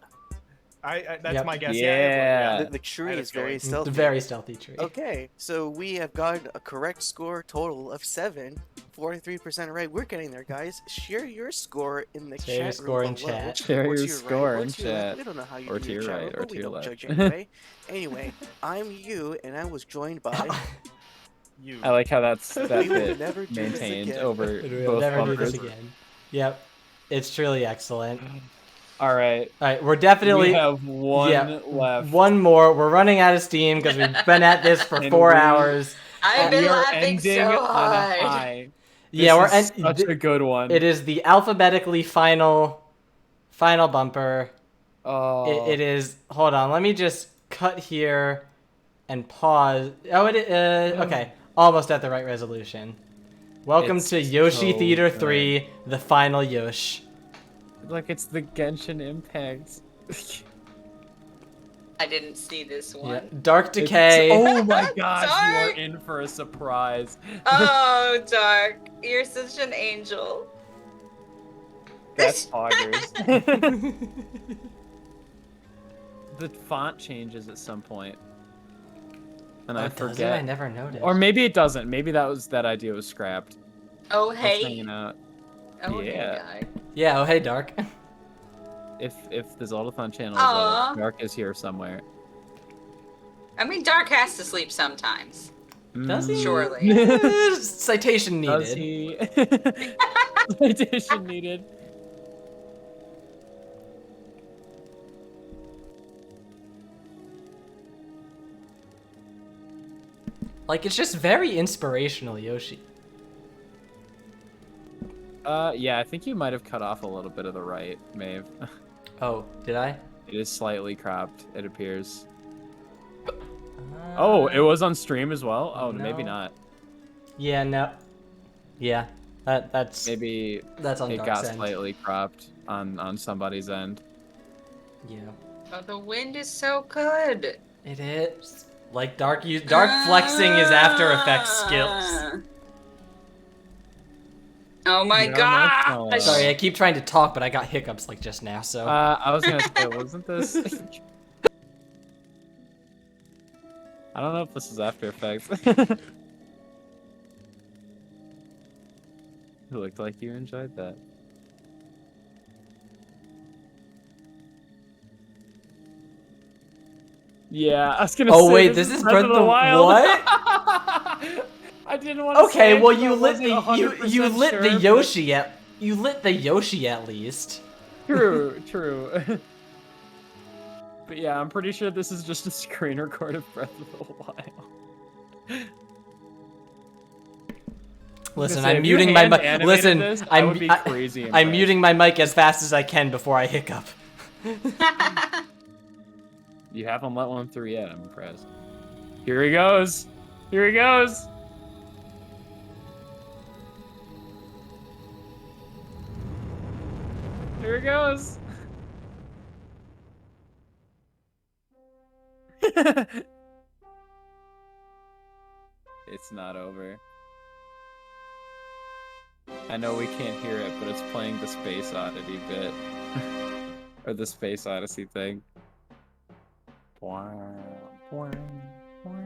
That's Yep. my guess. Yeah. The tree I had is a feeling. very stealthy. Very stealthy tree. Okay, so we have gotten a correct score total of 7. 43% right. We're getting there, guys. Share your score in the Share your chat score room in below. chat. Share Or to your your score right, or in to your left. chat. We don't know how you Or do to your your chat right, room, or but to we your don't left. judge anyway. Anyway, I'm you, and I was joined by... You. I like how that We will bit never do this maintained again. over We'll both never do bumpers. this again. Yep. It's truly excellent. All right. All right, we're definitely We have one left. One more. We're running out of steam because we've been at this for And 4 we- hours. I've been We are laughing ending so on a hard. high. Yeah, we're This is such a good one. It is the alphabetically final bumper. Oh. It is. Hold on. Let me just cut here and pause. Oh, okay. Almost at the right resolution. Welcome It's to Yoshi so Theater good. 3, the final Yosh. Like it's the Genshin Impact. I didn't see this one. Yeah. Dark Decay. Oh my gosh, you are Dark. in for a surprise. Oh, Dark, you're such an angel. That's poggers. The font changes at some point. And Oh, I does it? forget. I never noticed. Or maybe it doesn't. Maybe that idea was scrapped. Oh, It's hey. hanging out. Oh, Yeah. hey, guy. Yeah, oh hey, Dark. If the Zoldathon channel Aw. is Dark is here somewhere. I mean, Dark has to sleep sometimes. Does he? Surely. Citation needed. Does he? Citation needed. Like, it's just very inspirational, Yoshi. Yeah, I think you might have cut off a little bit of the right, Maeve. Oh, did I? It is slightly cropped, it appears. Oh, it was on stream as well? Oh, maybe no. not. Yeah, no. Yeah, that's... Maybe that's on it Dark's got end. slightly cropped on somebody's end. Yeah. Oh, the wind is so good. It is. Like, Dark flexing his After Effects skills. Oh my gosh! Sorry, I keep trying to talk, but I got hiccups like just now, so... I was gonna say, wasn't this... I don't know if this is After Effects. It looked like you enjoyed that. Yeah, I was gonna say. Oh wait, this is Breath of the Wild. What? I didn't want to. Okay, say well it, you but lit I the wasn't you 100% lit sure, the but- Yoshi at least. True, true. But yeah, I'm pretty sure this is just a screen record of Breath of the Wild. Listen, say, I'm if you muting my hand mic. animated Listen, this, I would be crazy I'm impressed. muting my mic as fast as I can before I hiccup. You haven't let one through yet. I'm impressed. Here he goes. Here he goes. Here he goes. It's not over. I know we can't hear it, but it's playing the Space Oddity bit. Or the Space Odyssey thing. Wow. Wow. Wow.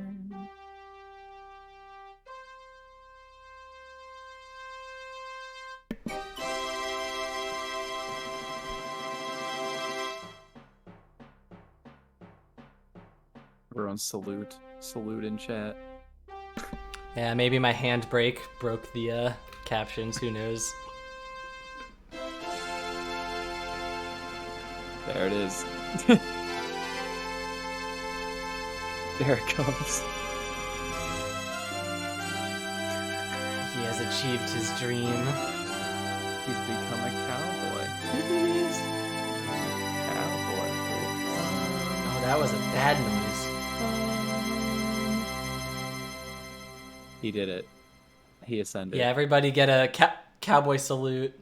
Everyone salute. Salute in chat. Yeah, maybe my handbrake broke the captions. Who knows? There it is. There it comes. He has achieved his dream. He's become a cowboy. Cowboy. Oh, that was a bad noise. He did it. He ascended. Yeah, everybody get a cowboy salute.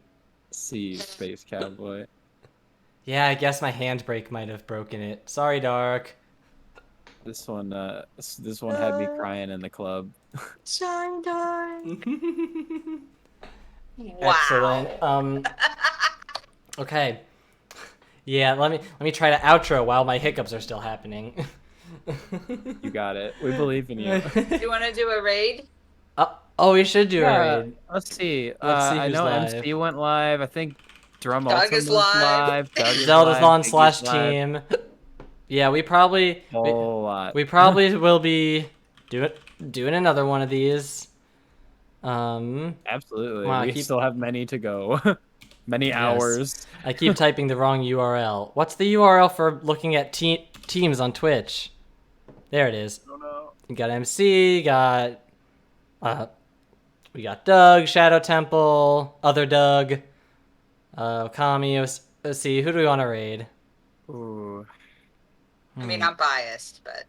See, Space Cowboy. Yeah, I guess my handbrake might have broken it. Sorry, Dark. This one had me crying in the club. Sorry, Dark. Excellent. Okay. Yeah, let me try to outro while my hiccups are still happening. You got it. We believe in you. Do you want to do a raid? Oh, we should do a raid. Let's see. Let's see I who's know live. MC went live. I think Drum Doug Ultim is was live. Doug is Zelda's live. on Biggie's live. /team. Yeah, we probably lot. we probably will be doing another one of these. Absolutely. Wow, We still have many to go. Many Yes. hours. I keep typing the wrong URL. What's the URL for looking at teams on Twitch? There it is. Oh no. You got MC, we got Doug, Shadow Temple, other Doug, Kami. Let's see, who do we want to raid? Ooh. I mean, I'm biased, but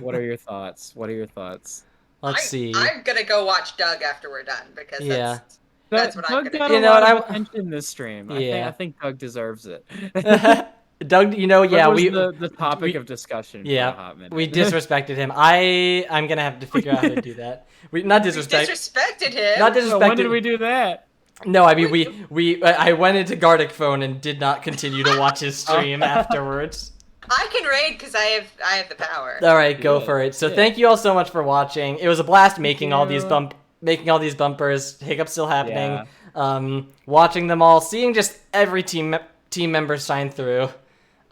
What are your thoughts? What are your thoughts? Let's see. I'm gonna go watch Doug after we're done because Yeah. that's what I'm Doug gonna got do. a lot of attention this stream. Yeah. I think Doug deserves it. Doug, yeah, Doug was we the topic of discussion for a hot minute. we disrespected him. I'm gonna have to figure out how to do that. We not disrespect. Disrespected him. Not disrespected. When did we do that? No, I mean I went into Gardic Phone and did not continue to watch his stream afterwards. I can raid because I have the power. All right, go for it. So thank you all so much for watching. It was a blast making all these bumpers. Hiccups still happening. Watching them all, seeing just every team member shine through.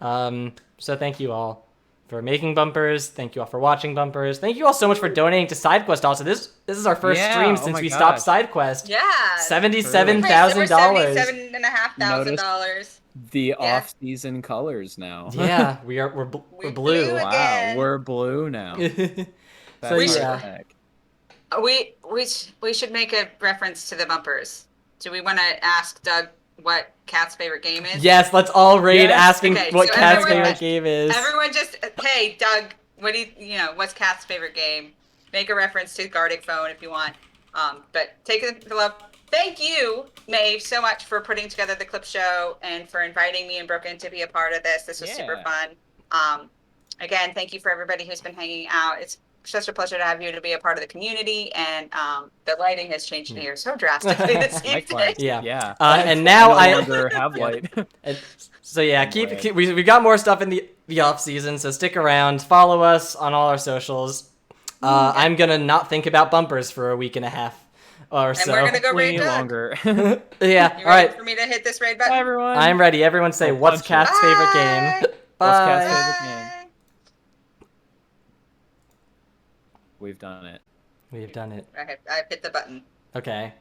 So thank you all for making bumpers. Thank you all for watching bumpers. Thank you all so much for donating to SideQuest. Also, this is our first stream since we stopped SideQuest. Yeah. $77,000. $77,000. The off-season colors now. Yeah, we're blue. Wow, we're blue now. So yeah. We should make a reference to the bumpers. Do we want to ask Doug what Kat's favorite game is? Yes, let's all raid asking what so Kat's favorite game is. Everyone just, hey, Doug, what do what's Kat's favorite game? Make a reference to Gardic Phone if you want. But take the love. Thank you, Maeve, so much for putting together the clip show and for inviting me and Brooklyn to be a part of this. This was super fun. Again, thank you for everybody who's been hanging out. It's such a pleasure to have you to be a part of the community, and the lighting has changed here so drastically this evening. Yeah. And now I no longer have light. So yeah, keep we've got more stuff in the off season. So stick around, follow us on all our socials. I'm gonna not think about bumpers for a week and a half or so. And we're gonna go raid Doug. Longer. Yeah. You All right. ready for me to hit this raid button? Bye, everyone. I'm ready. Everyone say, what's Kat's favorite game? Bye. What's Kat's favorite game? We've done it. We've done it. I've hit the button. Okay.